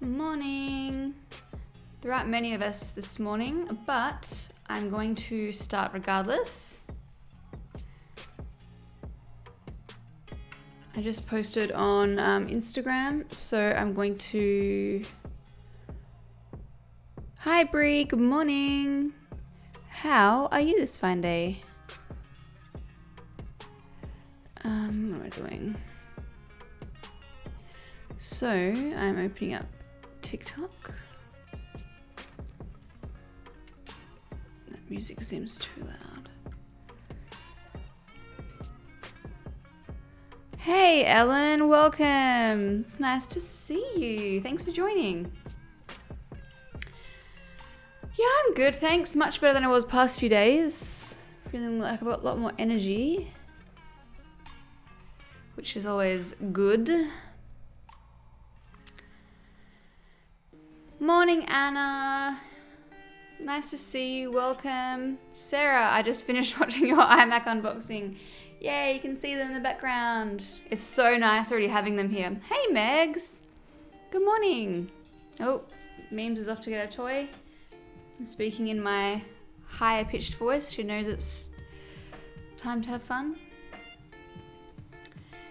Morning. There aren't many of us this morning, but I'm going to start regardless. I just posted on Instagram, so I'm going to... Hi Bree, good morning. How are you this fine day? What am I doing? So I'm opening up TikTok. That music seems too loud. Hey Ellen, welcome. It's nice to see you. Thanks for joining. Yeah, I'm good, thanks. Much better than I was past few days. Feeling like I've got a lot more energy, which is always good. Morning, Anna. Nice to see you. Welcome. Sarah, I just finished watching your iMac unboxing. Yay, you can see them in the background. It's so nice already having them here. Hey, Megs. Good morning. Oh, Memes is off to get a toy. I'm speaking in my higher pitched voice. She knows it's time to have fun.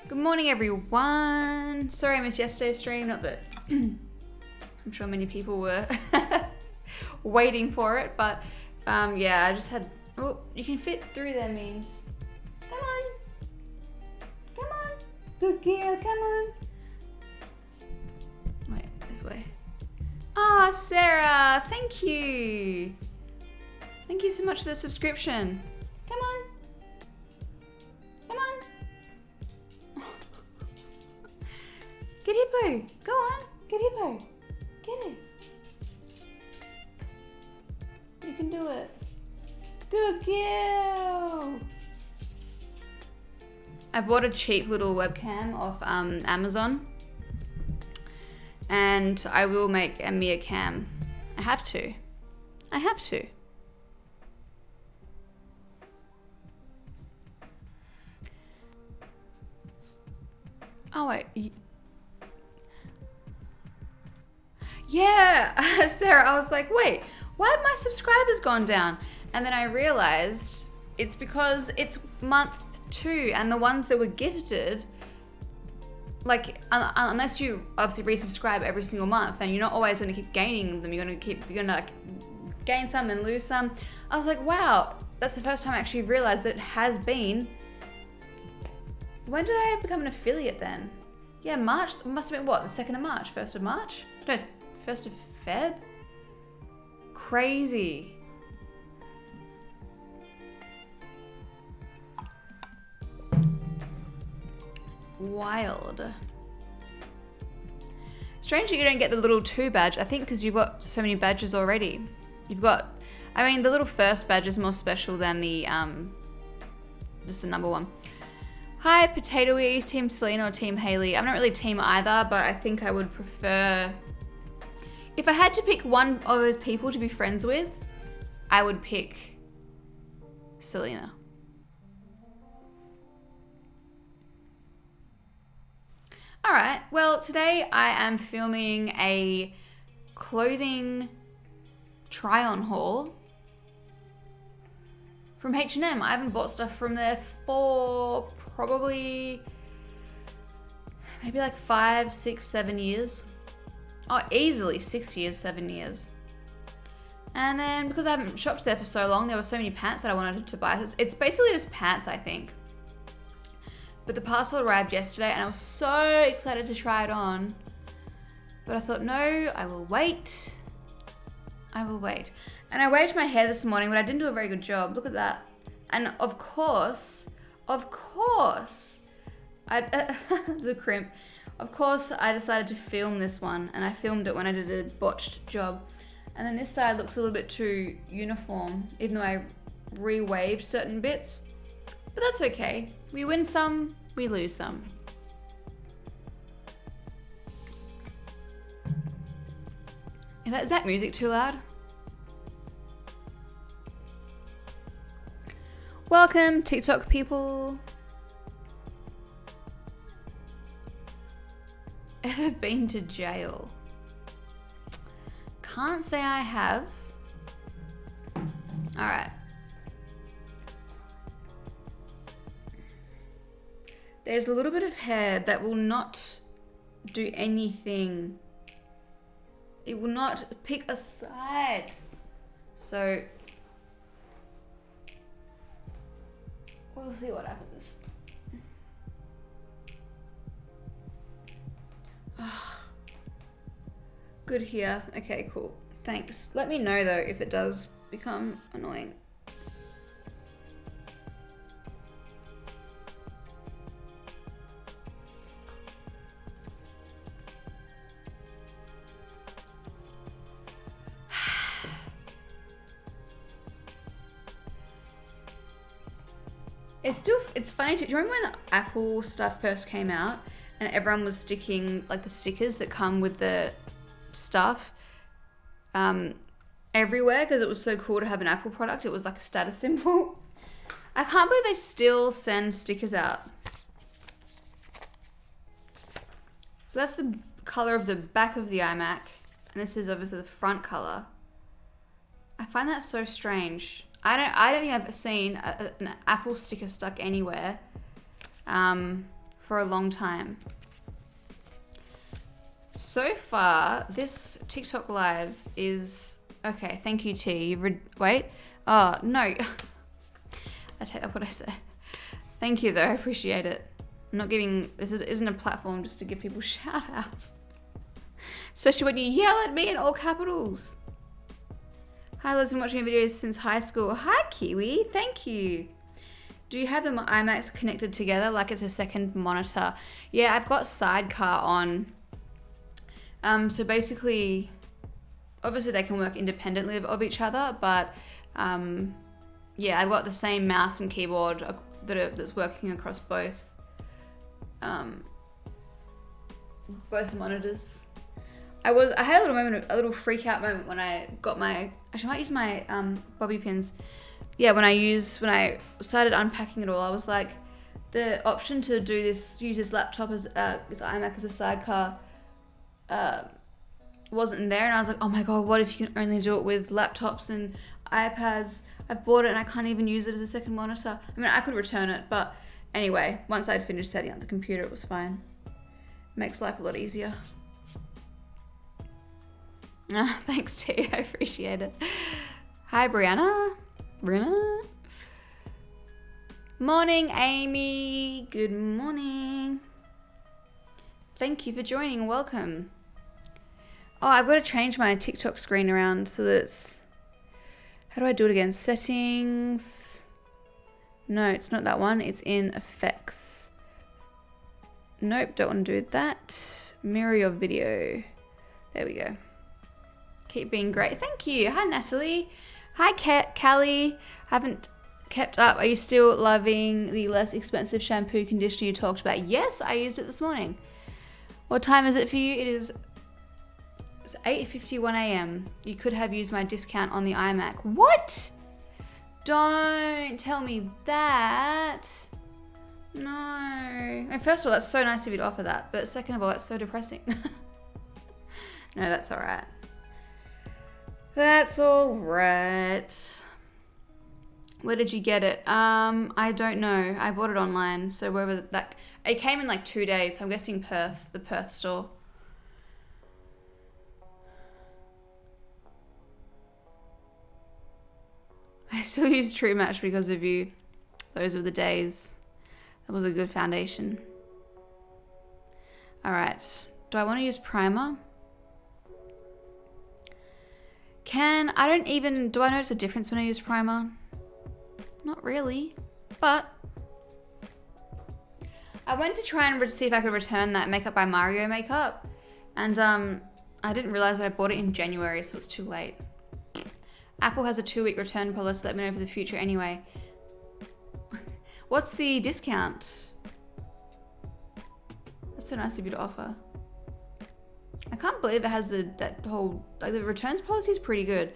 Good morning, everyone. Sorry I missed yesterday's stream. Not that I'm sure many people were waiting for it, but yeah, I just had... Oh, you can fit through there, Memes. Come on. Come on. Good girl, come on. Wait, this way. Ah, Sarah, thank you. Thank you so much for the subscription. Come on. Come on. Get Hippo. Go on. Get Hippo. Get it. You can do it. Good girl. I bought a cheap little webcam off Amazon. And I will make a Mia cam. I have to. I have to. Oh, wait. Yeah, Sarah, I was like, wait, why have my subscribers gone down? And then I realized it's because it's month 2 and the ones that were gifted, like unless you obviously resubscribe every single month, and you're not always going to keep gaining them. You're going to like gain some and lose some. I was like, wow, that's the first time I actually realized that it has been. When did I become an affiliate then? Yeah, March. It must have been what, the 2nd of March, 1st of March? No, 1st of Feb? Crazy. Wild. Strange that you don't get the little 2 badge. I think because you've got so many badges already. You've got, I mean, the little first badge is more special than the, just the number 1. Hi, Potato Ears, Team Selena or Team Haley. I'm not really team either, but I think I would prefer, if I had to pick one of those people to be friends with, I would pick Selena. All right, well, today I am filming a clothing try-on haul from H&M. I haven't bought stuff from there for probably maybe like 5, 6, 7 years. Oh, easily 6 years, 7 years. And then because I haven't shopped there for so long, there were so many pants that I wanted to buy. It's basically just pants, I think. But the parcel arrived yesterday and I was so excited to try it on. But I thought, no, I will wait. I will wait. And I waved my hair this morning, but I didn't do a very good job. Look at that. And of course, the crimp. Of course, I decided to film this one, and I filmed it when I did a botched job. And then this side looks a little bit too uniform, even though I re-waved certain bits. But that's okay. We win some, we lose some. Is that music too loud? Welcome, TikTok people. Ever been to jail? can't say I have. All right. There's a little bit of hair that will not do anything. It will not pick a side. So we'll see what happens. Oh, good here. Okay, cool. Thanks. Let me know though if it does become annoying. It's funny too. Do you remember when the Apple stuff first came out and everyone was sticking like the stickers that come with the stuff everywhere because it was so cool to have an Apple product? It was like a status symbol. I can't believe they still send stickers out. So that's the color of the back of the iMac, and this is obviously the front color. I find that so strange. I don't think I've seen an Apple sticker stuck anywhere for a long time. So far, this TikTok live is okay. Thank you, T. Wait. Oh no. I take up what I said. Thank you though. I appreciate it. I'm not giving. This isn't a platform just to give people shout outs, especially when you yell at me in all capitals. Hi, Liz, been watching your videos since high school. Hi, Kiwi. Thank you. Do you have the iMacs connected together like it's a second monitor? Yeah, I've got Sidecar on. So basically, obviously they can work independently of each other, but yeah, I've got the same mouse and keyboard that's working across both monitors. I had a little freak out moment when I got my, actually I might use my bobby pins. Yeah, when I started unpacking it all, I was like, the option to use this laptop as this iMac as a sidecar wasn't there, and I was like, oh my god, what if you can only do it with laptops and iPads? I've bought it and I can't even use it as a second monitor. I mean, I could return it, but anyway, once I'd finished setting up the computer, it was fine. Makes life a lot easier. Thanks, T. I appreciate it. Hi, Brianna. Morning, Amy. Good morning. Thank you for joining. Welcome. Oh, I've got to change my TikTok screen around so that it's... How do I do it again? Settings. No, it's not that one. It's in effects. Nope, don't want to do that. Mirror your video. There we go. Keep being great. Thank you. Hi, Natalie. Hi, Callie. Haven't kept up. Are you still loving the less expensive shampoo conditioner you talked about? Yes, I used it this morning. What time is it for you? It's 8:51 a.m. You could have used my discount on the iMac. What? Don't tell me that. No. And first of all, that's so nice of you to offer that. But second of all, that's so depressing. No, that's all right. That's all right. Where did you get it? I don't know. I bought it online. So wherever that... It came in like 2 days. So I'm guessing Perth, the Perth store. I still use True Match because of you. Those were the days. That was a good foundation. All right. Do I want to use primer? Do I notice a difference when I use primer? Not really, but I went to try and see if I could return that Makeup by Mario makeup, and I didn't realize that I bought it in January, so it's too late. Apple has a 2-week return policy. Let me know for the future anyway. What's the discount? That's so nice of you to offer. I can't believe it has that whole, like, the returns policy is pretty good.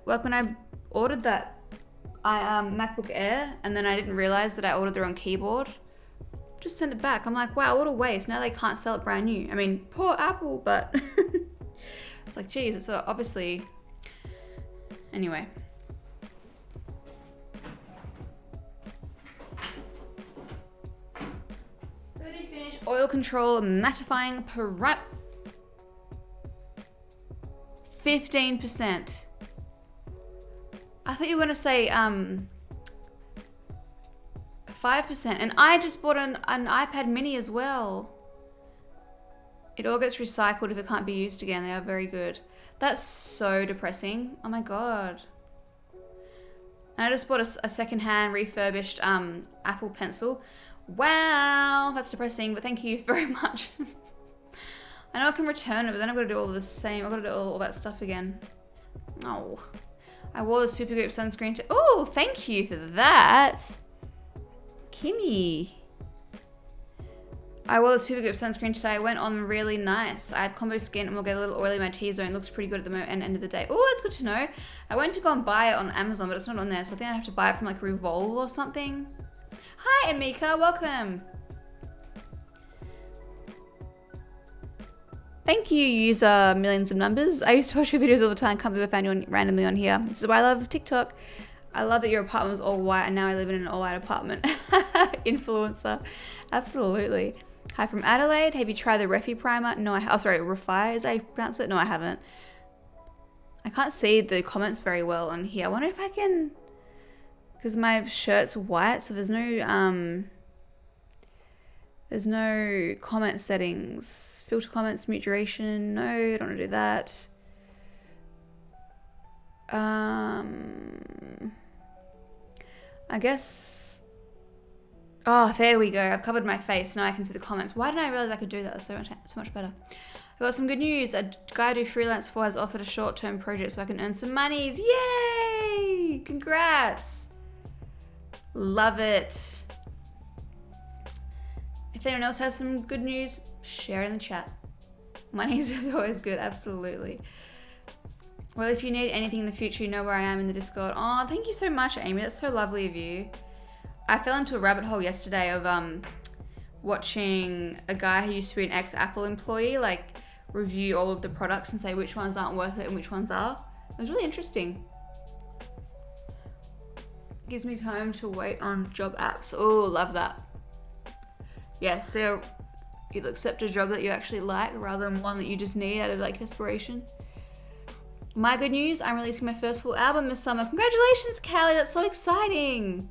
Like when I ordered that MacBook Air and then I didn't realize that I ordered the wrong keyboard, just send it back. I'm like, wow, what a waste. Now they can't sell it brand new. I mean, poor Apple, but It's like, geez, it's obviously, anyway. Finish oil control mattifying 15%. I thought you were gonna say 5%, and I just bought an iPad mini as well. It all gets recycled if it can't be used again. They are very good. That's so depressing. Oh my god. And I just bought a secondhand refurbished Apple Pencil. Wow, that's depressing, but thank you very much. I know I can return it, but then I've got to do all the same. I've got to do all that stuff again. Oh. I wore the Supergoop sunscreen to... Oh, thank you for that. Kimmy. I wore the Supergoop sunscreen today. It went on really nice. I have combo skin and will get a little oily in my T-zone. Looks pretty good at the end of the day. Oh, that's good to know. I went to go and buy it on Amazon, but it's not on there, so I think I have to buy it from like Revolve or something. Hi, Amika. Welcome. Thank you, user millions of numbers. I used to watch your videos all the time. Can't believe I found you randomly on here. This is why I love TikTok. I love that your apartment was all white and now I live in an all white apartment. Influencer. Absolutely. Hi from Adelaide. Have you tried the Refi primer? No, Refi, as I pronounce it? No, I haven't. I can't see the comments very well on here. I wonder if I can, because my shirt's white, so there's no comment settings. Filter comments, mute duration. No, I don't want to do that. I guess. Oh, there we go. I've covered my face. Now I can see the comments. Why didn't I realize I could do that? That's so much better. I got some good news. A guy I do freelance for has offered a short-term project so I can earn some monies. Yay! Congrats. Love it. If anyone else has some good news, share it in the chat. Monies is always good. Absolutely. Well, if you need anything in the future, you know where I am in the Discord. Oh, thank you so much, Amy. That's so lovely of you. I fell into a rabbit hole yesterday of watching a guy who used to be an ex-Apple employee like review all of the products and say which ones aren't worth it and which ones are. It was really interesting. Gives me time to wait on job apps. Oh, love that. Yeah, so you'll accept a job that you actually like rather than one that you just need out of like desperation. My good news, I'm releasing my first full album this summer. Congratulations, Callie, that's so exciting.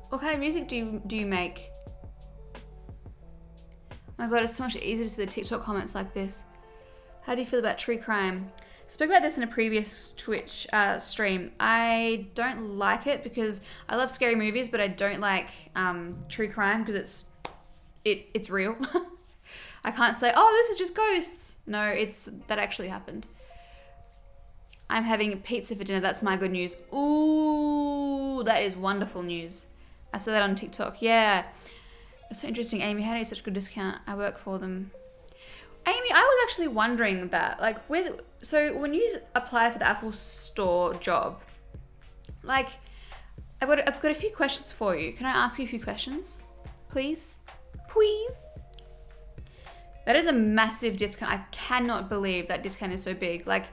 What kind of music do you make? Oh my god, it's so much easier to see the TikTok comments like this. How do you feel about true crime? Spoke about this in a previous Twitch stream. I don't like it because I love scary movies, but I don't like true crime because it's real. I can't say, oh, this is just ghosts. No, that actually happened. I'm having pizza for dinner. That's my good news. Ooh, that is wonderful news. I saw that on TikTok. Yeah. It's so interesting, Amy. How do you get such a good discount? I work for them. Amy, I was actually wondering that, like, so when you apply for the Apple Store job, like, I've got a few questions for you. Can I ask you a few questions, please? Please. That is a massive discount. I cannot believe that discount is so big. Like,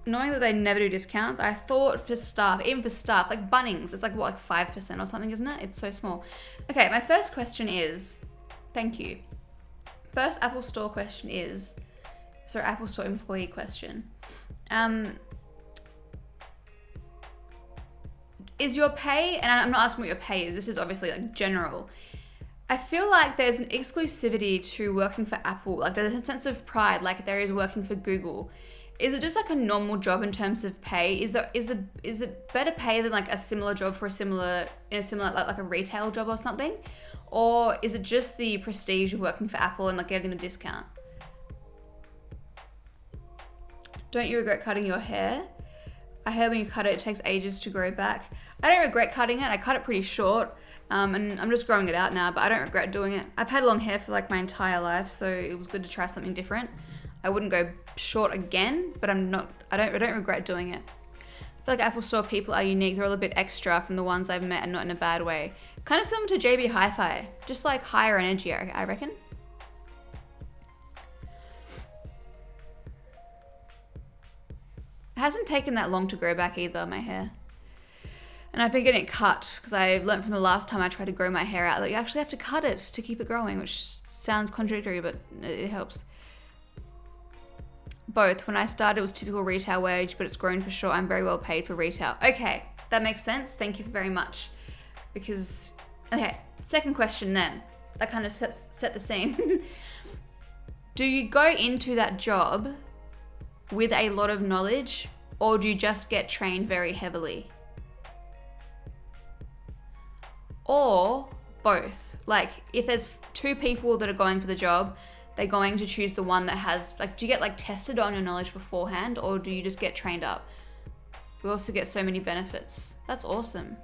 knowing that they never do discounts, I thought for staff, even for staff, like Bunnings, it's like what, like 5% or something, isn't it? It's so small. Okay, my first question is, thank you. First Apple Store question is, sorry, Apple Store employee question. Is your pay, and I'm not asking what your pay is, this is obviously like general. I feel like there's an exclusivity to working for Apple. Like there's a sense of pride, like there is working for Google. Is it just like a normal job in terms of pay? Is it better pay than like a similar job for a similar like a retail job or something? Or is it just the prestige of working for Apple and like getting the discount? Don't you regret cutting your hair? I heard when you cut it, it takes ages to grow back. I don't regret cutting it. I cut it pretty short, and I'm just growing it out now, but I don't regret doing it. I've had long hair for like my entire life, so it was good to try something different. I wouldn't go short again, but I don't regret doing it. I feel like Apple Store people are unique. They're a little bit extra from the ones I've met and not in a bad way. Kind of similar to JB Hi-Fi, just like higher energy, I reckon. It hasn't taken that long to grow back either, my hair. And I've been getting it cut because I learned from the last time I tried to grow my hair out that you actually have to cut it to keep it growing, which sounds contradictory, but it helps. Both. When I started, it was typical retail wage, but it's grown for sure. I'm very well paid for retail. Okay, that makes sense. Thank you very much. Because, okay, second question then. That kind of set the scene. Do you go into that job with a lot of knowledge, or do you just get trained very heavily? Or both. Like, if there's two people that are going for the job, they're going to choose the one that has, like, do you get like tested on your knowledge beforehand, or do you just get trained up? We also get so many benefits. That's awesome.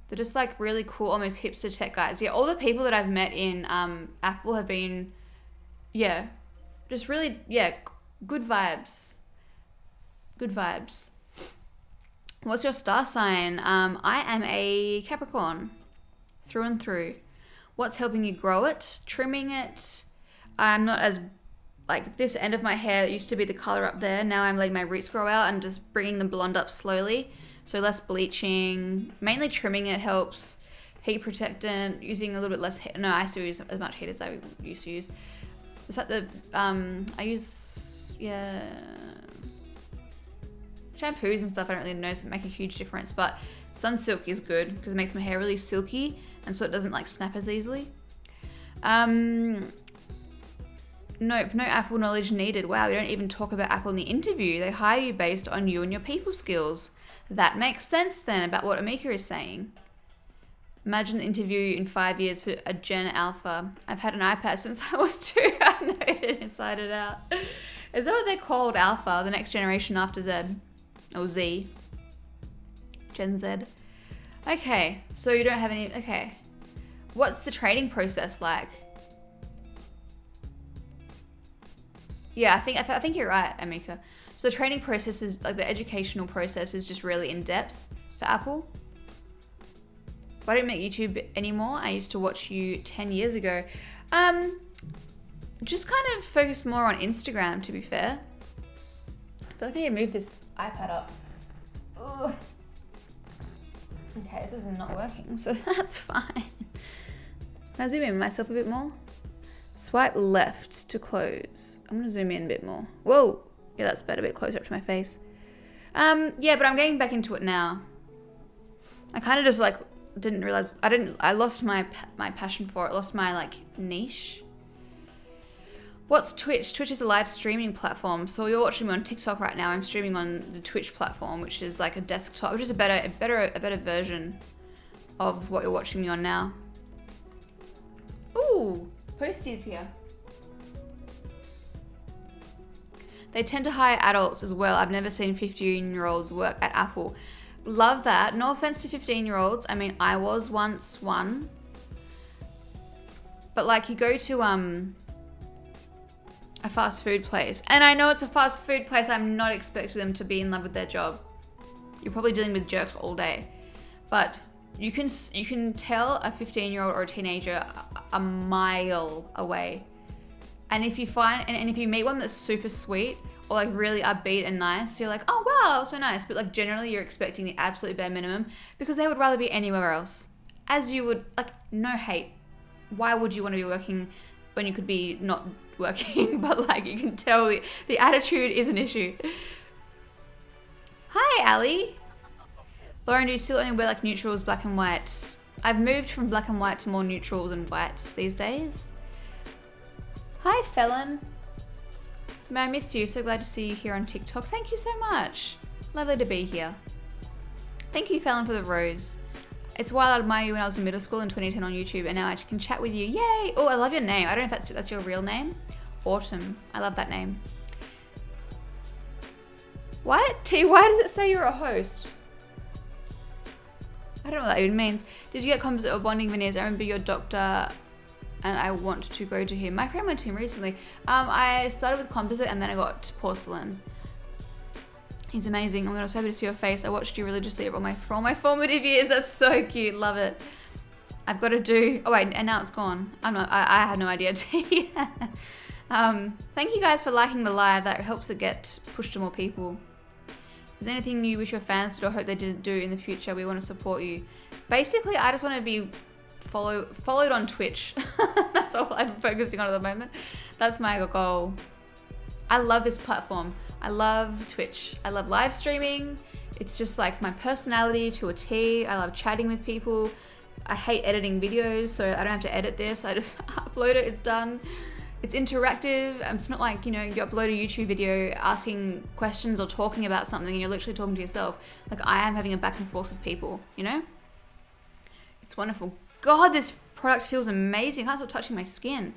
They're just like really cool, almost hipster tech guys. Yeah, all the people that I've met in Apple have been, yeah, just really, yeah, good vibes. Good vibes. What's your star sign? I am a Capricorn, through and through. What's helping you grow it? Trimming it. I'm not as, like, this end of my hair used to be the color up there. Now I'm letting my roots grow out and just bringing the blonde up slowly. So less bleaching. Mainly trimming it helps. Heat protectant. Using a little bit less heat. No, I still use as much heat as I used to use. Is that the, I use, yeah, shampoos and stuff I don't really know, so it make a huge difference, but Sunsilk is good because it makes my hair really silky and so it doesn't like snap as easily. Nope, no Apple knowledge needed. Wow, we don't even talk about Apple in the interview. They hire you based on you and your people skills. That makes sense then about what Amika is saying. Imagine the interview in 5 years for a Gen Alpha. I've had an iPad since I was 2. I know it inside it out. Is that what they're called, Alpha, the next generation after Z? Or Z. Gen Z. Okay, so you don't have any, okay. What's the training process like? Yeah, I think you're right, Amika. So the training process is, like the educational process is just really in depth for Apple. I don't make YouTube anymore. I used to watch you 10 years ago. Just kind of focus more on Instagram, to be fair. But I think I move this iPad up. Ugh. Okay, this is not working, so that's fine. Can I zoom in myself a bit more? Swipe left to close. I'm gonna zoom in a bit more. Whoa, yeah, that's better, a bit closer up to my face. Yeah, but I'm getting back into it now. I kind of just like didn't realize I lost my passion for it, lost my like niche. What's Twitch? Twitch is a live streaming platform. So you're watching me on TikTok right now. I'm streaming on the Twitch platform, which is like a desktop, which is a better version of what you're watching me on now. Ooh, Posty's here. They tend to hire adults as well. I've never seen 15-year-olds work at Apple. Love that. No offense to 15-year-olds. I mean, I was once one. But like you go to a fast food place, and I know it's a fast food place, I'm not expecting them to be in love with their job. You're probably dealing with jerks all day. But you can tell a 15-year-old or a teenager a mile away. And if you find, and if you meet one that's super sweet or like really upbeat and nice, you're like, oh wow, so nice. But like generally you're expecting the absolute bare minimum because they would rather be anywhere else. As you would, like, no hate. Why would you want to be working when you could be not working? But like you can tell the attitude is an issue. Hi, Ali. Lauren, do you still only wear like neutrals, black and white? I've moved from black and white to more neutrals and whites these days. Hi, Felon. Man, I missed you. So glad to see you here on TikTok. Thank you so much. Lovely to be here. Thank you, Felon, for the rose. It's while I admire you when I was in middle school in 2010 on YouTube, and now I can chat with you. Yay! Oh, I love your name. I don't know if that's your real name. Autumn. I love that name. Why does it say you're a host? I don't know what that even means. Did you get composite or bonding veneers? I remember your doctor and I want to go to him. My friend went to him recently. I started with composite and then I got porcelain. He's amazing. I'm so happy to see your face. I watched you religiously for all my formative years. That's so cute. Love it. I've got to do. Oh wait, and now it's gone. I had no idea. Thank you guys for liking the live. That helps it get pushed to more people. Is there anything you wish your fans did or hope they didn't do in the future? We want to support you. Basically, I just want to be followed on Twitch. That's all I'm focusing on at the moment. That's my goal. I love this platform. I love Twitch. I love live streaming. It's just like my personality to a T. I love chatting with people. I hate editing videos, so I don't have to edit this. I just upload it, it's done. It's interactive. It's not like, you know, you upload a YouTube video asking questions or talking about something and you're literally talking to yourself. Like I am having a back and forth with people, you know? It's wonderful. God, this product feels amazing. I can't stop touching my skin.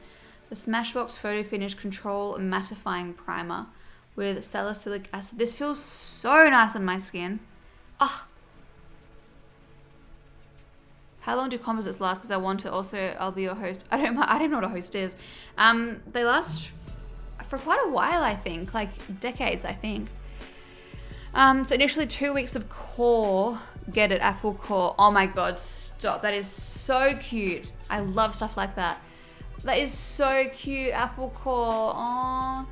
The Smashbox Photo Finish Control Mattifying Primer with salicylic acid. This feels so nice on my skin. Oh. How long do composites last? Because I want to also, I'll be your host. I don't know what a host is. They last for quite a while, I think, like decades, I think. So initially 2 weeks of core, get it, Apple core. Oh my God, stop. That is so cute. I love stuff like that. That is so cute, Apple core. Aww.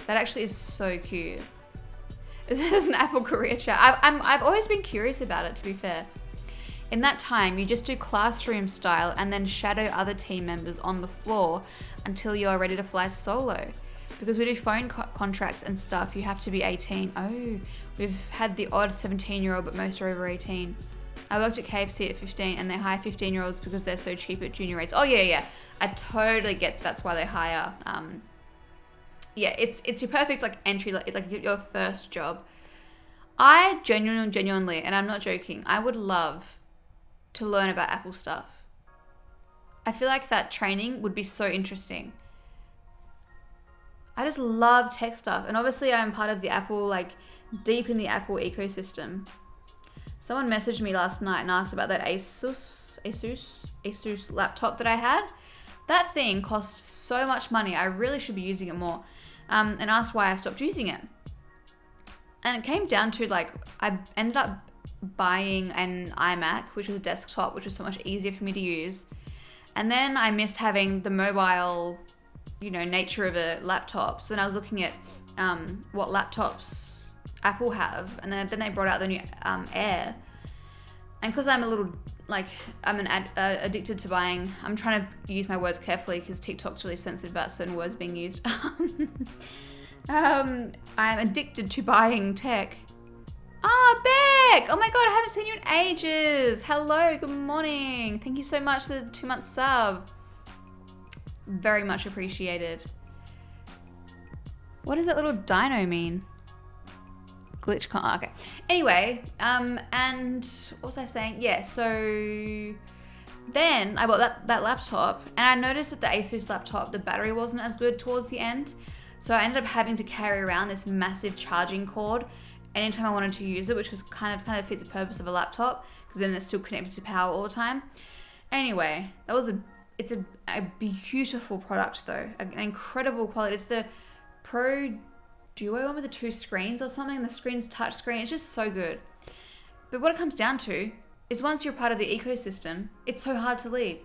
That actually is so cute. This is an Apple career chat. I've always been curious about it, to be fair. In that time, you just do classroom style and then shadow other team members on the floor until you are ready to fly solo. Because we do phone contracts and stuff, you have to be 18. Oh, we've had the odd 17-year-old, but most are over 18. I worked at KFC at 15 and they hire 15-year-olds because they're so cheap at junior rates. Oh yeah. I totally get that's why they hire. Yeah, it's your perfect like entry, like your first job. I genuinely, and I'm not joking, I would love to learn about Apple stuff. I feel like that training would be so interesting. I just love tech stuff. And obviously I'm part of the Apple, like deep in the Apple ecosystem. Someone messaged me last night and asked about that Asus laptop that I had. That thing costs so much money. I really should be using it more. And asked why I stopped using it. And it came down to like, I ended up buying an iMac, which was a desktop, which was so much easier for me to use. And then I missed having the mobile, you know, nature of a laptop. So then I was looking at what laptops Apple have, and then they brought out the new Air. And because I'm a little, like, I'm addicted to buying, I'm trying to use my words carefully because TikTok's really sensitive about certain words being used. I'm addicted to buying tech. Beck! Oh my God, I haven't seen you in ages. Hello, good morning. Thank you so much for the 2-month sub. Very much appreciated. What does that little dino mean? Glitch con, okay. Anyway, and what was I saying? Yeah, so then I bought that laptop and I noticed that the Asus laptop, the battery wasn't as good towards the end. So I ended up having to carry around this massive charging cord anytime I wanted to use it, which was kind of fits the purpose of a laptop because then it's still connected to power all the time. Anyway, it's a beautiful product though, an incredible quality. It's the Pro Duo one with the 2 screens or something. The screen's touch screen. It's just so good. But what it comes down to is once you're part of the ecosystem, it's so hard to leave.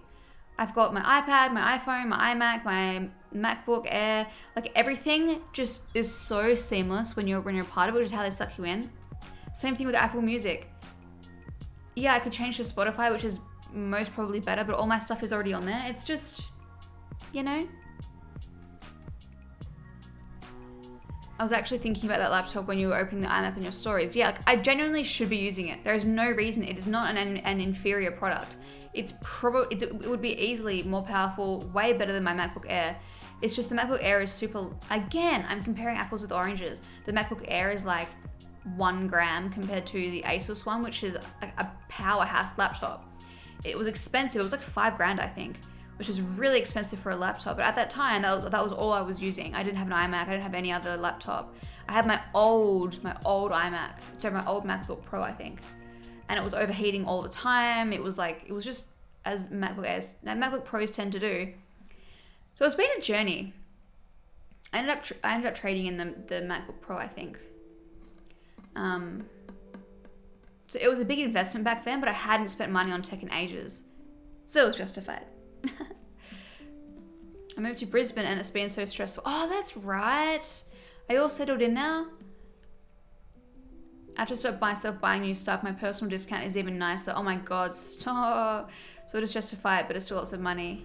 I've got my iPad, my iPhone, my iMac, my MacBook Air, like everything just is so seamless when you're part of it, which is how they suck you in. Same thing with Apple Music. Yeah, I could change to Spotify, which is most probably better, but all my stuff is already on there. It's just, you know. I was actually thinking about that laptop when you were opening the iMac on your stories. Yeah, like, I genuinely should be using it. There is no reason. It is not an inferior product. It would be easily more powerful, way better than my MacBook Air. It's just the MacBook Air is super, again, I'm comparing apples with oranges. The MacBook Air is like 1 gram compared to the Asus one, which is a powerhouse laptop. It was expensive. It was like $5,000, I think, which was really expensive for a laptop. But at that time, that was all I was using. I didn't have an iMac. I didn't have any other laptop. I had my old iMac, so my old MacBook Pro, I think. And it was overheating all the time. It was just as MacBook Pros tend to do. So it's been a journey. I ended up trading in the MacBook Pro, I think. So it was a big investment back then, but I hadn't spent money on tech in ages. So it was justified. I moved to Brisbane and it's been so stressful. Oh, that's right. Are you all settled in now? I have to stop myself buying new stuff. My personal discount is even nicer. Oh my God, stop. So just justify it, but it's still lots of money.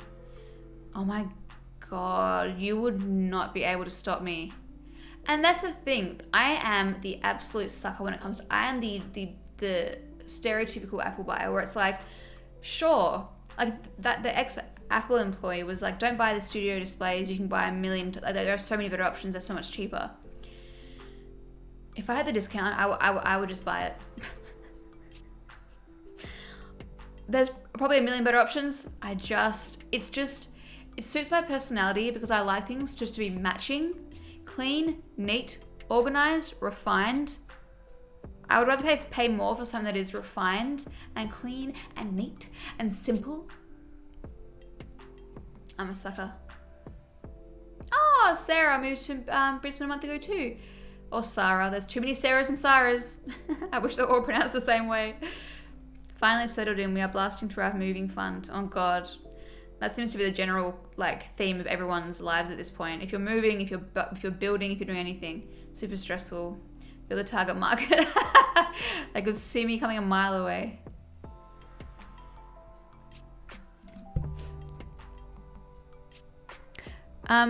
Oh my God, you would not be able to stop me. And that's the thing. I am the absolute sucker when it comes to, I am the stereotypical Apple buyer where it's like, sure, like that the ex-Apple employee was like, don't buy the studio displays. You can buy a million, there are so many better options. They're so much cheaper. If I had the discount, I would just buy it. There's probably a million better options. It suits my personality because I like things just to be matching, clean, neat, organized, refined. I would rather pay more for something that is refined and clean and neat and simple. I'm a sucker. Oh, Sarah moved to Brisbane a month ago too. Or Sarah. There's too many Sarahs and Sarahs. I wish they were all pronounced the same way. Finally settled in. We are blasting through our moving fund. Oh God. That seems to be the general theme of everyone's lives at this point. If you're moving, if you're building, if you're doing anything, super stressful. You're the target market. They could see me coming a mile away.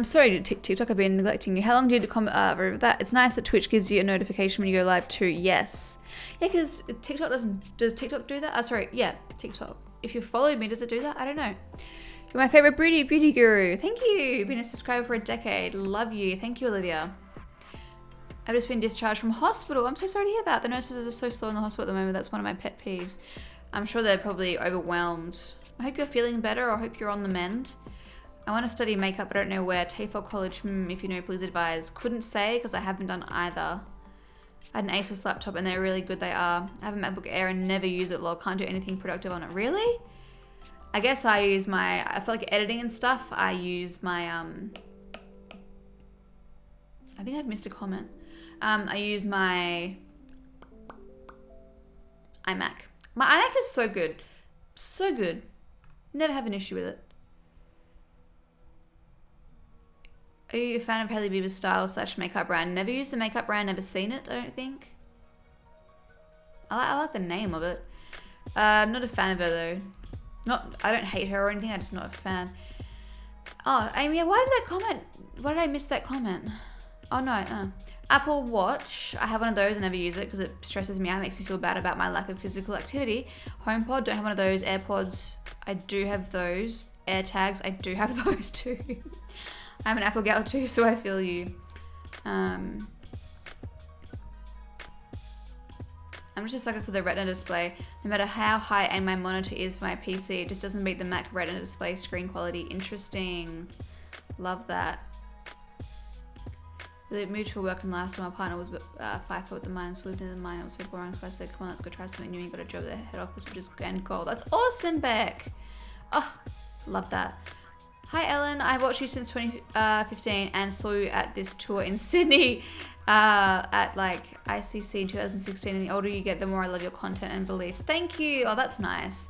Sorry, TikTok, I've been neglecting you. How long did you comment that? It's nice that Twitch gives you a notification when you go live too. Yes. Yeah, because TikTok does TikTok do that? Sorry, yeah, TikTok. If you followed me, does it do that? I don't know. You're my favorite beauty guru. Thank you. You've been a subscriber for a decade. Love you. Thank you, Olivia. I've just been discharged from hospital. I'm so sorry to hear that. The nurses are so slow in the hospital at the moment. That's one of my pet peeves. I'm sure they're probably overwhelmed. I hope you're feeling better. I hope you're on the mend. I want to study makeup, but I don't know where. TAFE College, if you know, please advise. Couldn't say because I haven't done either. I had an Asus laptop and they're really good, they are. I have a MacBook Air and never use it, lol. Can't do anything productive on it. Really? I guess I use I feel like editing and stuff, I use my, I think I've missed a comment. I use my iMac. My iMac is so good. So good. Never have an issue with it. Are you a fan of Hailey Bieber's style / makeup brand? Never used the makeup brand, never seen it, I don't think. I like the name of it. I'm not a fan of her though. I don't hate her or anything, I'm just not a fan. Oh, Amy, why did I miss that comment? Oh no, Apple Watch, I have one of those, I never use it because it stresses me out, makes me feel bad about my lack of physical activity. HomePod, don't have one of those. AirPods, I do have those. AirTags, I do have those too. I'm an Apple gal too, so I feel you. I'm just a sucker for the Retina display. No matter how high-end my monitor is for my PC, it just doesn't beat the Mac Retina display screen quality. Interesting. Love that. We moved to work and last time my partner was 5 foot the mine, so lived near the mine. It was so boring, so I said, come on, let's go try something new. You got a job at the head office, which is end goal. That's awesome, Beck. Oh, love that. Hi Ellen, I've watched you since 2015 and saw you at this tour in Sydney at like ICC in 2016, and the older you get, the more I love your content and beliefs. Thank you. Oh, that's nice.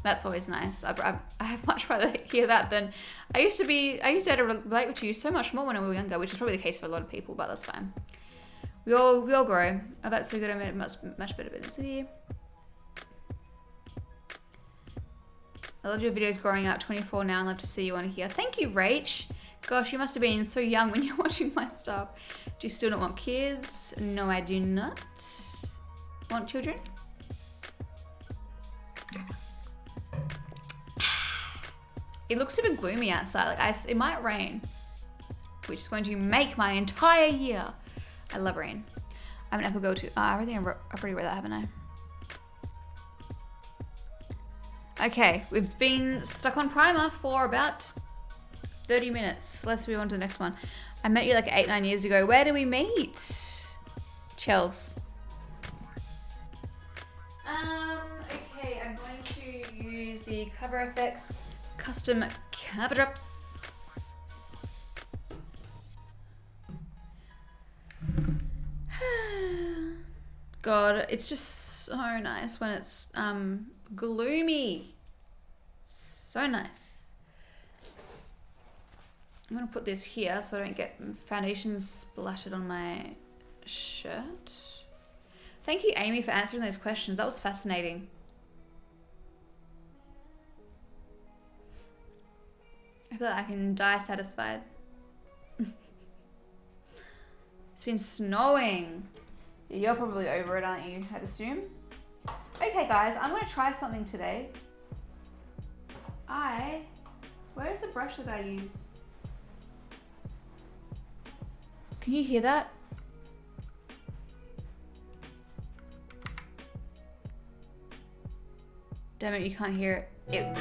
That's always nice. I much rather hear that than I used to be able to relate with you so much more when we were younger, which is probably the case for a lot of people, but that's fine. We all grow. Oh, that's so good. I made it much better business here. I loved your videos growing up, 24 now, and love to see you on here. Thank you, Rach. Gosh, you must have been so young when you're watching my stuff. Do you still not want kids? No, I do not. Want children? It looks super gloomy outside. Like it might rain, which is going to make my entire year. I love rain. I'm an Apple go to. I think I've already read that, haven't I? Okay, we've been stuck on Primer for about 30 minutes. Let's move on to the next one. I met you like 8-9 years ago. Where did we meet? Chels. Okay, I'm going to use the Cover FX custom cover ups. God, it's just so nice when it's gloomy. So nice. I'm gonna put this here so I don't get foundation splattered on my shirt. Thank you, Amy, for answering those questions. That was fascinating. I feel like I can die satisfied. It's been snowing. You're probably over it, aren't you? I'd assume. Okay, guys, I'm gonna try something today. Where's the brush that I use? Can you hear that? Damn it, you can't hear it.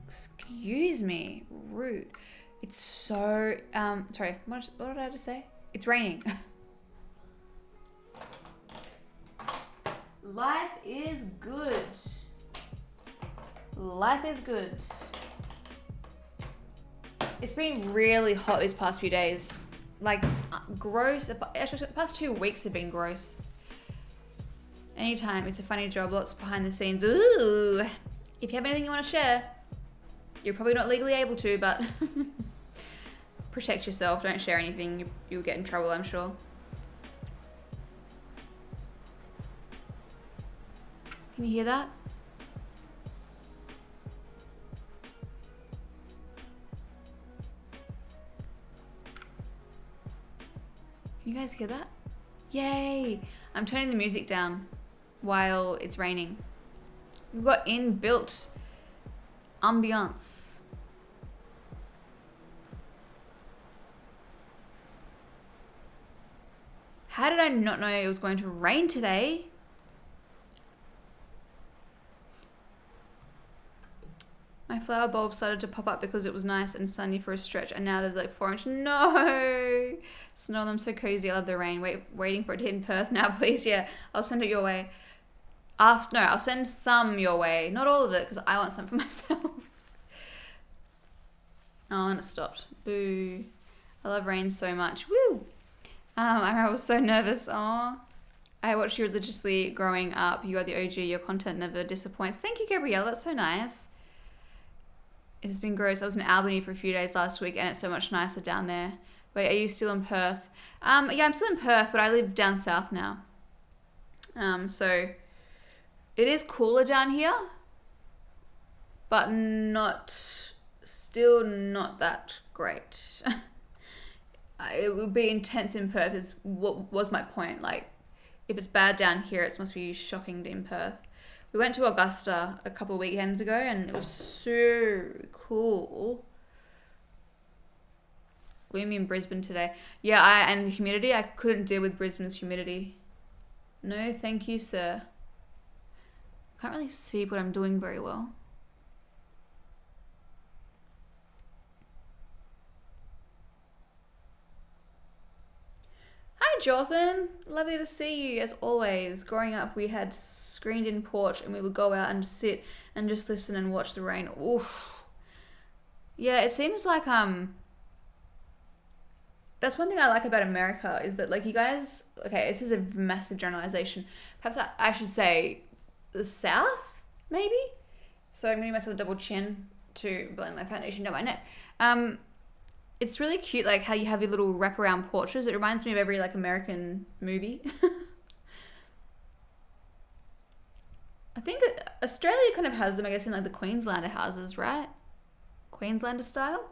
Excuse me, rude. It's so, sorry, what did I just say? It's raining. Life is good. Life is good. It's been really hot these past few days. Like, gross. Actually, the past 2 weeks have been gross. Anytime, it's a funny job, lots behind the scenes. Ooh. If you have anything you want to share, you're probably not legally able to, but protect yourself. Don't share anything. You'll get in trouble, I'm sure. Can you hear that? Can you guys hear that? Yay! I'm turning the music down while it's raining. We've got inbuilt ambiance. How did I not know it was going to rain today? My flower bulb started to pop up because it was nice and sunny for a stretch, and now there's like 4 inches. No! Snow, I'm so cozy. I love the rain. Waiting for it to hit in Perth now, please. Yeah, I'll send it your way. No, I'll send some your way. Not all of it, because I want some for myself. Oh, and it stopped. Boo. I love rain so much. Woo! I was so nervous. Aw. I watched you religiously growing up. You are the OG. Your content never disappoints. Thank you, Gabrielle. That's so nice. It has been gross. I was in Albany for a few days last week, and it's so much nicer down there. Wait, are you still in Perth? Yeah, I'm still in Perth, but I live down south now. So it is cooler down here, but still not that great. It would be intense in Perth is what was my point. Like, if it's bad down here, it must be shocking in Perth. We went to Augusta a couple of weekends ago, and it was so cool. Gloomy in Brisbane today. Yeah, and the humidity, I couldn't deal with Brisbane's humidity. No, thank you, sir. I can't really see what I'm doing very well. Hi, Jonathan. Lovely to see you, as always. Growing up, we had screened-in porch, and we would go out and sit and just listen and watch the rain. Oof. Yeah, it seems like that's one thing I like about America is that, like, you guys, okay, this is a massive generalization. Perhaps I should say the South, maybe? So I'm giving myself a double chin to blend my foundation down my neck. It's really cute, like, how you have your little wraparound porches. It reminds me of every, like, American movie. I think Australia kind of has them, I guess, in, like, the Queenslander houses, right? Queenslander style?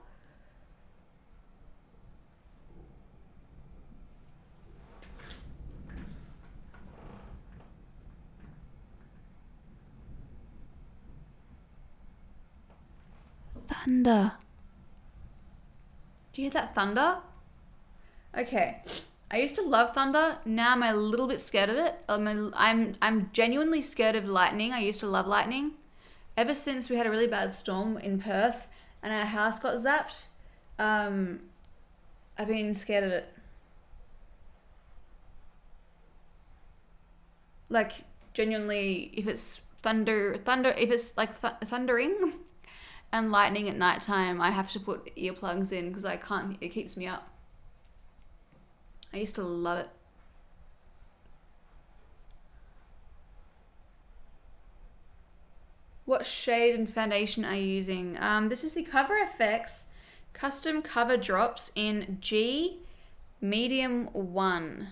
Thunder. Do you hear that thunder? Okay. I used to love thunder. Now I'm a little bit scared of it. I'm genuinely scared of lightning. I used to love lightning. Ever since we had a really bad storm in Perth and our house got zapped, I've been scared of it. Like, genuinely, if it's if it's like thundering and lightning at nighttime, I have to put earplugs in because I can't, it keeps me up. I used to love it. What shade and foundation are you using? This is the Cover FX Custom cover drops in G medium 1.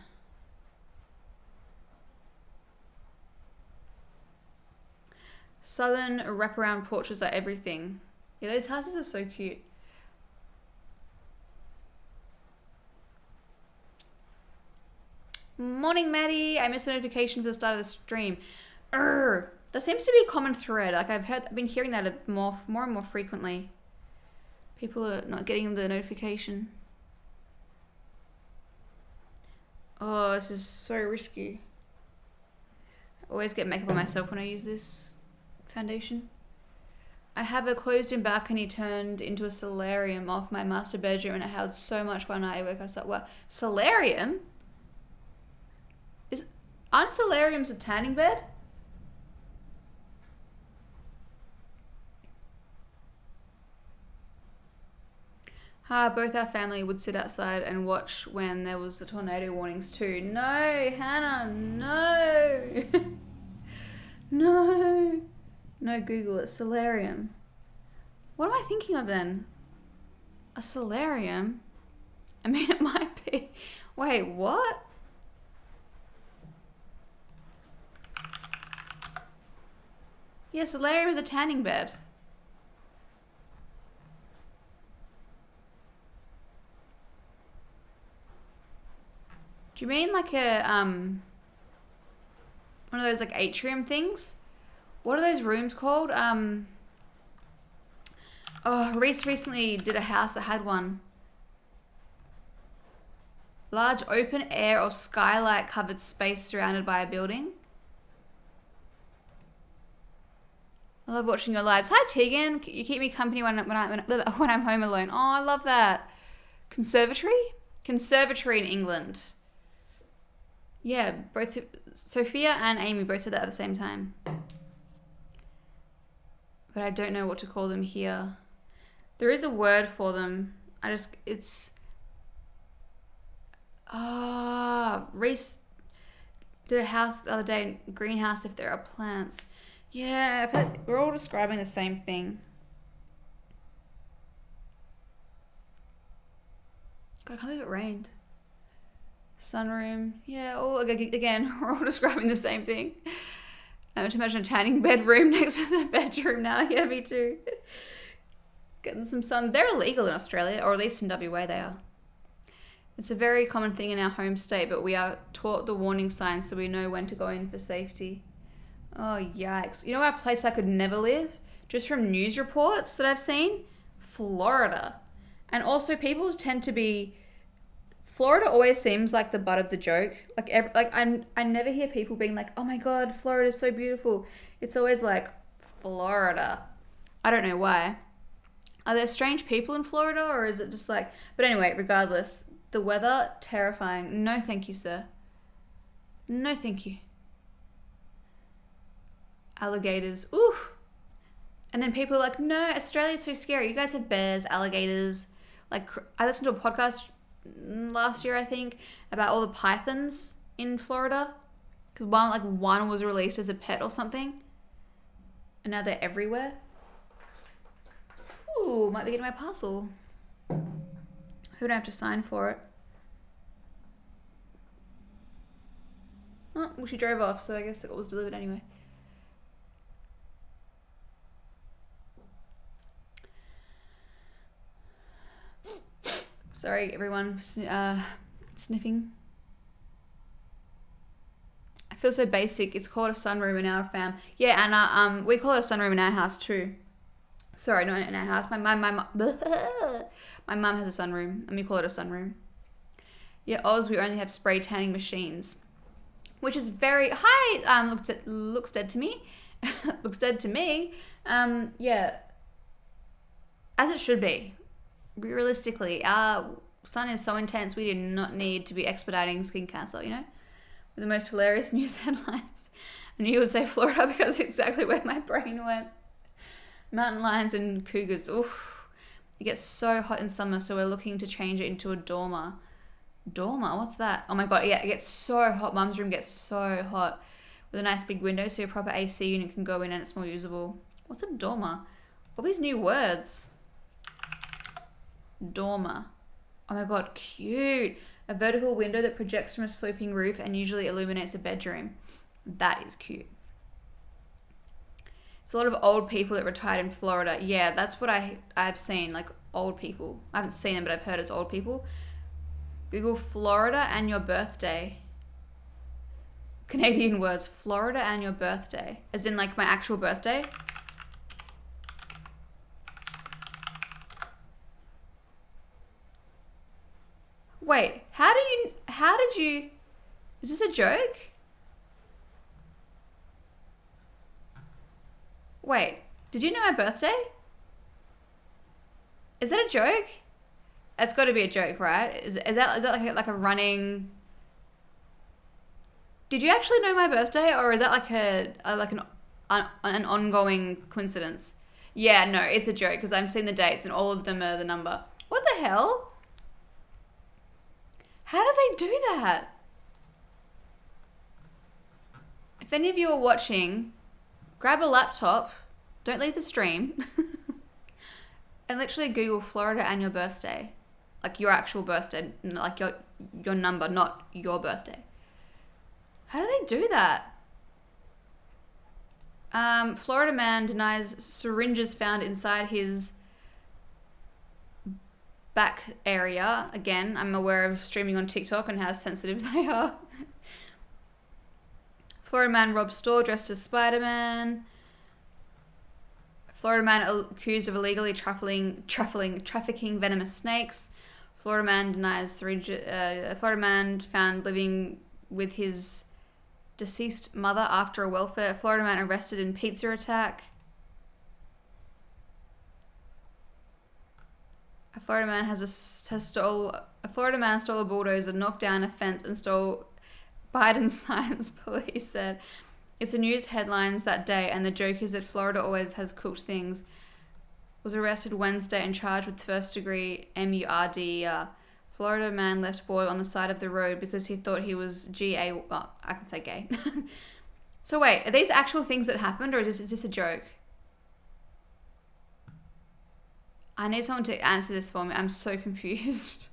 Southern wraparound porches are everything. Yeah, those houses are so cute. Morning, Maddie. I missed the notification for the start of the stream. That seems to be a common thread. Like I've been hearing that more and more frequently. People are not getting the notification. Oh, this is so risky. I always get makeup on myself when I use this foundation. I have a closed-in balcony turned into a solarium off my master bedroom, and it held so much one night I woke us up. Well, solarium? Aren't solariums a tanning bed? Both our family would sit outside and watch when there was the tornado warnings too. No, Hannah, no. No. No, Google it. Solarium. What am I thinking of then? A solarium? I mean, it might be. Wait, what? Yeah, solarium is a tanning bed. Do you mean like a one of those like atrium things? What are those rooms called? Oh, Reese recently did a house that had one. Large open air or skylight covered space surrounded by a building. I love watching your lives. Hi Tegan, you keep me company when I'm home alone. Oh, I love that. Conservatory? Conservatory in England. Yeah, both Sophia and Amy both did that at the same time. But I don't know what to call them here. There is a word for them. It's Reese did a house the other day, greenhouse if there are plants. Yeah, I feel like we're all describing the same thing. God, I can't believe it rained. Sunroom. Yeah, again, we're all describing the same thing. I want to imagine a tanning bedroom next to the bedroom now. Yeah, me too. Getting some sun. They're illegal in Australia, or at least in WA they are. It's a very common thing in our home state, but we are taught the warning signs so we know when to go in for safety. Oh, yikes. You know a place I could never live? Just from news reports that I've seen? Florida. And also people tend to be... Florida always seems like the butt of the joke. I never hear people being like, oh my God, Florida's so beautiful. It's always like, Florida. I don't know why. Are there strange people in Florida or is it just like... But anyway, regardless, the weather, terrifying. No thank you, sir. No thank you. Alligators. Ooh. And then people are like, no, Australia's so scary. You guys have bears, alligators. Like, I listened to a podcast last year, I think, about all the pythons in Florida. Because one was released as a pet or something. And now they're everywhere. Ooh, might be getting my parcel. Who do I have to sign for it? Oh, well, she drove off, so I guess it was delivered anyway. Sorry, everyone, sniffing. I feel so basic. It's called a sunroom in our fam. Yeah, Anna, we call it a sunroom in our house too. Sorry, not in our house. My mum has a sunroom, and we call it a sunroom. Yeah, Oz, we only have spray tanning machines, which is very looks dead to me. Looks dead to me. Yeah, as it should be. Realistically, our sun is so intense we do not need to be expediting skin cancer, you know? With the most hilarious news headlines. I knew you would say Florida because it's exactly where my brain went. Mountain lions and cougars. Oof. It gets so hot in summer, so we're looking to change it into a dormer. Dormer? What's that? Oh my God, yeah, it gets so hot. Mum's room gets so hot. With a nice big window so your proper AC unit can go in and it's more usable. What's a dormer? All these new words. dormer. Oh my god, cute. A vertical window that projects from a sloping roof and usually illuminates a bedroom. That is cute. It's a lot of old people that retired in Florida. Yeah, that's what I've seen, like old people. I haven't seen them, but I've heard it's old people. Google Florida and your birthday. Canadian words. Florida and your birthday. As in like my actual birthday. Wait, how did you, is this a joke? Wait, did you know my birthday? Is that a joke? It's got to be a joke, right? Is that like a running? Did you actually know my birthday, or is that like an ongoing coincidence? Yeah, no, it's a joke because I'm seeing the dates and all of them are the number. What the hell? How did they do that? If any of you are watching, grab a laptop, don't leave the stream, and literally Google Florida and your birthday. Like your actual birthday, like your number, not your birthday. How do they do that? Florida man denies syringes found inside his back area. Again, I'm aware of streaming on TikTok and how sensitive they are. Florida man robs store dressed as Spider-Man. Florida man accused of illegally trafficking venomous snakes. Florida man denies syringe. Florida man found living with his deceased mother after a welfare. Florida man arrested in pizza attack. A Florida man stole a bulldozer, knocked down a fence, and stole Biden signs. Police said it's the news headlines that day, and the joke is that Florida always has cooked things. Was arrested Wednesday and charged with first-degree murder. Florida man left boy on the side of the road because he thought he was well, I can say gay. So wait, are these actual things that happened, or is this a joke? I need someone to answer this for me. I'm so confused.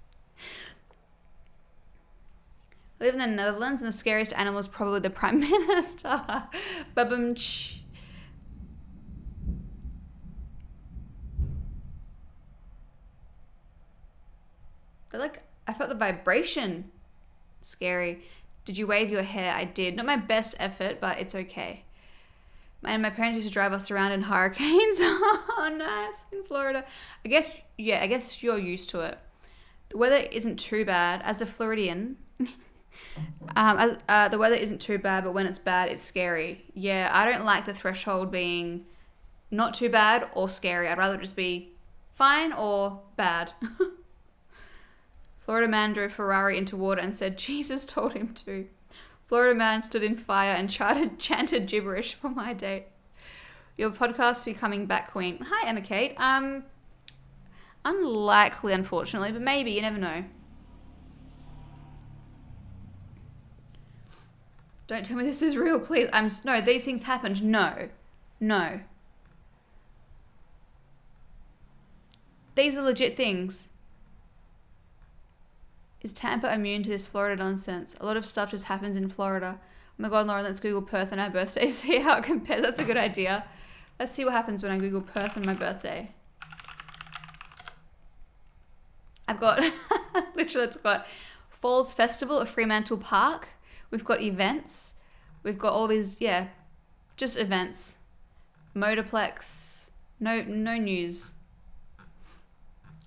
I live in the Netherlands, and the scariest animal is probably the Prime Minister. Babumch. I felt the vibration. Scary. Did you wave your hair? I did. Not my best effort, but it's okay. And my parents used to drive us around in hurricanes. Oh, nice. In Florida. I guess you're used to it. The weather isn't too bad. As a Floridian, the weather isn't too bad, but when it's bad, it's scary. Yeah, I don't like the threshold being not too bad or scary. I'd rather just be fine or bad. Florida man drove Ferrari into water and said Jesus told him to. Florida man stood in fire and chanted gibberish for my date. Your podcast will be coming back, Queen. Hi, Emma Kate. Unlikely, unfortunately, but maybe, you never know. Don't tell me this is real, please. No, these things happened. No. These are legit things. Is Tampa immune to this Florida nonsense? A lot of stuff just happens in Florida. Oh my god, Lauren, let's Google Perth and our birthday. See how it compares. That's a good idea. Let's see what happens when I Google Perth and my birthday. I've got, literally it's got Falls Festival at Fremantle Park. We've got events. We've got all these, just events. Motorplex. No news.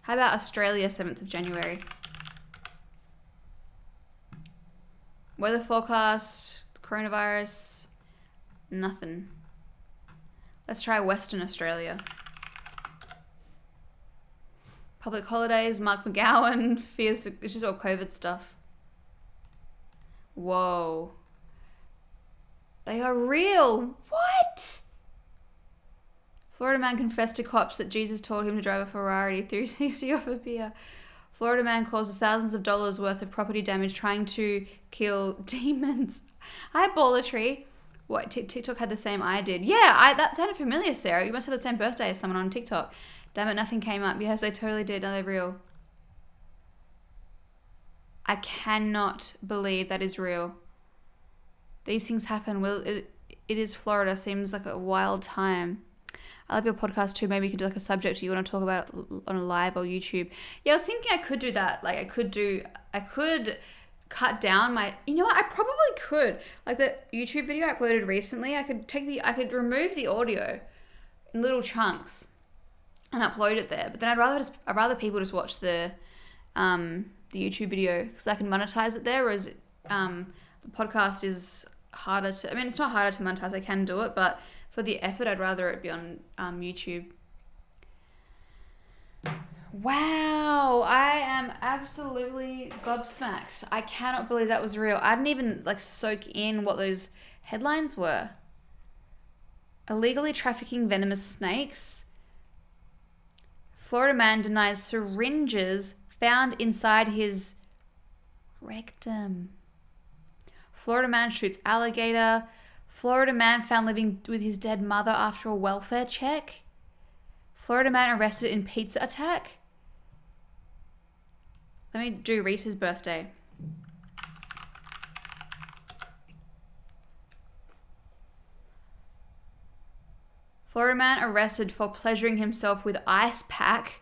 How about Australia, 7th of January? Weather forecast, coronavirus, nothing. Let's try Western Australia. Public holidays, Mark McGowan, fears, it's just all COVID stuff. Whoa. They are real. What? Florida man confessed to cops that Jesus told him to drive a Ferrari through 60 off a beer. Florida man causes thousands of dollars worth of property damage trying to kill demons. Hi, Ballatry. What, TikTok had the same I did? Yeah, that sounded familiar, Sarah. You must have the same birthday as someone on TikTok. Damn it, nothing came up. Yes, they totally did. No, they're real. I cannot believe that is real. These things happen. Well, it is Florida. Seems like a wild time. I love your podcast too. Maybe you could do like a subject you want to talk about on a live or YouTube. Yeah, I was thinking I could do that. Like I could cut down my, you know what? I probably could. Like the YouTube video I uploaded recently, I could remove the audio in little chunks and upload it there. But then I'd rather people just watch the YouTube video because I can monetize it there. Whereas the podcast is harder to. I mean, it's not harder to monetize. I can do it, but for the effort, I'd rather it be on YouTube. Wow, I am absolutely gobsmacked. I cannot believe that was real. I didn't even like soak in what those headlines were. Illegally trafficking venomous snakes. Florida man denies syringes found inside his rectum. Florida man shoots alligator. Florida man found living with his dead mother after a welfare check. Florida man arrested in pizza attack. Let me do Reese's birthday. Florida man arrested for pleasuring himself with ice pack.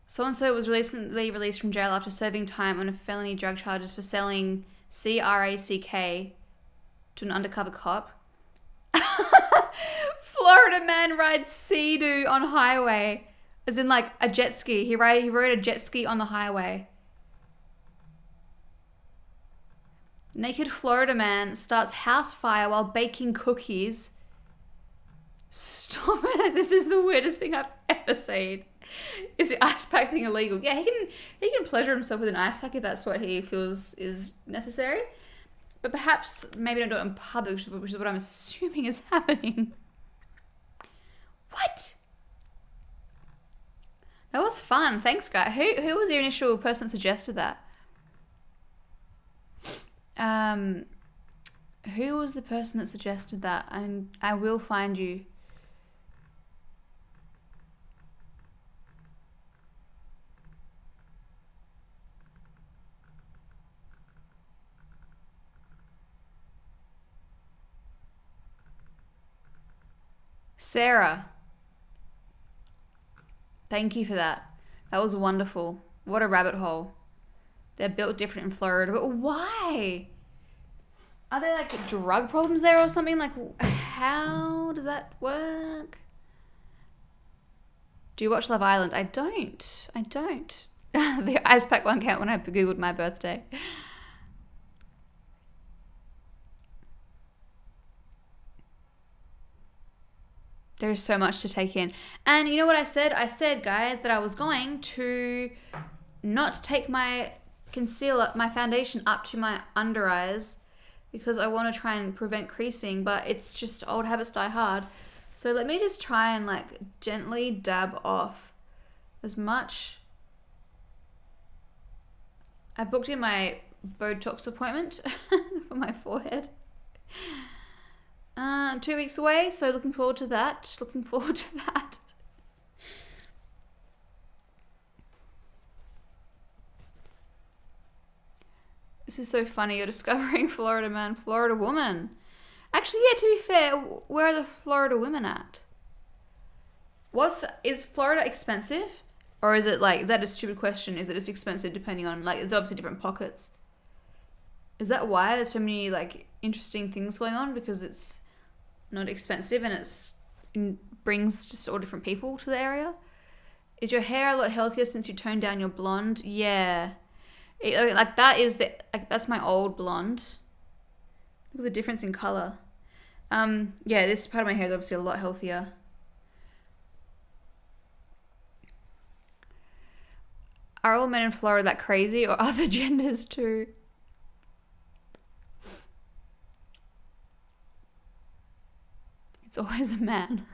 So-and-so was recently released from jail after serving time on a felony drug charges for selling crack to an undercover cop. Florida man rides Sea-Doo on highway. As in like a jet ski. He rode a jet ski on the highway. Naked Florida man starts house fire while baking cookies. Stop it. This is the weirdest thing I've ever seen. Is the ice pack thing illegal? Yeah, he can pleasure himself with an ice pack if that's what he feels is necessary. But perhaps maybe don't do it in public, which is what I'm assuming is happening. What? That was fun. Thanks, guy. Who was the initial person that suggested that? Who was the person that suggested that? And I will find you. Sarah. Thank you for that. That was wonderful. What a rabbit hole. They're built different in Florida, but why? Are there like drug problems there or something? Like, how does that work? Do you watch Love Island? I don't. The ice pack one count when I googled my birthday. There's so much to take in. And you know what I said? I said, guys, that I was going to not take my concealer, my foundation up to my under eyes because I want to try and prevent creasing, but it's just old habits die hard. So let me just try and like gently dab off as much. I booked in my Botox appointment for my forehead. 2 weeks away, so looking forward to that. This is so funny. You're discovering Florida man, Florida woman. Actually, yeah, to be fair, where are the Florida women at? Is Florida expensive? Or is it like, is that a stupid question? Is it just expensive depending on, like, it's obviously different pockets. Is that why there's so many, like, interesting things going on? Because it's not expensive and it brings just all different people to the area? Is your hair a lot healthier since you toned down your blonde? Yeah. That's my old blonde. Look at the difference in color. Yeah, this part of my hair is obviously a lot healthier. Are all men in Florida that crazy, or other genders too? It's always a man.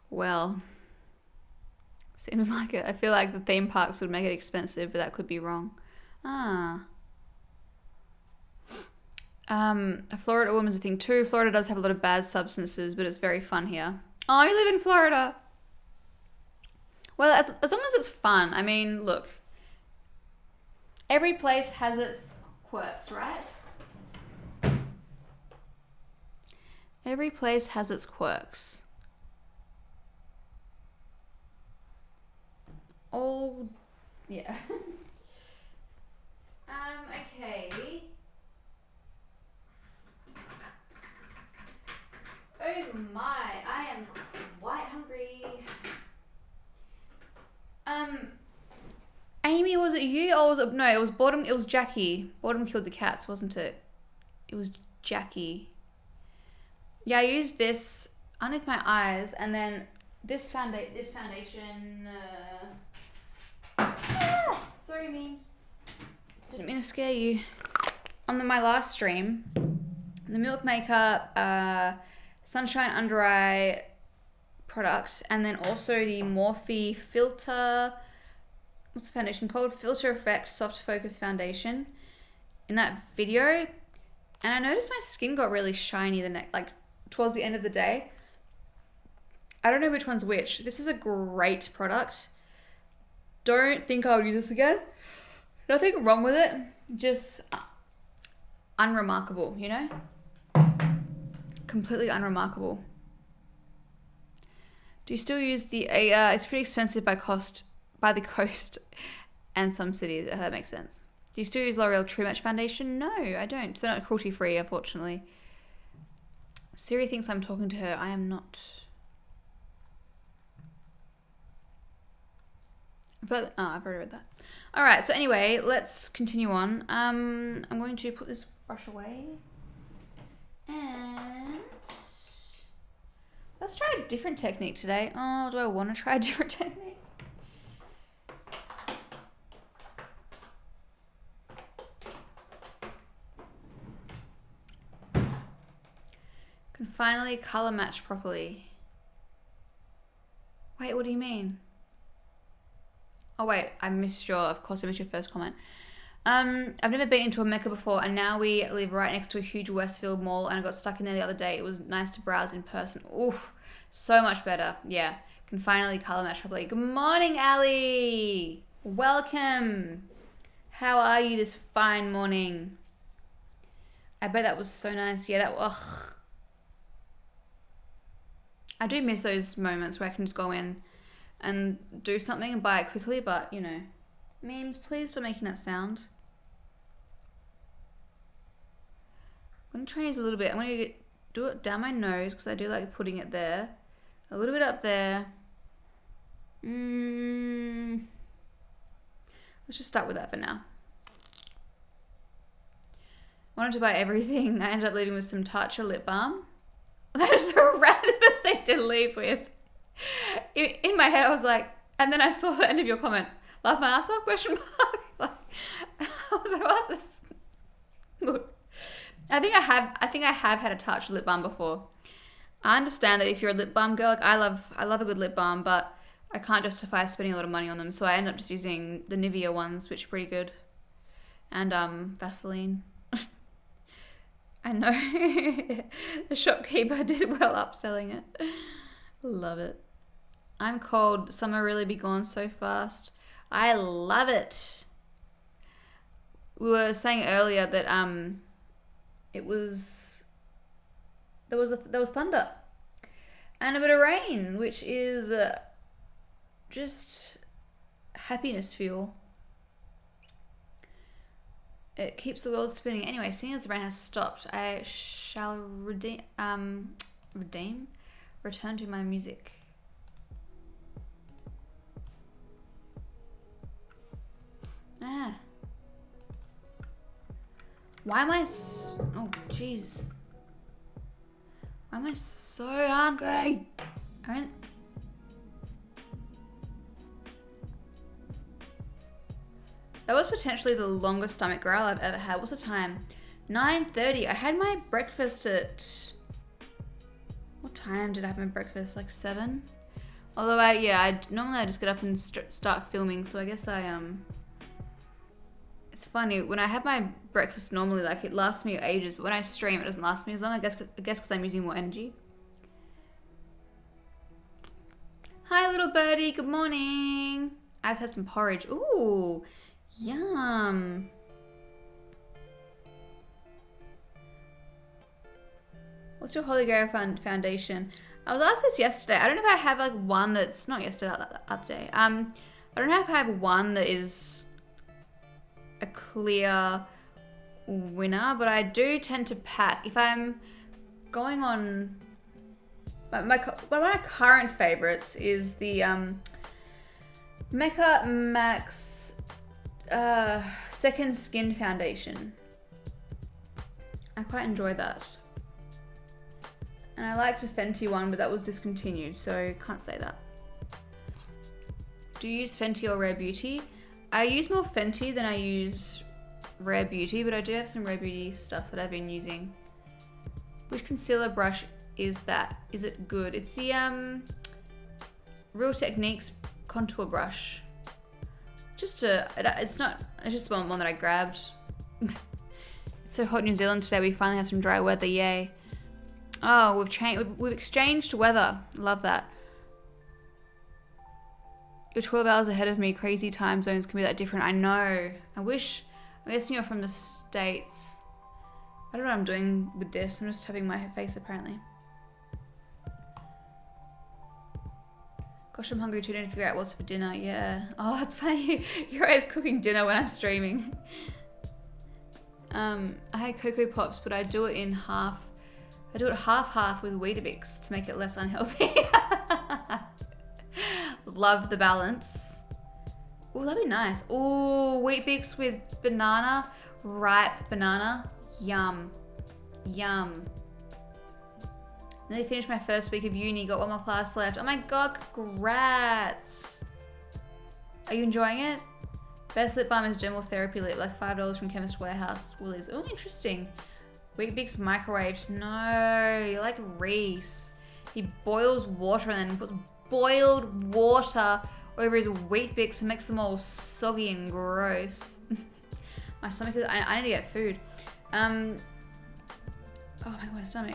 Well, seems like it. I feel like the theme parks would make it expensive, but that could be wrong. A Florida woman's a thing too. Florida does have a lot of bad substances, but it's very fun here. Oh, you live in Florida. Well, as long as it's fun. I mean, look. Every place has its quirks, right? Every place has its quirks. All, yeah. Okay. Oh my, I am quite hungry. Amy, was it you or was it, no, it was Bottom, it was Jackie. Bottom killed the cats, wasn't it? It was Jackie. Yeah, I used this underneath my eyes and then this foundation, sorry memes. Didn't mean to scare you. On my last stream, the Milk Makeup, Sunshine Under Eye product, and then also the Morphe Filter, what's the foundation called? Filter Effect Soft Focus Foundation in that video. And I noticed my skin got really shiny towards the end of the day. I don't know which one's which. This is a great product. Don't think I'll use this again. Nothing wrong with it. Just unremarkable, you know? Completely unremarkable. Do you still use the, it's pretty expensive by the coast and some cities, if that makes sense. Do you still use L'Oreal True Match Foundation? No, I don't. They're not cruelty free, unfortunately. Siri thinks I'm talking to her. I am not. I've already read that. All right, so anyway, let's continue on. I'm going to put this brush away. And let's try a different technique today. Oh, do I want to try a different technique? Can finally color match properly. Wait, what do you mean? Oh wait, of course I missed your first comment. I've never been into a Mecca before, and now we live right next to a huge Westfield mall, and I got stuck in there the other day. It was nice to browse in person. Oof, so much better. Yeah, can finally color match properly. Good morning, Ali. Welcome. How are you this fine morning? I bet that was so nice. Yeah, I do miss those moments where I can just go in and do something and buy it quickly, but you know. Memes, please stop making that sound. I'm going to try and use a little bit. I'm going to do it down my nose because I do like putting it there. A little bit up there. Let's just start with that for now. Wanted to buy everything. I ended up leaving with some Tatcha lip balm. That is the randomest thing to leave with. In my head, I was like, and then I saw the end of your comment. Laugh my ass off? Question mark. Like, I was like, what's it? Look, I think I have had a Tatcha lip balm before. I understand that if you're a lip balm girl, like I love a good lip balm, but I can't justify spending a lot of money on them, so I end up just using the Nivea ones, which are pretty good, and Vaseline. I know. The shopkeeper did well upselling it. Love it. I'm cold. Summer really be gone so fast. I love it. We were saying earlier that there was thunder and a bit of rain, which is just happiness fuel. It keeps the world spinning. Anyway, seeing as the rain has stopped, I shall return to my music. Why am I oh jeez. Why am I so hungry? That was potentially the longest stomach growl I've ever had. What's the time? 9:30. I had my breakfast at... What time did I have my breakfast? Like 7? Although normally I just get up and start filming, so I guess it's funny, when I have my breakfast normally, like it lasts me ages, but when I stream it doesn't last me as long, I guess because I'm using more energy. Hi, little birdie. Good morning. I've had some porridge. Ooh, yum. What's your Holy Grail foundation? I was asked this yesterday. I don't know if I have like one that's not yesterday, the other day. I don't know if I have one that is a clear winner, but I do tend to pack if I'm going on. One of my current favorites is the Mecca Max Second Skin Foundation. I quite enjoy that. And I liked a Fenty one, but that was discontinued, so can't say that. Do you use Fenty or Rare Beauty? I use more Fenty than I use Rare Beauty, but I do have some Rare Beauty stuff that I've been using. Which concealer brush is that? Is it good? It's the Real Techniques contour brush. It's just one that I grabbed. It's so hot in New Zealand today. We finally have some dry weather. Yay! Oh, we've exchanged weather. Love that. You're 12 hours ahead of me. Crazy time zones can be that different. I know. I'm guessing you're from the States. I don't know what I'm doing with this. I'm just tapping my face apparently. Gosh, I'm hungry too. I need to figure out what's for dinner. Yeah. Oh, it's funny. You're always cooking dinner when I'm streaming. I had Cocoa Pops, but I do it in half. I do it half with Weetabix to make it less unhealthy. Love the balance. Oh, that'd be nice. Oh, Weet-Bix with banana, ripe banana. Yum. Yum. Nearly finished my first week of uni. Got one more class left. Oh my god, congrats. Are you enjoying it? Best lip balm is Dermal Therapy Lip, like $5 from Chemist Warehouse. Woolies. Oh, interesting. Weet-Bix microwaved. No, you're like Reese. He boils water and then puts boiled water over his Weet-Bix and makes them all soggy and gross. My stomach is... I need to get food. Oh my god, my stomach.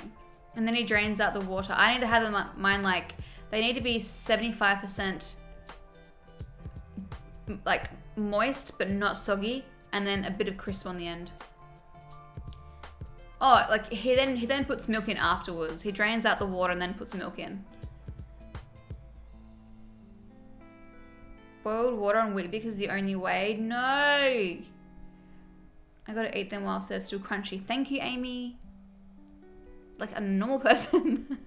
And then he drains out the water. I need to have them, mine like... They need to be 75% like moist but not soggy. And then a bit of crisp on the end. Oh, like he then puts milk in afterwards. He drains out the water and then puts milk in. Boiled water on Weet-Bix is the only way. No. I gotta eat them whilst they're still crunchy. Thank you, Amy. Like a normal person.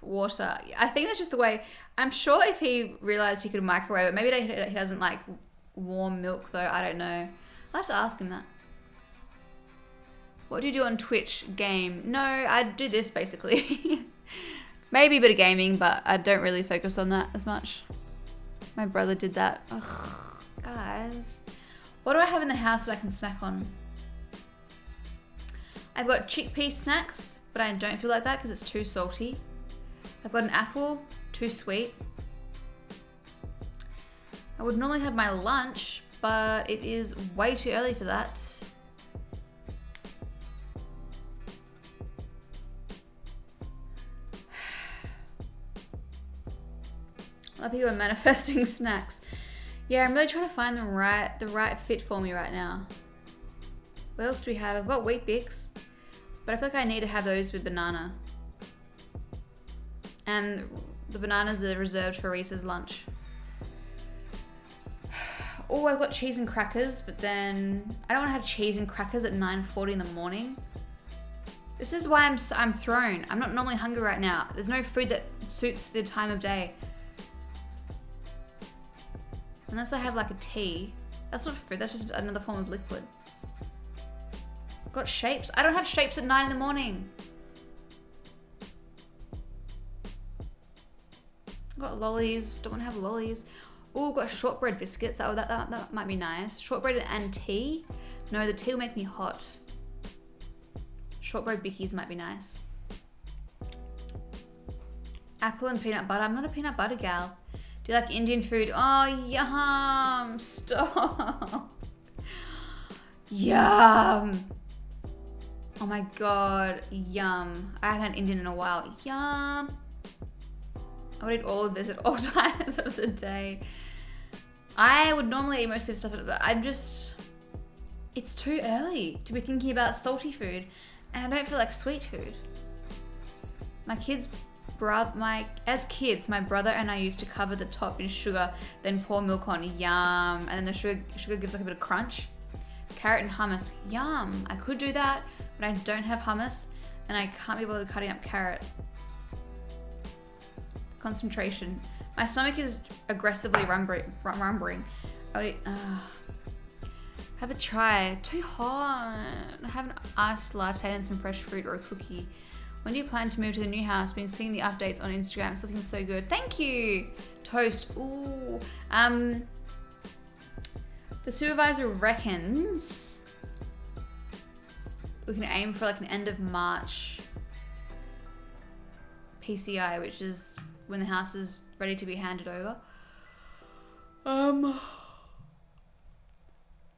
Water. I think that's just the way. I'm sure if he realized he could microwave it, maybe he doesn't like warm milk though. I don't know. I'll have to ask him that. What do you do on Twitch? Game? No, I do this basically. Maybe a bit of gaming, but I don't really focus on that as much. My brother did that. Ugh, guys. What do I have in the house that I can snack on? I've got chickpea snacks, but I don't feel like that because it's too salty. I've got an apple, too sweet. I would normally have my lunch, but it is way too early for that. A lot of people are manifesting snacks. Yeah, I'm really trying to find the right fit for me right now. What else do we have? I've got Weet-Bix, but I feel like I need to have those with banana. And the bananas are reserved for Reese's lunch. Oh, I've got cheese and crackers, but then I don't want to have cheese and crackers at 9:40 in the morning. This is why I'm thrown. I'm not normally hungry right now. There's no food that suits the time of day. Unless I have like a tea. That's not food, that's just another form of liquid. Got shapes. I don't have shapes at 9 in the morning. Got lollies. Don't want to have lollies. Oh, got shortbread biscuits. That might be nice. Shortbread and tea. No, the tea will make me hot. Shortbread bickies might be nice. Apple and peanut butter. I'm not a peanut butter gal. Do you like Indian food? Oh, yum. Stop. Yum. Oh my god. Yum. I haven't had Indian in a while. Yum. I would eat all of this at all times of the day. I would normally eat most of this stuff, but it's too early to be thinking about salty food, and I don't feel like sweet food. As kids, my brother and I used to cover the top in sugar, then pour milk on. Yum. And then the sugar gives like a bit of crunch. Carrot and hummus. Yum. I could do that, but I don't have hummus, and I can't be bothered cutting up carrot. Concentration. My stomach is aggressively rumbling. Have a try. Too hot. Have an iced latte and some fresh fruit or a cookie. When do you plan to move to the new house? Been seeing the updates on Instagram. It's looking so good. Thank you. Toast. Ooh. The supervisor reckons we can aim for like an end of March PCI, which is when the house is ready to be handed over.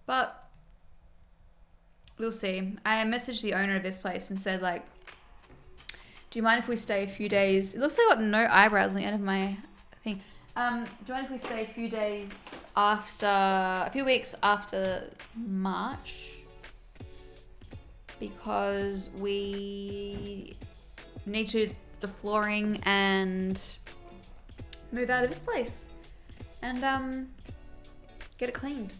But we'll see. I messaged the owner of this place and said, like, do you mind if we stay a few days? It looks like I've got no eyebrows on the end of my thing. Do you mind if we stay a few weeks after March? Because we need to do the flooring and move out of this place and get it cleaned.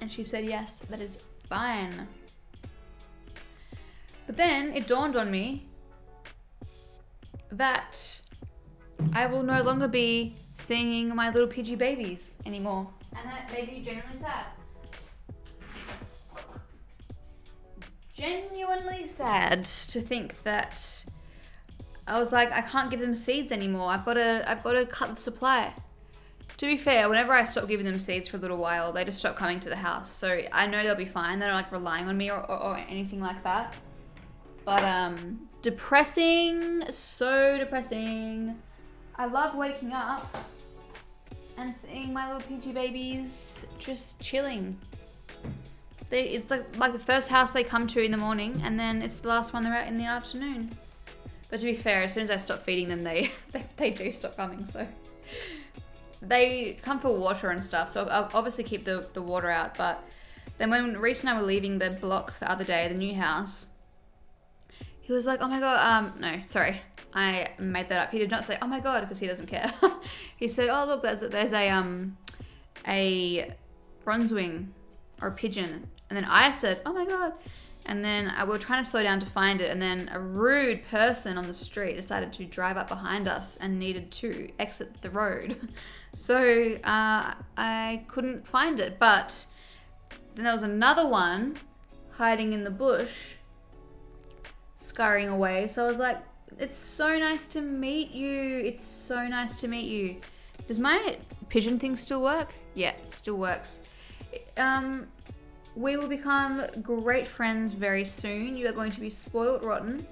And she said, yes, that is fine. But then it dawned on me that I will no longer be seeing my little Pidgey babies anymore. And that made me genuinely sad. Genuinely sad to think that I was like, I can't give them seeds anymore. I've got to cut the supply. To be fair, whenever I stop giving them seeds for a little while, they just stop coming to the house. So I know they'll be fine. They're not like relying on me or anything like that. But depressing, so depressing. I love waking up and seeing my little Pidgey babies just chilling. It's like the first house they come to in the morning, and then it's the last one they're at in the afternoon. But to be fair, as soon as I stop feeding them, they do stop coming. So they come for water and stuff. So I'll obviously keep the water out. But then when Reese and I were leaving the block the other day, the new house, he was like, oh my God, no, sorry. I made that up. He did not say, oh my God, because he doesn't care. He said, oh, look, there's a bronzewing or a pigeon. And then I said, oh my God. And then we were trying to slow down to find it. And then a rude person on the street decided to drive up behind us and needed to exit the road. So I couldn't find it. But then there was another one hiding in the bush, scurrying away. So I was like, it's so nice to meet you. It's so nice to meet you. Does my pigeon thing still work? Yeah, it still works. We will become great friends very soon. You are going to be spoiled rotten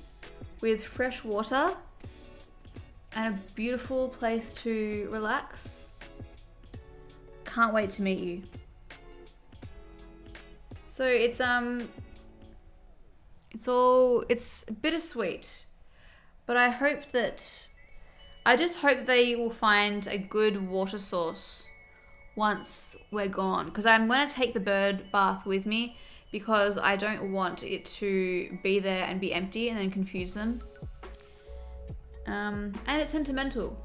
with fresh water and a beautiful place to relax. Can't wait to meet you. So it's bittersweet, but I just hope that they will find a good water source once we're gone, because I'm going to take the bird bath with me because I don't want it to be there and be empty and then confuse them. And it's sentimental.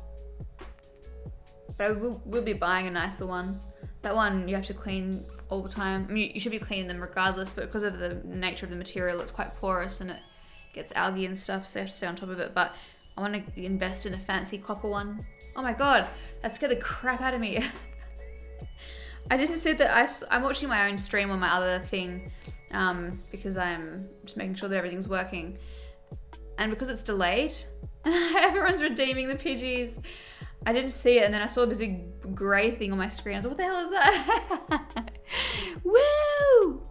But we'll be buying a nicer one. That one you have to clean all the time. I mean, you should be cleaning them regardless, but because of the nature of the material, it's quite porous and it gets algae and stuff, so you have to stay on top of it. But I want to invest in a fancy copper one. Oh my God, that scared the crap out of me. I didn't say that I'm watching my own stream on my other thing because I'm just making sure that everything's working. And because it's delayed, everyone's redeeming the Pidgeys. I didn't see it, and then I saw this big grey thing on my screen. I was like, what the hell is that? Woo!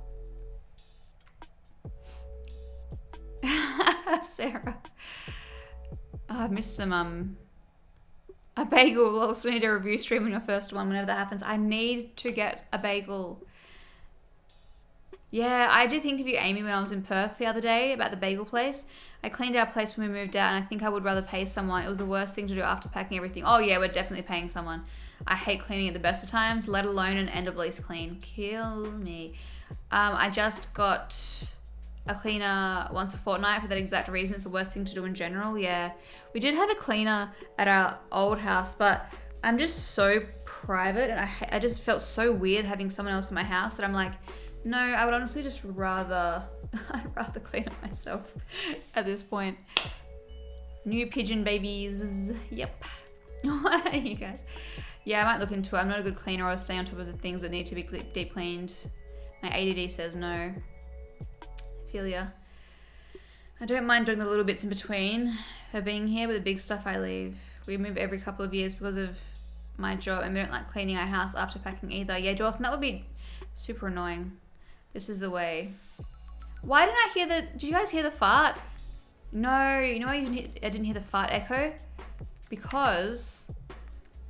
Sarah. Oh, I missed some a bagel. I'll also need a review stream on your first one whenever that happens. I need to get a bagel. Yeah, I did think of you, Amy, when I was in Perth the other day about the bagel place. I cleaned our place when we moved out, and I think I would rather pay someone. It was the worst thing to do after packing everything. Oh yeah, we're definitely paying someone. I hate cleaning at the best of times, let alone an end of lease clean. Kill me. I just got a cleaner once a fortnight for that exact reason. It's the worst thing to do in general. Yeah, we did have a cleaner at our old house, but I'm just so private, and I just felt so weird having someone else in my house that I'm like, no, I would honestly just rather I'd rather clean it myself at this point. New pigeon babies. Yep. What are you guys? Yeah, I might look into it. I'm not a good cleaner or stay on top of the things that need to be deep cleaned. My ADD says no. I feel ya. I don't mind doing the little bits in between her being here, but the big stuff I leave. We move every couple of years because of my job, and we don't like cleaning our house after packing either. Yeah, Jonathan, that would be super annoying. This is the way. Why didn't I hear the... Did you guys hear the fart? No, you know why I didn't hear the fart echo? Because...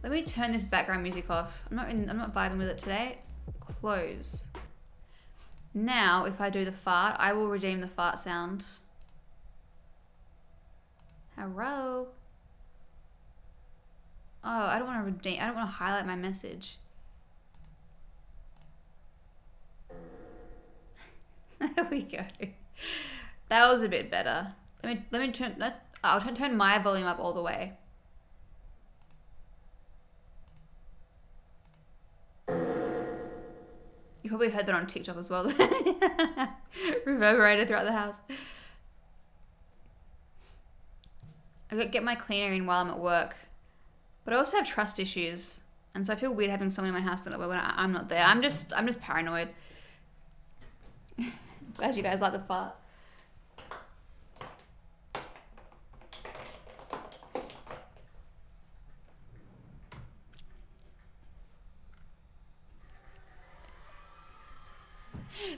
Let me turn this background music off. I'm not vibing with it today. Close. Now, if I do the fart, I will redeem the fart sound. Hello? Oh, I don't want to highlight my message. There we go. That was a bit better. Let me turn that. I'll turn my volume up all the way. You probably heard that on TikTok as well. Reverberated throughout the house. I gotta get my cleaner in while I'm at work, but I also have trust issues, and so I feel weird having someone in my house when I'm not there. I'm just paranoid. Glad you guys like the fart.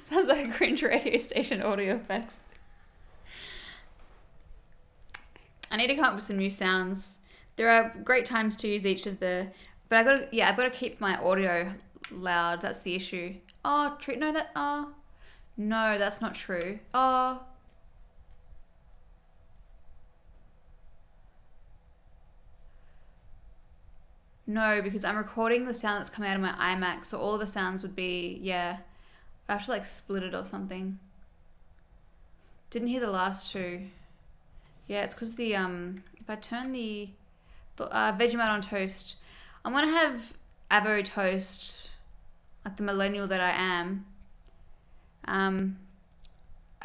Sounds like a cringe radio station audio effects. I need to come up with some new sounds. There are great times to use each of the, but I've got to keep my audio loud. That's the issue. Oh, no, that's not true. Oh. No, because I'm recording the sound that's coming out of my iMac, so all of the sounds would be, yeah. I have to like split it or something. Didn't hear the last two. Yeah, it's because the, if I turn the Vegemite on toast, I'm going to have Avo toast, like the millennial that I am,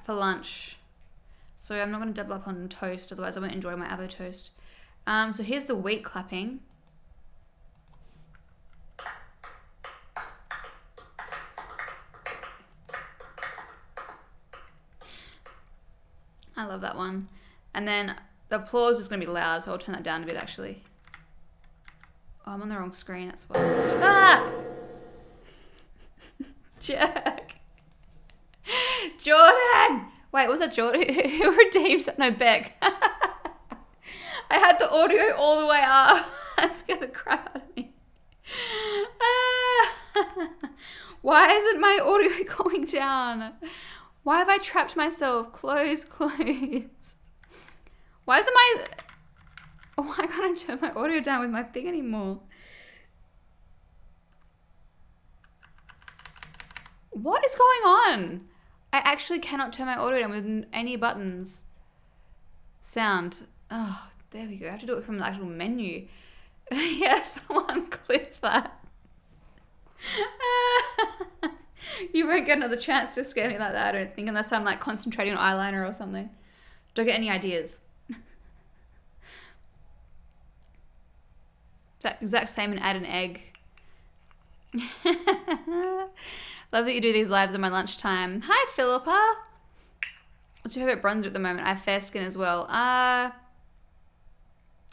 for lunch. So I'm not going to double up on toast, otherwise I won't enjoy my Avo toast. So here's the wheat clapping. I love that one. And then the applause is going to be loud, so I'll turn that down a bit actually. Oh, I'm on the wrong screen, that's why. Ah! Jerk. Jordan! Wait, was that Jordan? Who redeemed that? No, Beck. I had the audio all the way up. That scared the crap out of me. Why isn't my audio going down? Why have I trapped myself? Close. Why can't I turn my audio down with my thing anymore? What is going on? I actually cannot turn my audio down with any buttons. Sound. Oh, there we go. I have to do it from the actual menu. Yes, someone clip that. You won't get another chance to scare me like that, I don't think, unless I'm like concentrating on eyeliner or something. Don't get any ideas. That exact same and add an egg. Love that you do these lives at my lunchtime. Hi, Philippa. What's your favorite bronzer at the moment? I have fair skin as well.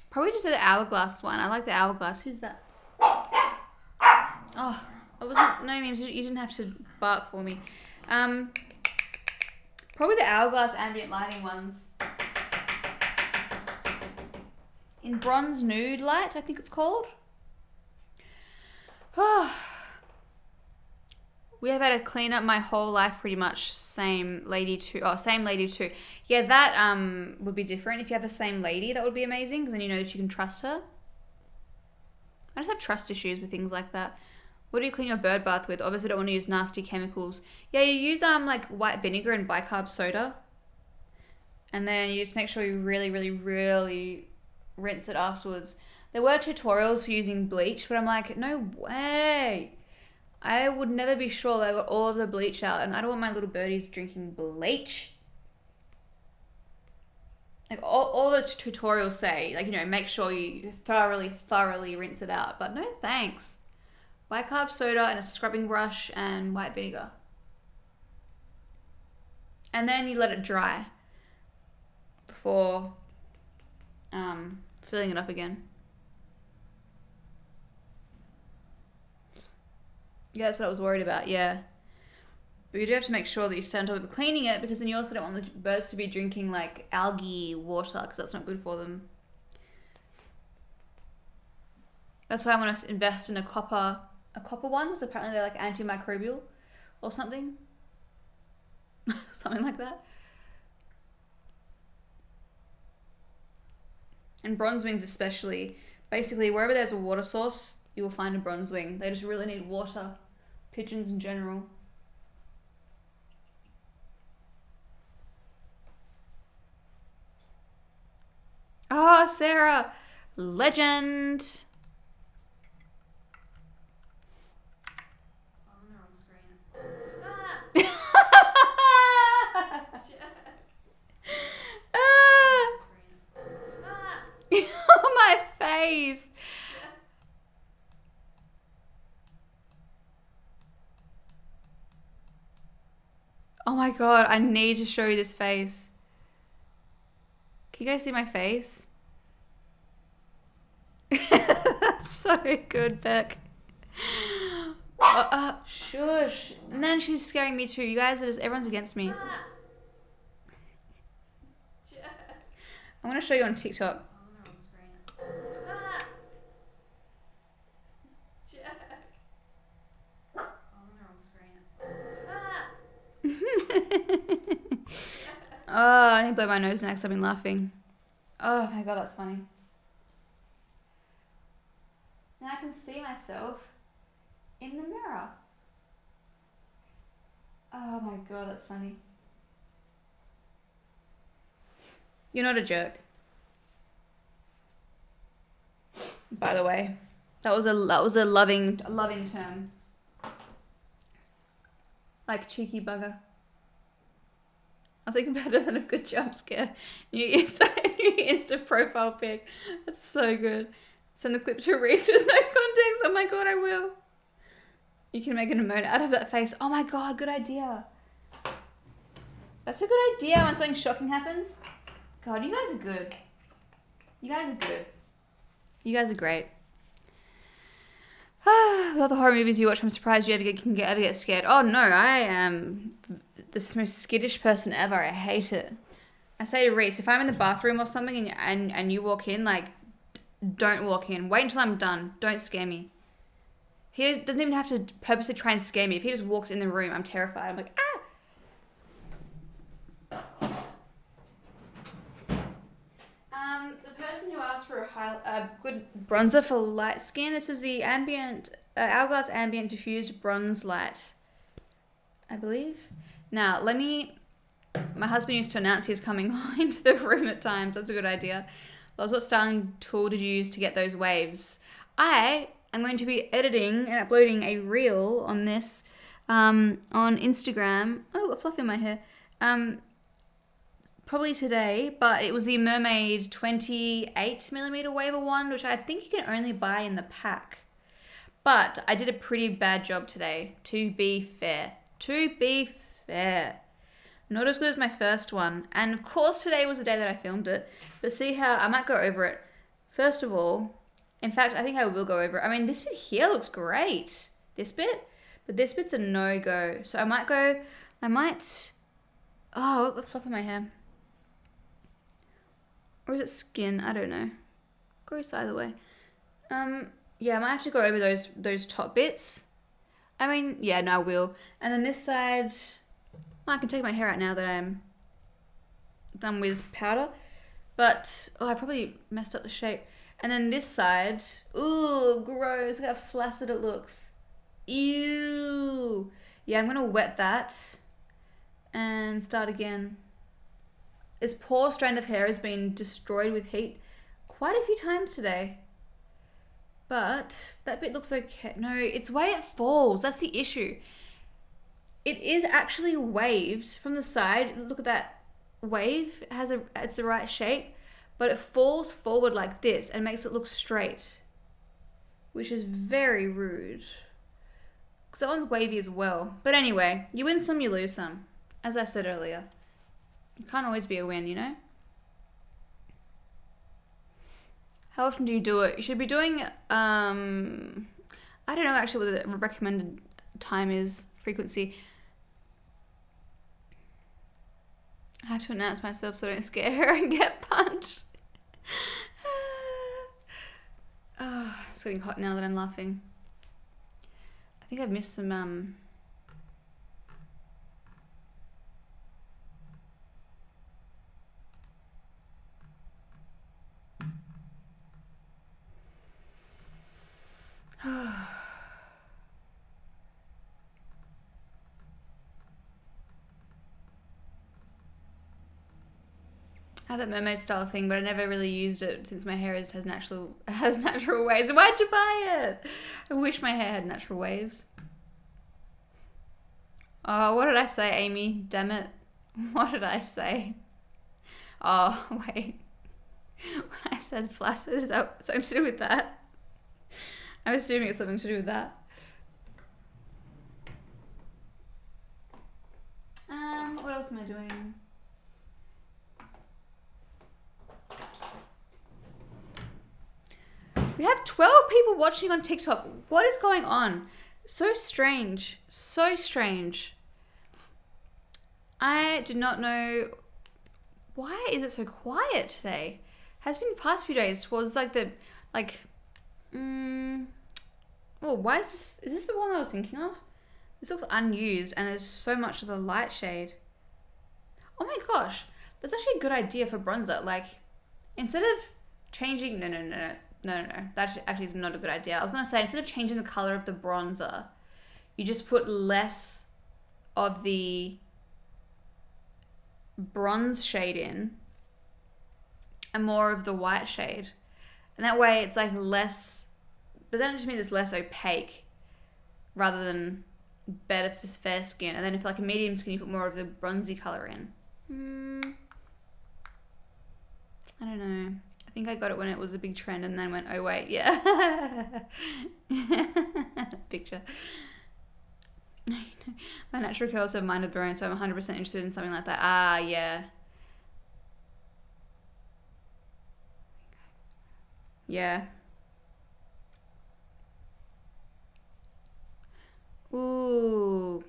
Probably just the Hourglass one. I like the Hourglass. Who's that? Oh, it wasn't. No, memes. You didn't have to bark for me. Probably the Hourglass ambient lighting ones. In bronze nude light, I think it's called. Oh. We have had a cleanup my whole life pretty much. Same lady too. Oh, same lady too. Yeah, that would be different. If you have the same lady, that would be amazing because then you know that you can trust her. I just have trust issues with things like that. What do you clean your bird bath with? Obviously don't want to use nasty chemicals. Yeah, you use like white vinegar and bicarb soda. And then you just make sure you really, really, really rinse it afterwards. There were tutorials for using bleach, but I'm like, no way. I would never be sure that I got all of the bleach out, and I don't want my little birdies drinking bleach. Like all the tutorials say, like, you know, make sure you thoroughly rinse it out. But no thanks. Bicarb soda and a scrubbing brush and white vinegar. And then you let it dry before filling it up again. Yeah, that's what I was worried about, yeah. But you do have to make sure that you stay on top of cleaning it because then you also don't want the birds to be drinking like algae water because that's not good for them. That's why I want to invest in a copper one because apparently they're like antimicrobial or something. Something like that. And bronze wings especially. Basically, wherever there's a water source, you will find a bronze wing. They just really need water. Pigeons in general. Oh, Sarah. Legend. I'm on the wrong screen. Oh, my face. Oh my god, I need to show you this face. Can you guys see my face? That's so good, Beck. Shush. And then she's scaring me too. You guys, everyone's against me. I'm going to show you on TikTok. Oh, I need to blow my nose next. I've been laughing. Oh my god, that's funny. Now I can see myself in the mirror. Oh my god, that's funny. You're not a jerk. By the way, that was a loving term. Like cheeky bugger. Nothing better than a good jump scare. New Insta profile pic. That's so good. Send the clip to Reese with no context. Oh my god, I will. You can make an emote out of that face. Oh my god, good idea. That's a good idea when something shocking happens. God, you guys are good. You guys are good. You guys are great. With all the horror movies you watch, I'm surprised you ever get scared. Oh no, I am the most skittish person ever. I hate it. I say to Reese, if I'm in the bathroom or something and you walk in, like, don't walk in. Wait until I'm done. Don't scare me. He doesn't even have to purposely try and scare me. If he just walks in the room, I'm terrified. I'm like, ah! The person who asked for a good bronzer for light skin, this is the Hourglass Ambient Diffused Bronze Light, I believe. Now, my husband used to announce he's coming into the room at times. That's a good idea. Loz, what styling tool did you use to get those waves? I am going to be editing and uploading a reel on this on Instagram. Oh, a fluff in my hair. Probably today, but it was the Mermaid 28mm waver one, which I think you can only buy in the pack. But I did a pretty bad job today, to be fair. Not as good as my first one. And of course today was the day that I filmed it. But see how, I might go over it. First of all, in fact, I think I will go over it. I mean, this bit here looks great. This bit. But this bit's a no-go. So I might, oh, look at the fluff in my hair. Or is it skin? I don't know. Gross either way. Yeah, I might have to go over those top bits. I mean, yeah, no, I will. And then this side, well, I can take my hair out now that I'm done with powder. But, oh, I probably messed up the shape. And then this side, ooh, gross. Look how flaccid it looks. Ew. Yeah, I'm going to wet that and start again. This poor strand of hair has been destroyed with heat quite a few times today. But that bit looks okay. No, it's the way it falls. That's the issue. It is actually waved from the side. Look at that wave. It's the right shape, but it falls forward like this and makes it look straight, which is very rude. Because that one's wavy as well. But anyway, you win some, you lose some. As I said earlier. It can't always be a win, you know? How often do you do it? You should be doing, I don't know actually what the recommended time is, frequency. I have to announce myself so I don't scare her and get punched. Oh, it's getting hot now that I'm laughing. I think I've missed some, I have that mermaid style thing, but I never really used it since my hair has natural waves. Why'd you buy it? I wish my hair had natural waves. Oh, what did I say, Amy? Damn it. What did I say? Oh, wait. When I said flaccid, is that something to do with that? I'm assuming it's something to do with that. What else am I doing? We have 12 people watching on TikTok. What is going on? So strange. So strange. I did not know. Why is it so quiet today? Has been the past few days towards like the, oh, why is this? Is this the one I was thinking of? This looks unused and there's so much of the light shade. Oh my gosh. That's actually a good idea for bronzer. Like, instead of changing, no. That actually is not a good idea. I was going to say, instead of changing the color of the bronzer, you just put less of the bronze shade in and more of the white shade. And that way it's like less, but then it just means it's less opaque rather than better for fair skin. And then if like a medium skin, you put more of the bronzy color in. I don't know. I think I got it when it was a big trend and then went, oh wait, yeah. Picture. My natural curls have mind of their own, so I'm 100% interested in something like that. Ah, yeah. Yeah. Ooh.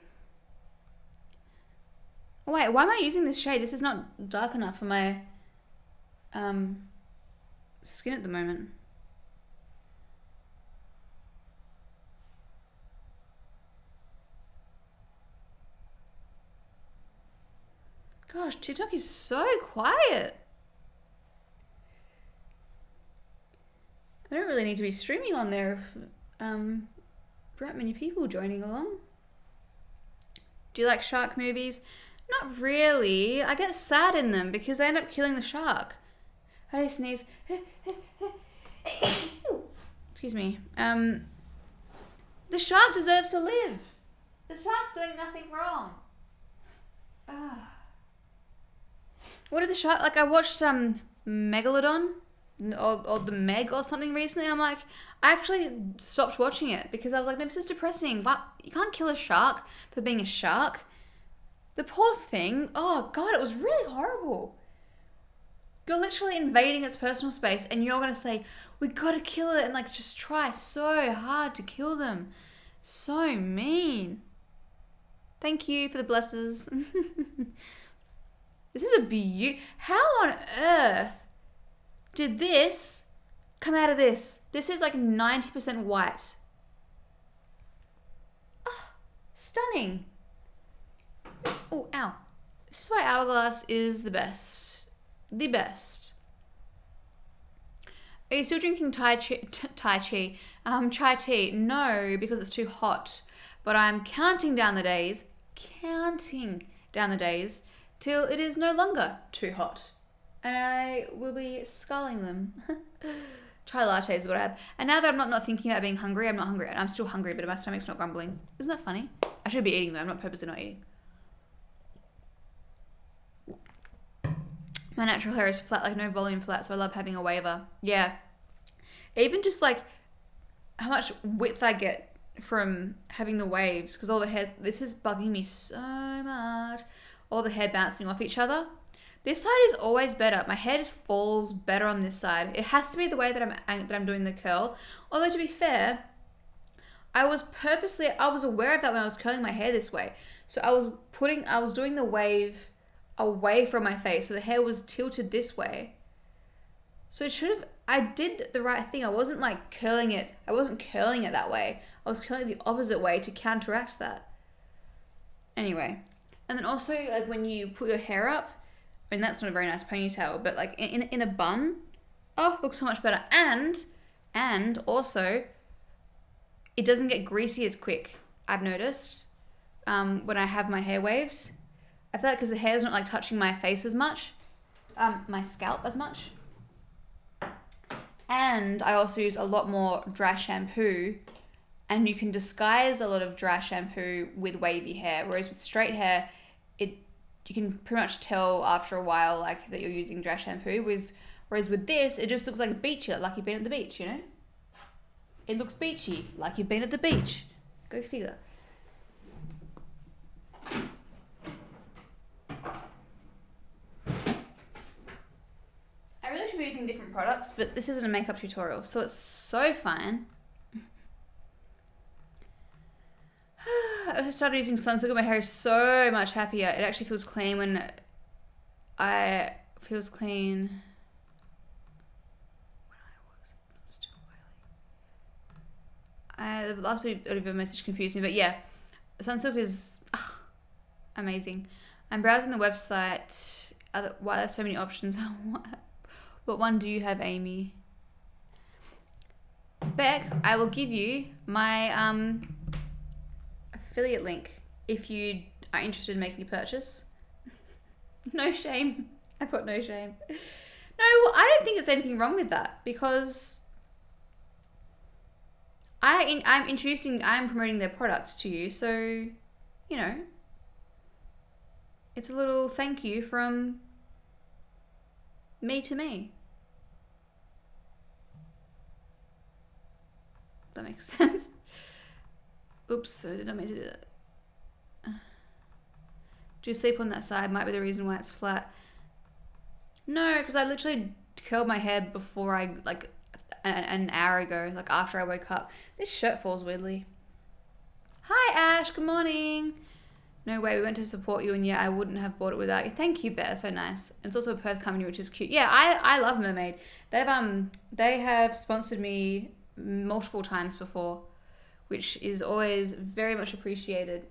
Oh, wait, why am I using this shade? This is not dark enough for my skin at the moment. Gosh, TikTok is so quiet. I don't really need to be streaming on there if there aren't many people joining along. Do you like shark movies? Not really. I get sad in them because I end up killing the shark. How do you sneeze? Excuse me. The shark deserves to live. The shark's doing nothing wrong. What did the shark, like I watched Megalodon or the Meg or something recently, and I'm like, I actually stopped watching it because I was like, no, this is depressing. What? You can't kill a shark for being a shark. The poor thing, oh God, it was really horrible. You're literally invading its personal space and you're going to say, we got to kill it, and like just try so hard to kill them. So mean. Thank you for the blesses. This is a beauty. How on earth did this come out of this? This is like 90% white. Oh. Stunning. Oh, ow. This is why Hourglass is the best. The best. Are you still drinking chai tea? No, because it's too hot. But I'm counting down the days till it is no longer too hot. And I will be sculling them. Chai lattes is what I have. And now that I'm not thinking about being hungry, I'm not hungry. I'm still hungry, but my stomach's not grumbling. Isn't that funny? I should be eating though. I'm not purposely not eating. My natural hair is flat, like no volume flat, so I love having a waver. Yeah. Even just like how much width I get from having the waves, because all the hairs, this is bugging me so much. All the hair bouncing off each other. This side is always better. My hair just falls better on this side. It has to be the way that I'm doing the curl. Although to be fair, I was aware of that when I was curling my hair this way. So I was doing the wave away from my face, so the hair was tilted this way. So I did the right thing. I wasn't like curling it. I wasn't curling it that way. I was curling it the opposite way to counteract that. Anyway, and then also like when you put your hair up, I mean that's not a very nice ponytail, but like in a bun, oh, it looks so much better. And also, it doesn't get greasy as quick. I've noticed when I have my hair waved. I feel like because the hair's not like touching my face as much, my scalp as much. And I also use a lot more dry shampoo, and you can disguise a lot of dry shampoo with wavy hair. Whereas with straight hair, you can pretty much tell after a while like that you're using dry shampoo. Whereas with this, it just looks like beachy, like you've been at the beach, you know? It looks beachy, like you've been at the beach. Go figure. I really should be using different products, but this isn't a makeup tutorial, so it's so fine. I started using sunscreen, and my hair is so much happier. It actually feels clean when feels clean when I was still oily. The last bit of your message confused me, but yeah, Sunsilk is amazing. I'm browsing the website. Why there's so many options. What one do you have, Amy? Beck, I will give you my affiliate link if you are interested in making a purchase. No shame. I've got no shame. No, I don't think it's anything wrong with that, because I'm promoting their product to you, so, you know, it's a little thank you from me to me. That makes sense. Oops, I did not mean to do that. Do you sleep on that side? Might be the reason why it's flat. No, because I literally curled my hair before an hour ago, like after I woke up. This shirt falls weirdly. Hi Ash, good morning. No way, we went to support you, and yeah, I wouldn't have bought it without you. Thank you, Bear, so nice. It's also a Perth company, which is cute. Yeah, I love Mermaid. They have sponsored me multiple times before, which is always very much appreciated.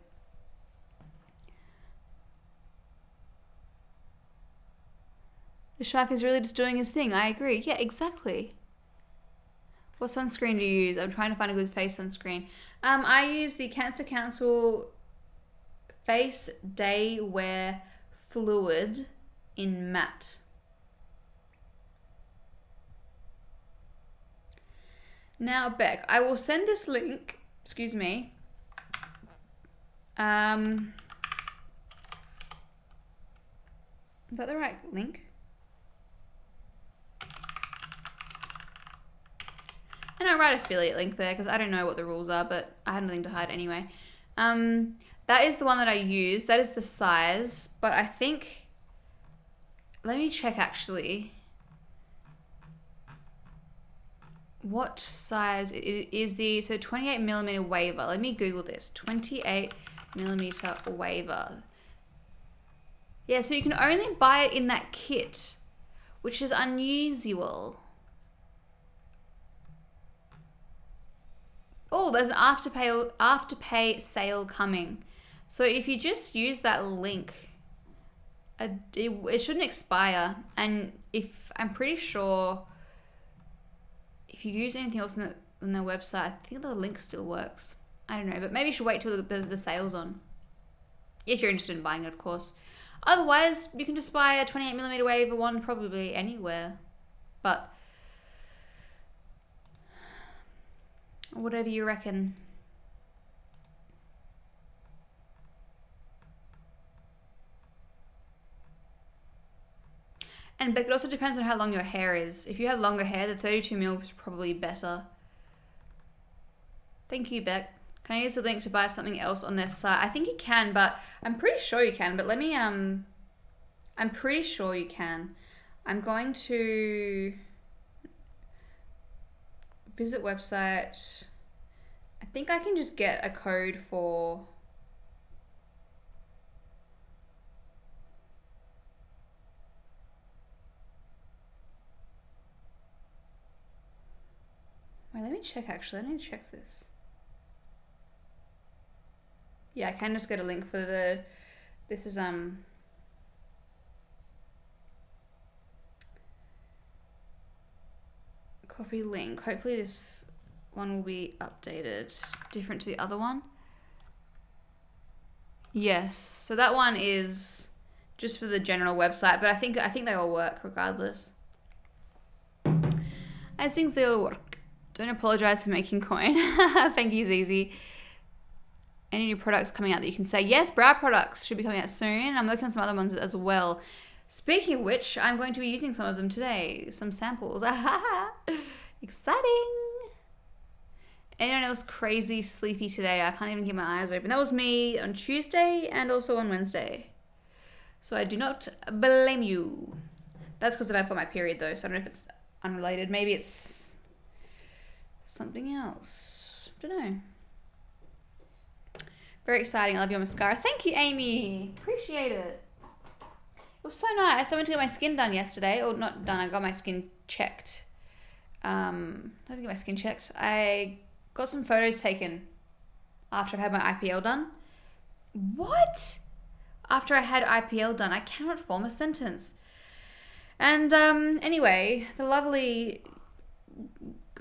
The shark is really just doing his thing. I agree. Yeah, exactly. What sunscreen do you use? I'm trying to find a good face sunscreen. I use the Cancer Council Face Day Wear Fluid in matte. Now, Beck, I will send this link. Excuse me. Is that the right link? And I write affiliate link there because I don't know what the rules are, but I had nothing to hide anyway. That is the one that I use. That is the size, but I think, let me check actually what size it is. So 28 millimeter waver. Let me Google this. 28 millimeter waver. Yeah, so you can only buy it in that kit, which is unusual. Oh, Oh, there's an afterpay sale coming. So if you just use that link, it shouldn't expire. And I'm pretty sure if you use anything else on the website, I think the link still works. I don't know, but maybe you should wait till the sale's on. If you're interested in buying it, of course. Otherwise, you can just buy a 28mm wave wand probably anywhere. But whatever you reckon. And Beck, it also depends on how long your hair is. If you had longer hair, the 32mm is probably better. Thank you, Beck. Can I use the link to buy something else on their site? I think you can, but I'm pretty sure you can. But let me, I'm pretty sure you can. I'm going to visit website. I think I can just get a code for... Wait, let me check actually. I need to check this. Yeah, I can just get a link for the... This is, copy link. Hopefully this one will be updated different to the other one. Yes, so that one is just for the general website, but I think they all work regardless. I think they all work. Don't apologize for making coin. Thank you, Zizi. Any new products coming out that you can say? Yes, brow products should be coming out soon. I'm working on some other ones as well. Speaking of which, I'm going to be using some of them today. Some samples. Exciting. Anyone else crazy sleepy today? I can't even keep my eyes open. That was me on Tuesday and also on Wednesday. So I do not blame you. That's because I've got my period though, so I don't know if it's unrelated. Maybe it's something else. I don't know. Very exciting. I love your mascara. Thank you, Amy. Appreciate it. It was so nice. I went to get my skin done yesterday. Or not done. I got my skin checked. I didn't get my skin checked. I got some photos taken after I had my IPL done. What? After I had IPL done. I cannot form a sentence. And anyway, the lovely...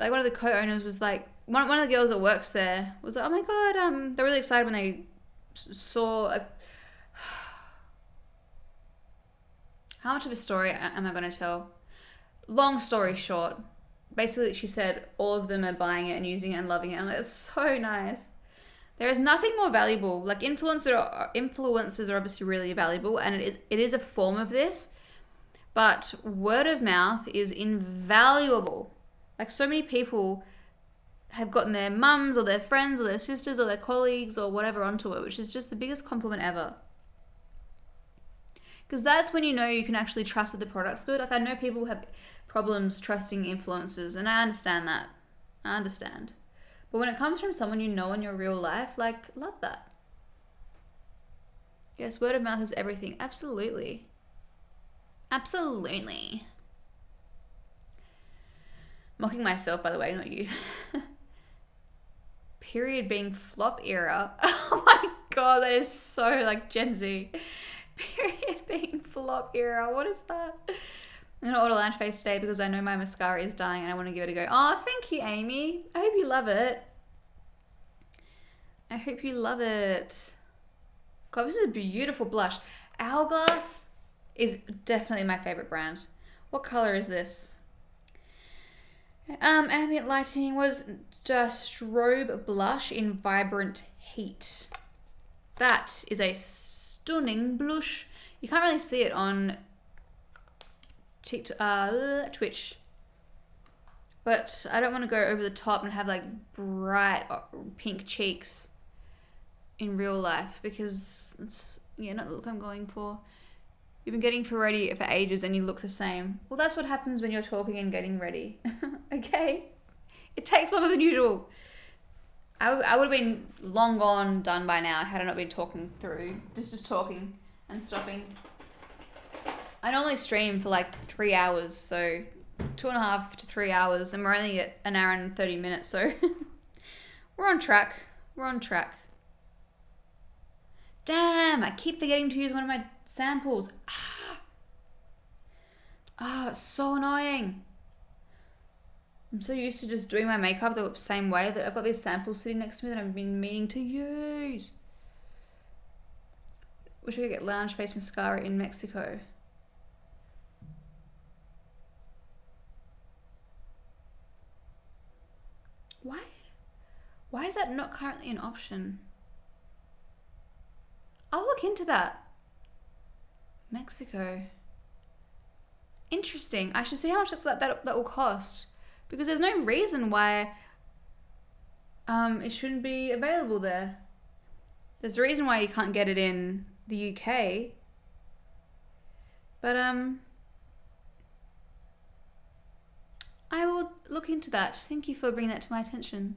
Like one of the co-owners was like... One of the girls that works there was like, oh my God, they're really excited when they saw... How much of a story am I going to tell? Long story short, basically she said all of them are buying it and using it and loving it. I'm like, it's so nice. There is nothing more valuable. Like influencers are obviously really valuable, and it is a form of this, but word of mouth is invaluable. Like so many people have gotten their mums or their friends or their sisters or their colleagues or whatever onto it, which is just the biggest compliment ever. Because that's when you know you can actually trust that the product's good. Like I know people have problems trusting influencers, and I understand that. I understand. But when it comes from someone you know in your real life, like, love that. Yes, word of mouth is everything. Absolutely. Absolutely. Mocking myself, by the way, not you. Period being flop era. Oh my God, that is so like Gen Z. Period being flop era. What is that? I'm gonna order Loungeface today because I know my mascara is dying and I want to give it a go. Oh, thank you, Amy. I hope you love it. I hope you love it. God, this is a beautiful blush. Hourglass is definitely my favorite brand. What color is this? Ambient lighting was just strobe blush in vibrant heat. That is a stunning blush. You can't really see it on TikTok, Twitch. But I don't want to go over the top and have like bright pink cheeks in real life because it's not the look I'm going for. You've been getting ready for ages and you look the same. Well, that's what happens when you're talking and getting ready. Okay? It takes longer than usual. I would have been long gone done by now had I not been talking through. Just talking and stopping. I normally stream for like 3 hours, so 2.5 to 3 hours, and we're only at an hour and 30 minutes, so We're on track. We're on track. Damn, I keep forgetting to use one of my samples. It's so annoying. I'm so used to just doing my makeup the same way that I've got these samples sitting next to me that I've been meaning to use. Wish I could get Loungeface mascara in Mexico. Why is that not currently an option? I'll look into that. Mexico. Interesting. I should see how much that will cost, because there's no reason why it shouldn't be available there. There's a reason why you can't get it in the UK. But I will look into that. Thank you for bringing that to my attention.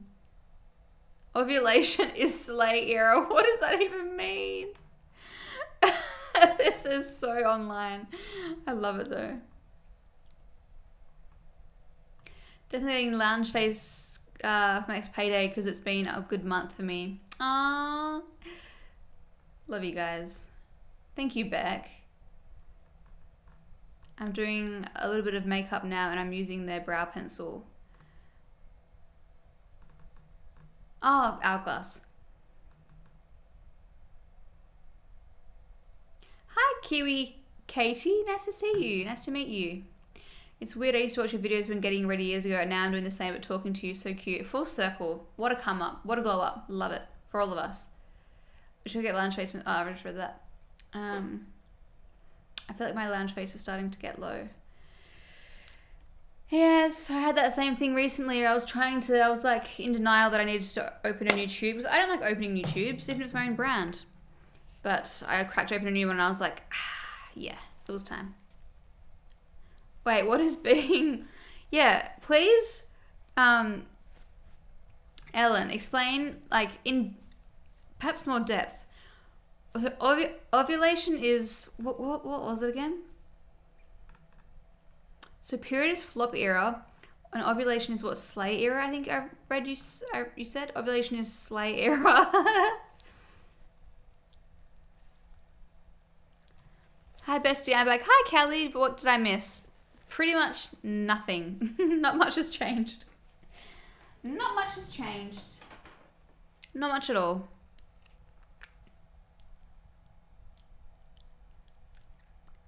Ovulation is slay era. What does that even mean? This is so online. I love it though. Definitely getting Loungeface for next payday because it's been a good month for me. Aww. Love you guys. Thank you, Beck. I'm doing a little bit of makeup now and I'm using their brow pencil. Oh, Hourglass. Hi, Kiwi Katie. Nice to see you. Nice to meet you. It's weird. I used to watch your videos when getting ready years ago, and now I'm doing the same but talking to you. So cute. Full circle. What a come up. What a glow up. Love it. For all of us. We should get Loungeface. Oh, I just read that. I feel like my Loungeface is starting to get low. Yes, I had that same thing recently. I was like in denial that I needed to open a new tube, because I don't like opening new tubes, even if it's my own brand. But I cracked open a new one and I was like, yeah, it was time. Wait, what is being... Yeah, please, Ellen, explain, like, in perhaps more depth. Ovulation is... What was it again? So period is flop era, and ovulation is what, slay era? I think I read you said ovulation is slay era. Hi bestie, I'm back. Hi Kelly, but what did I miss? Pretty much nothing. Not much has changed. Not much has changed. Not much at all.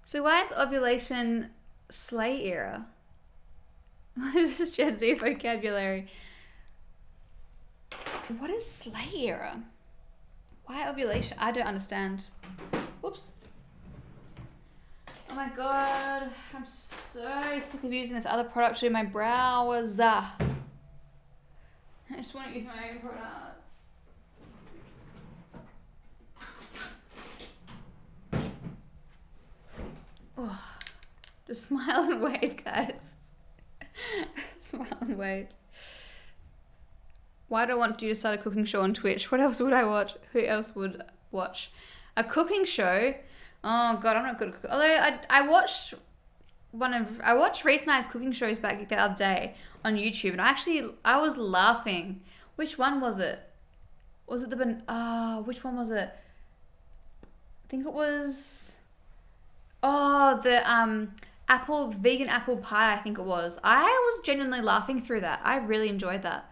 So why is ovulation slay era? What is this Gen Z vocabulary? What is slay era? Why ovulation? I don't understand. Whoops. Oh my god, I'm so sick of using this other product to do my brows. I just want to use my own products. Oh, just smile and wave, guys. Smile and wave. Why do I want you to start a cooking show on Twitch? What else would I watch? Who else would watch? A cooking show? Oh god, I'm not good at cooking. Although I watched Reese and I's cooking shows back the other day on YouTube, and I was laughing. Which one was it? Was it which one was it? I think it was the vegan apple pie, I think it was. I was genuinely laughing through that. I really enjoyed that.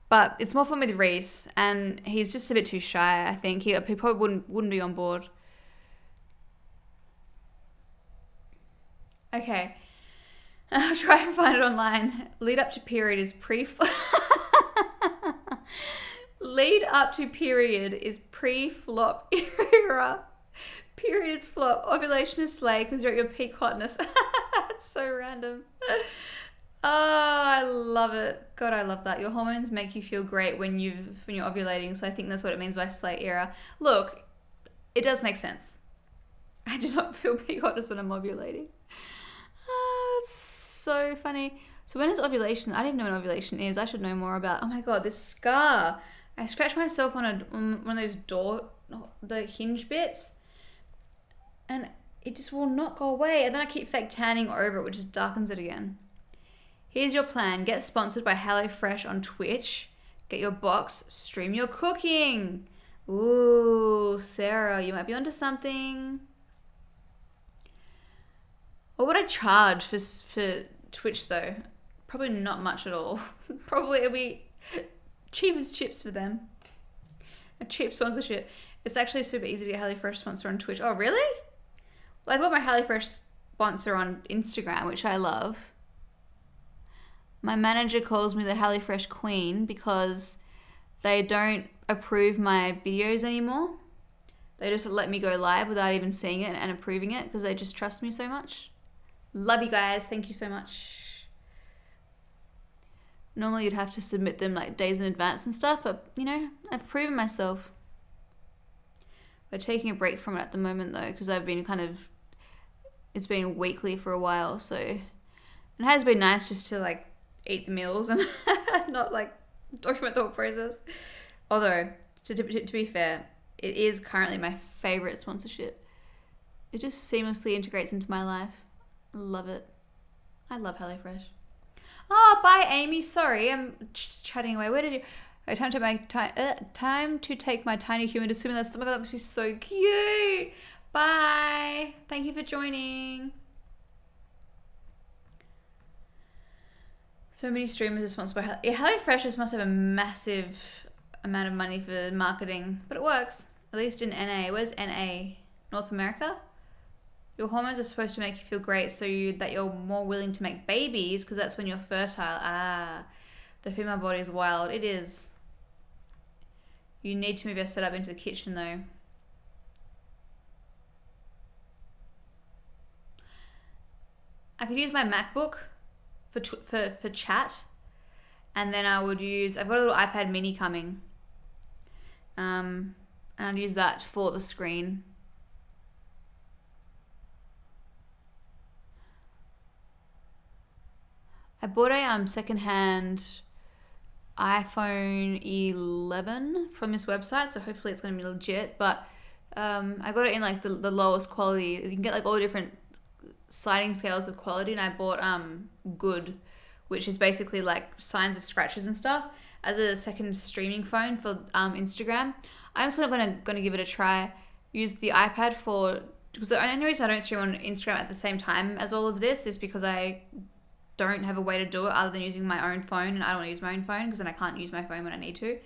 But it's more fun with Reese, and he's just a bit too shy, I think. He probably wouldn't be on board. Okay. I'll try and find it online. Lead up to period is Lead up to period is pre-flop era. Period is flop. Ovulation is slay because you're at your peak hotness. It's so random. Oh, I love it. God, I love that. Your hormones make you feel great when you're ovulating, so I think that's what it means by slay era. Look, it does make sense. I do not feel peak hotness when I'm ovulating. It's so funny. So when is ovulation? I don't even know what ovulation is. I should know more about. Oh my god, this scar. I scratched myself on one of those the hinge bits, and it just will not go away. And then I keep fake tanning over it, which just darkens it again. Here's your plan. Get sponsored by HelloFresh on Twitch. Get your box, stream your cooking. Ooh, Sarah, you might be onto something. What would I charge for Twitch though? Probably not much at all. Probably it'll be cheap as chips for them. A cheap sponsorship. It's actually super easy to get HelloFresh sponsor on Twitch. Oh, really? Well, I've got my HelloFresh sponsor on Instagram, which I love. My manager calls me the HelloFresh queen because they don't approve my videos anymore. They just let me go live without even seeing it and approving it because they just trust me so much. Love you guys. Thank you so much. Normally you'd have to submit them like days in advance and stuff, but you know, I've proven myself. We're taking a break from it at the moment though, because I've been it's been weekly for a while, so it has been nice just to like eat the meals and not like document the whole process. Although, to be fair, it is currently my favorite sponsorship. It just seamlessly integrates into my life. Love it. I love HelloFresh. Oh, bye, Amy. Sorry, I'm just chatting away. Where did you? Oh, time to take my tiny human to swimming lesson. Oh my god, that must be so cute. Bye. Thank you for joining. So many streamers are sponsored by HelloFresh. Just must have a massive amount of money for marketing, but it works. At least in NA. Where's NA? North America? Your hormones are supposed to make you feel great so that you're more willing to make babies because that's when you're fertile. Ah, the female body is wild. It is. You need to move your setup into the kitchen though. I could use my MacBook for chat, and then I would use, I've got a little iPad mini coming, and I'd use that for the screen. I bought a secondhand iPhone 11 from this website, so hopefully it's going to be legit, but I got it in like the lowest quality. You can get like all different sliding scales of quality, and I bought Good, which is basically like signs of scratches and stuff, as a second streaming phone for Instagram. I'm just gonna give it a try. Use the iPad because the only reason I don't stream on Instagram at the same time as all of this is because I don't have a way to do it other than using my own phone, and I don't want to use my own phone because then I can't use my phone when I need to.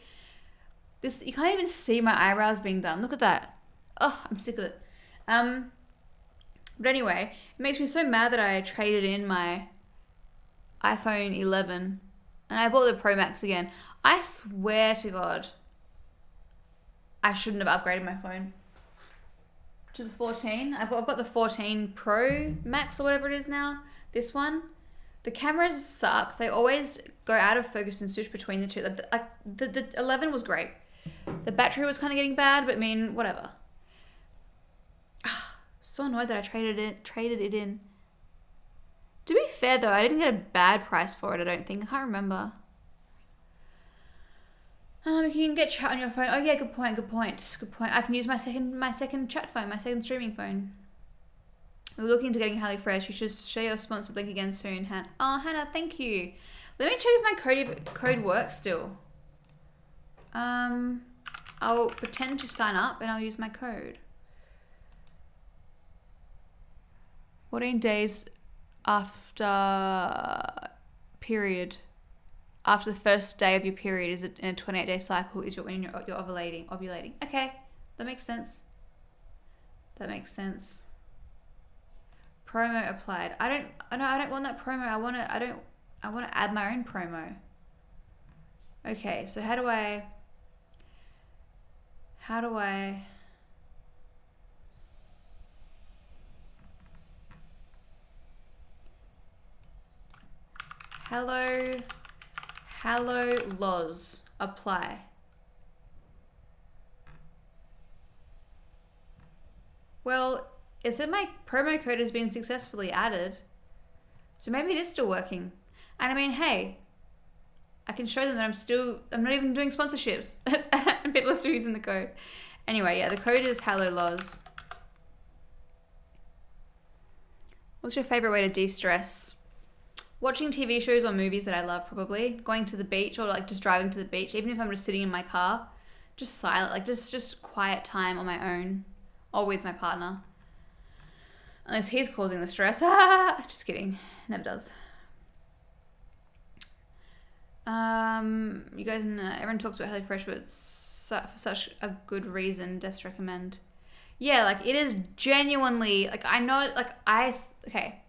You can't even see my eyebrows being done. Look at that. Oh, I'm sick of it. But anyway, it makes me so mad that I traded in my iPhone 11 and I bought the Pro Max again. I swear to God, I shouldn't have upgraded my phone to the 14. I've got the 14 Pro Max or whatever it is now. This one. The cameras suck. They always go out of focus and switch between the two. The 11 was great. The battery was kind of getting bad, but I mean, whatever. So annoyed that I traded it in. To be fair though, I didn't get a bad price for it, I don't think. I can't remember. You can get chat on your phone. Oh yeah, good point. I can use my second chat phone, my second streaming phone. We're looking into getting HelloFresh. You should share your sponsored link again soon, Hannah. Oh, Hannah, thank you. Let me check if my code works still. I'll pretend to sign up and I'll use my code. 14 days after period. After the first day of your period is in a 28-day cycle is when you're ovulating. Okay, that makes sense. Promo applied. I don't want that promo. I want to add my own promo. Okay, so how do I Hello Loz apply. Well, it said my promo code has been successfully added. So maybe it is still working. And I mean, hey, I can show them that I'm not even doing sponsorships. And people are still using the code. Anyway, yeah, the code is Hello Loz. What's your favorite way to de-stress? Watching TV shows or movies that I love, probably. Going to the beach or like just driving to the beach, even if I'm just sitting in my car. Just silent, like just quiet time on my own or with my partner. Unless he's causing the stress. Just kidding. Never does. You guys, everyone talks about HelloFresh, but for such a good reason. Defs recommend. Yeah, like it is genuinely, like I know, like okay.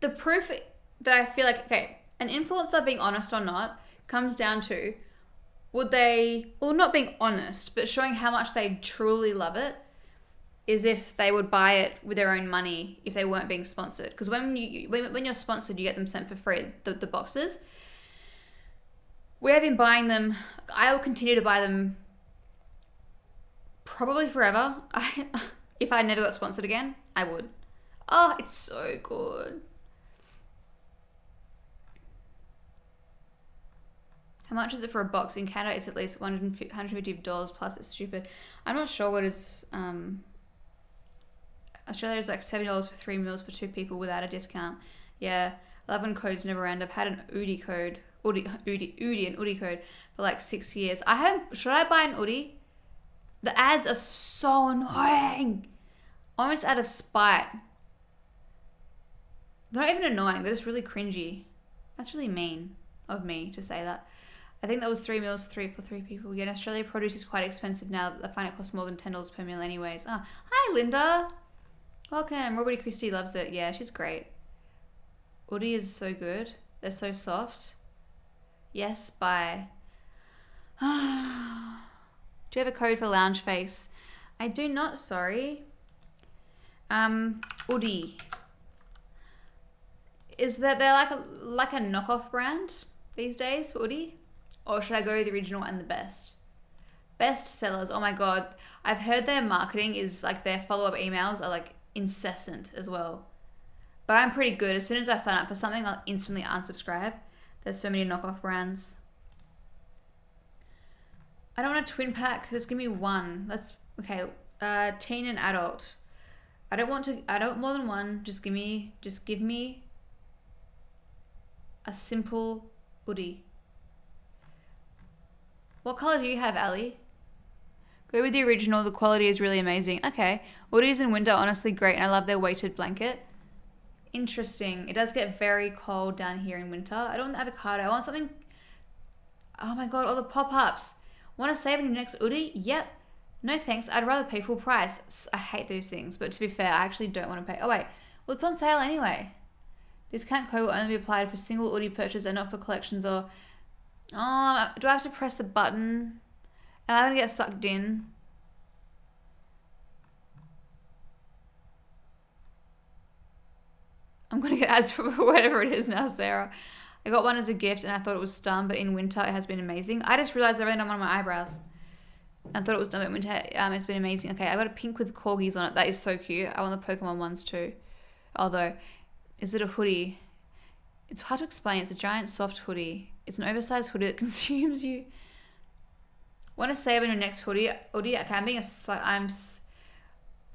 The proof that I feel like, okay, an influencer being honest or not comes down to, would they, well, not being honest, but showing how much they truly love it, is if they would buy it with their own money if they weren't being sponsored. Because when you're sponsored, you get them sent for free, the boxes. We have been buying them. I will continue to buy them probably forever. If I never got sponsored again, I would. Oh, it's so good. How much is it for a box? In Canada, it's at least $150 plus. It's stupid. I'm not sure what is... Australia is like $70 for 3 meals for 2 people without a discount. Yeah, 11 codes never end. I've had an Oodie code, Oodie code for like 6 years. Should I buy an Oodie? The ads are so annoying. Almost out of spite. They're not even annoying. They're just really cringy. That's really mean of me to say that. I think that was 3 meals for 3 people. Yeah, in Australia, produce is quite expensive now. I find it costs more than $10 per meal anyways. Oh, hi, Linda. Welcome. Robert Christie loves it. Yeah, she's great. Oodie is so good. They're so soft. Yes, bye. Do you have a code for Loungeface? I do not, sorry. Oodie. Is that they're like a knockoff brand these days for Oodie? Or should I go with the original and the best? Best sellers. Oh my god. I've heard their marketing is like their follow-up emails are like incessant as well. But I'm pretty good. As soon as I sign up for something, I'll instantly unsubscribe. There's so many knockoff brands. I don't want a twin pack. Just give me one. That's okay. Teen and adult. I don't want more than one. Just give me a simple Oodie. What color do you have, Ali? Go with the original. The quality is really amazing. Okay. Oodies in winter are honestly great, and I love their weighted blanket. Interesting. It does get very cold down here in winter. I don't want the avocado. I want something... Oh my god, all the pop-ups. Want to save on your next Oodie? Yep. No thanks. I'd rather pay full price. I hate those things, but to be fair, I actually don't want to pay... Oh wait. Well, it's on sale anyway. Discount code will only be applied for single Oodie purchase and not for collections or... Oh, do I have to press the button? Am I going to get sucked in? I'm going to get ads for whatever it is now, Sarah. I got one as a gift and I thought it was done, but in winter it has been amazing. I just realized I really don't want my eyebrows. I thought it was done, but in winter it's been amazing. Okay, I got a pink with corgis on it. That is so cute. I want the Pokemon ones too. Although, is it a hoodie? It's hard to explain. It's a giant soft hoodie. It's an oversized hoodie that consumes you. Want to save on your next hoodie? Okay, I'm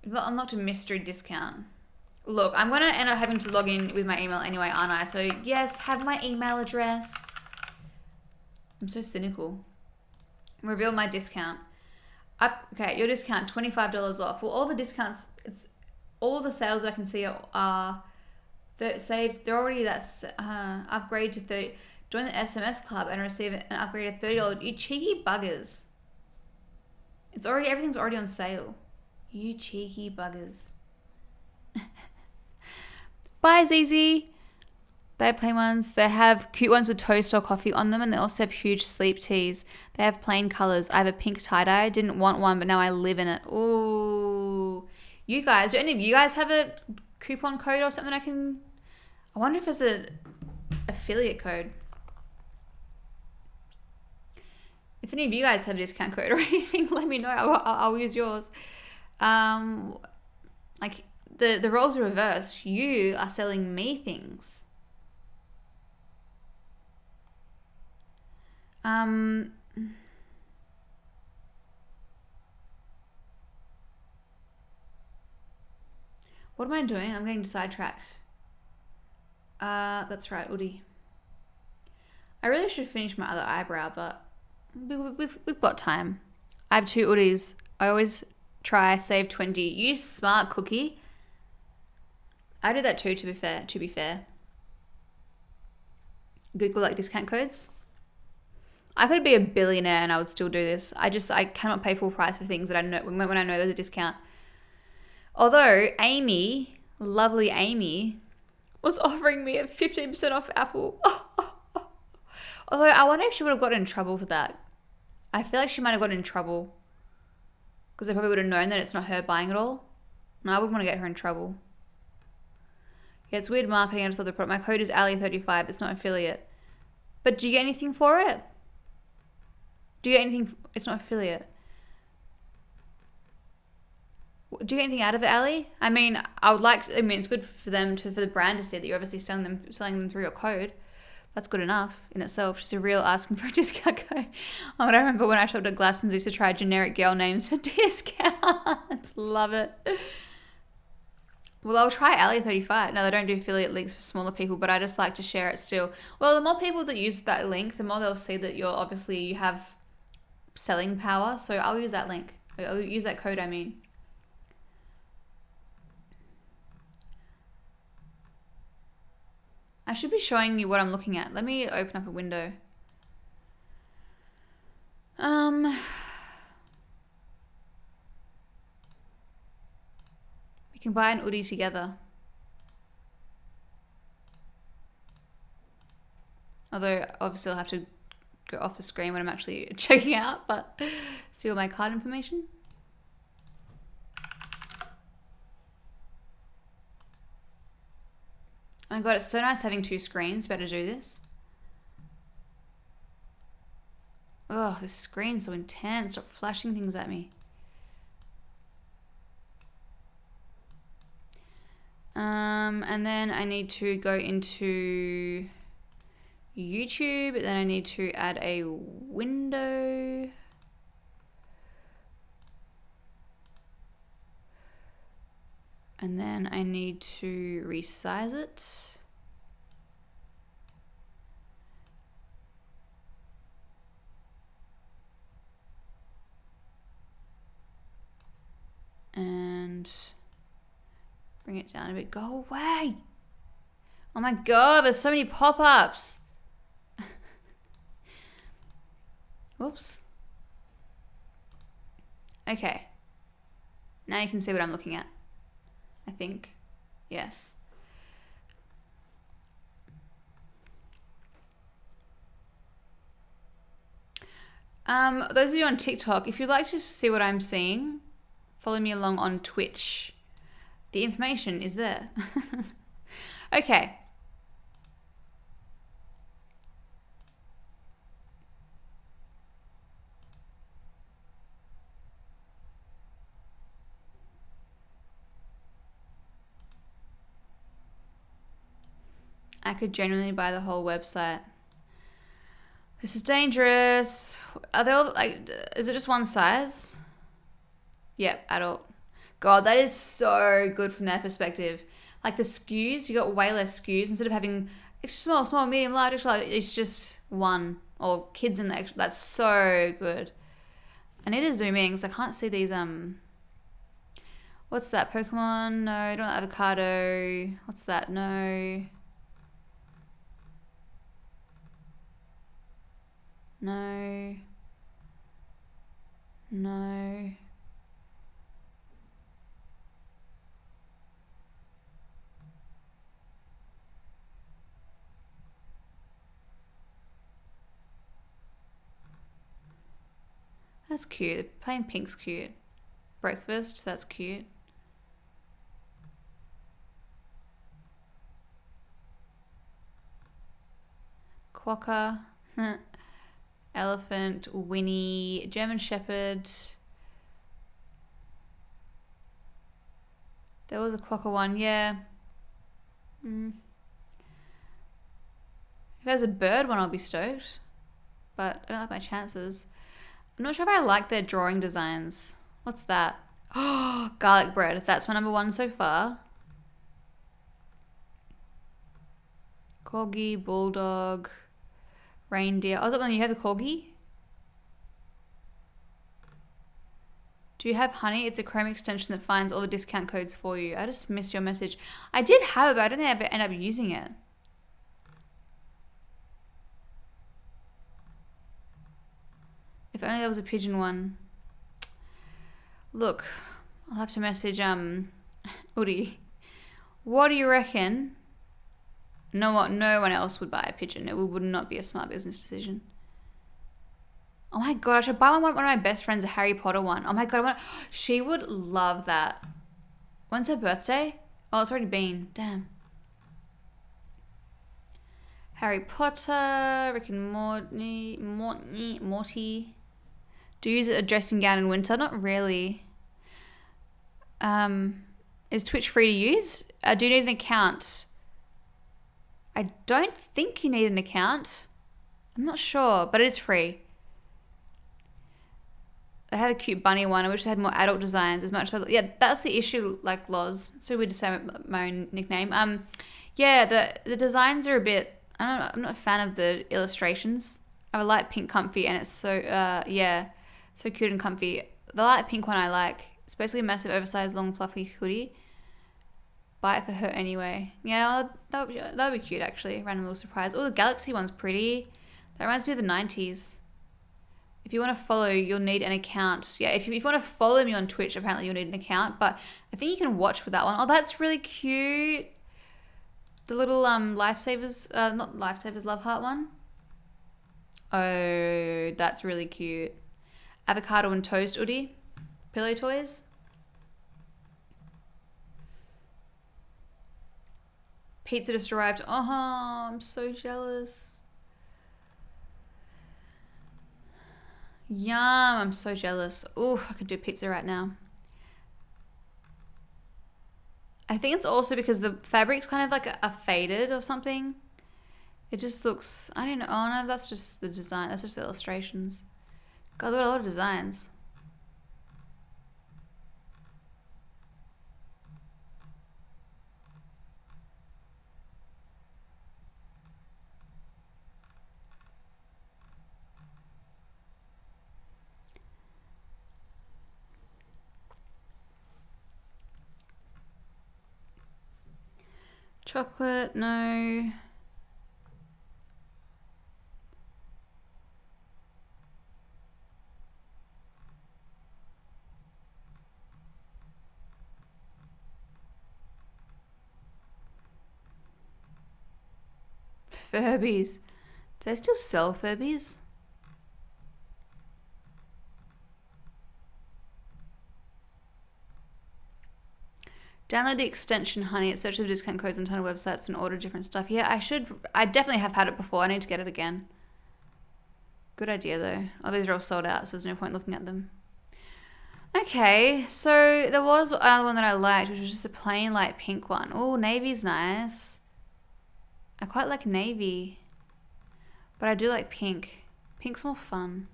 unlocked a mystery discount. Look, I'm going to end up having to log in with my email anyway, aren't I? So, yes, have my email address. I'm so cynical. Reveal my discount. Okay, your discount, $25 off. Well, all the discounts, all the sales that I can see are saved. They're already upgrade to 30. Join the SMS club and receive an upgrade of $30. You cheeky buggers. Everything's already on sale. You cheeky buggers. Bye, ZZ. They have plain ones. They have cute ones with toast or coffee on them, and they also have huge sleep teas. They have plain colors. I have a pink tie-dye. Didn't want one, but now I live in it. Ooh. You guys, do any of you guys have a coupon code or something I wonder if there's an affiliate code. If any of you guys have a discount code or anything, let me know. I'll use yours. Like the roles are reversed. You are selling me things. What am I doing? I'm getting sidetracked. That's right, Udi. I really should finish my other eyebrow, but we've got time. I have 2 Udis. I always try save 20. Use Smart Cookie. I do that too, to be fair. Google like discount codes. I could be a billionaire and I would still do this. I cannot pay full price for things that I know when I know there's a discount. Although Amy, lovely Amy, was offering me a 15% off Apple. Although I wonder if she would have gotten in trouble for that. I feel like she might have gotten in trouble because they probably would have known that it's not her buying it all. And I wouldn't want to get her in trouble. Yeah, it's weird marketing. I just love the product. My code is Ali35. It's not affiliate. But do you get anything for it? Do you get anything? It's not affiliate. Do you get anything out of it, Ali? I mean, it's good for them for the brand to see that you're obviously selling them through your code. That's good enough in itself. She's a real asking for a discount code. I remember when I shopped at Glassons, I used to try generic girl names for discounts. Love it. Well, I'll try Ali35. No, they don't do affiliate links for smaller people, but I just like to share it still. Well, the more people that use that link, the more they'll see that you have selling power. So I'll use that link. I'll use that code, I mean. I should be showing you what I'm looking at. Let me open up a window. We can buy an Udi together. Although, obviously, I'll have to go off the screen when I'm actually checking out, but see all my card information. Oh my god, it's so nice having 2 screens. Better do this. Oh, this screen's so intense. Stop flashing things at me. And then I need to go into YouTube. Then I need to add a window. And then I need to resize it. And bring it down a bit. Go away. Oh my god, there's so many pop-ups. Whoops. Okay. Now you can see what I'm looking at. I think. Yes. Those of you on TikTok, if you'd like to see what I'm seeing, follow me along on Twitch. The information is there. Okay. I could genuinely buy the whole website. This is dangerous. Are they all like, is it just one size? Yep, adult. God, that is so good from their perspective. Like the SKUs, you got way less SKUs instead of having extra small, medium, large, extra large. It's just one, or kids in the extra. That's so good. I need to zoom in because I can't see these. What's that? Pokemon? No, I don't avocado. What's that? No. No. No. That's cute. Plain pink's cute. Breakfast, that's cute. Quokka. Elephant, Winnie, German Shepherd. There was a Quokka one, yeah. If there's a bird one, I'll be stoked. But I don't like my chances. I'm not sure if I like their drawing designs. What's that? Oh, garlic bread. That's my number 1 so far. Corgi, bulldog, reindeer. Oh, is that one you have the corgi? Do you have Honey? It's a Chrome extension that finds all the discount codes for you. I just missed your message. I did have it, but I don't think I ever end up using it. If only there was a pigeon one. Look, I'll have to message Udi. What do you reckon? No one else would buy a pigeon. It would not be a smart business decision. Oh my god, I should buy one of my best friends a Harry Potter one. Oh my god, she would love that. When's her birthday? Oh, it's already been. Damn. Harry Potter, Rick and Morty. Do you use a dressing gown in winter? Not really. Is Twitch free to use? Do you need an account? I don't think you need an account. I'm not sure, but it is free. I had a cute bunny one. I wish I had more adult designs as much. Yeah, that's the issue, like Loz. So weird to say my own nickname. Yeah, the designs are a bit, I'm not a fan of the illustrations. I have a light pink comfy and it's so, yeah, so cute and comfy. The light pink one I like. It's basically a massive oversized long fluffy hoodie. Buy it for her anyway. Yeah, well, that would be cute actually. Random little surprise. Oh, the Galaxy one's pretty. That reminds me of the 90s. If you want to follow, you'll need an account. Yeah, if you want to follow me on Twitch, apparently you'll need an account. But I think you can watch with that one. Oh, that's really cute. The little Lifesavers, not Lifesavers, Love Heart one. Oh, that's really cute. Avocado and toast hoodie. Pillow toys. Pizza just arrived. Oh, I'm so jealous. Yum, I'm so jealous. Ooh, I could do pizza right now. I think it's also because the fabric's kind of like a faded or something. It just looks, I don't know. Oh no, that's just the design. That's just the illustrations. God, they've got a lot of designs. Chocolate, no. Furbies. Do they still sell Furbies? Download the extension Honey. It searches the discount codes on a ton of websites and order different stuff. Yeah, I definitely have had it before. I need to get it again. Good idea though. Oh, these are all sold out, so there's no point looking at them. Okay, so there was another one that I liked, which was just a plain light pink one. Oh, navy's nice. I quite like navy, but I do like pink. Pink's more fun.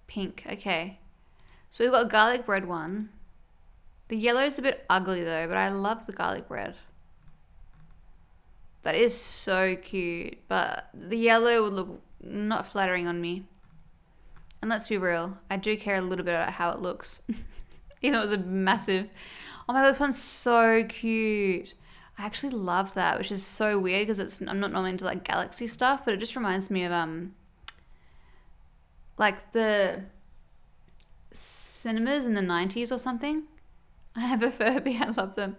Pink, okay. So we've got a garlic bread one. The yellow is a bit ugly though, but I love the garlic bread. That is so cute, but the yellow would look not flattering on me. And let's be real, I do care a little bit about how it looks. Even though it was a massive... Oh my god, this one's so cute. I actually love that, which is so weird because I'm not normally into like galaxy stuff, but it just reminds me of like the cinemas in the 90s or something. I have a Furby, I love them.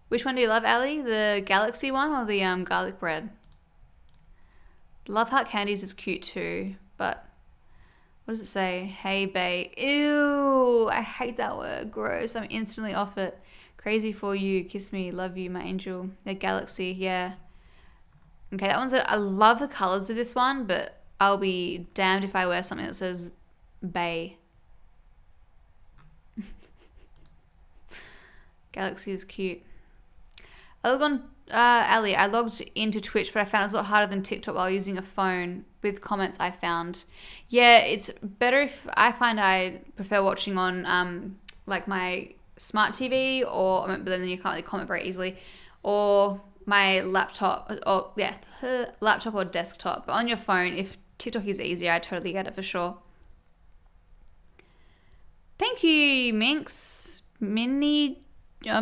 Which one do you love, Ali? The galaxy one or the garlic bread? Love Heart Candies is cute too, but what does it say? Hey bae. Ew, I hate that word. Gross. I'm instantly off it. Crazy for you. Kiss me. Love you, my angel. The galaxy, yeah. Okay, that one's I love the colors of this one, but I'll be damned if I wear something that says bae. Galaxy is cute. I logged on, Ali, I logged into Twitch, but I found it was a lot harder than TikTok while using a phone with comments I found. Yeah, it's better if I find I prefer watching on like my smart TV, or but then you can't really comment very easily, or my laptop, or yeah, laptop or desktop. But on your phone, if TikTok is easier, I totally get it for sure. Thank you, Minx. Minnie. You're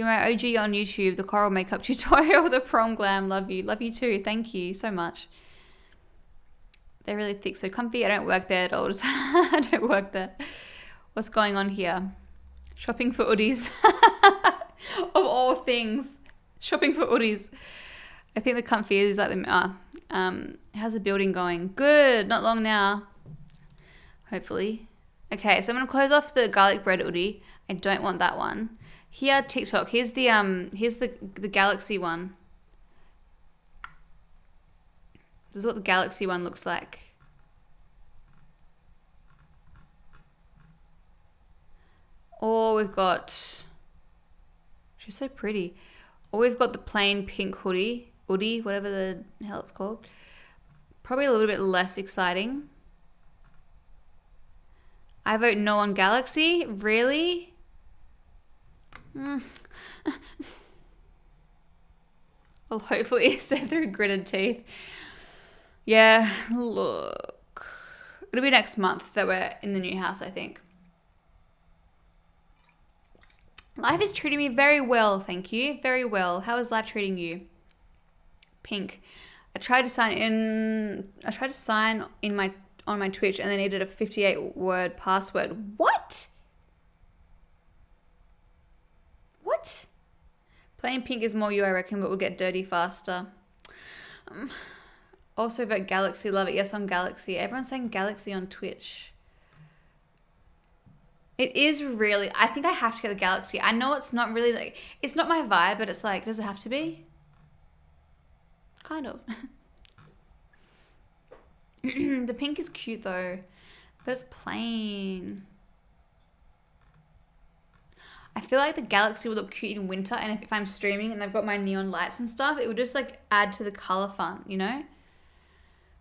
my OG on YouTube. The coral makeup tutorial, the prom glam. Love you. Love you too. Thank you so much. They're really thick, so comfy. I don't work there at all. I don't work there. What's going on here? Shopping for hoodies. Of all things. Shopping for hoodies. I think the comfy is like the... how's the building going? Good. Not long now. Hopefully. Okay, so I'm going to close off the garlic bread hoodie. I don't want that one. Here, TikTok. Here's the Galaxy one. This is what the Galaxy one looks like. Or we've got... She's so pretty. Or we've got the plain pink hoodie, whatever the hell it's called. Probably a little bit less exciting. I vote no on Galaxy. Really? Well, hopefully stay through gritted teeth. Yeah, look. It'll be next month that we're in the new house, I think. Life is treating me very well, thank you. Very well. How is life treating you? Pink. I tried to sign in on my Twitch and they needed a 58-word password. What? What? Plain pink is more you, I reckon, but we'll get dirty faster. Also vote Galaxy. Love it. Yes, on Galaxy. Everyone's saying Galaxy on Twitch. It is really... I think I have to get the Galaxy. I know it's not really like... It's not my vibe, but it's like, does it have to be? Kind of. The pink is cute though, but it's plain. I feel like the Galaxy would look cute in winter, and if I'm streaming and I've got my neon lights and stuff, it would just like add to the color fun, you know?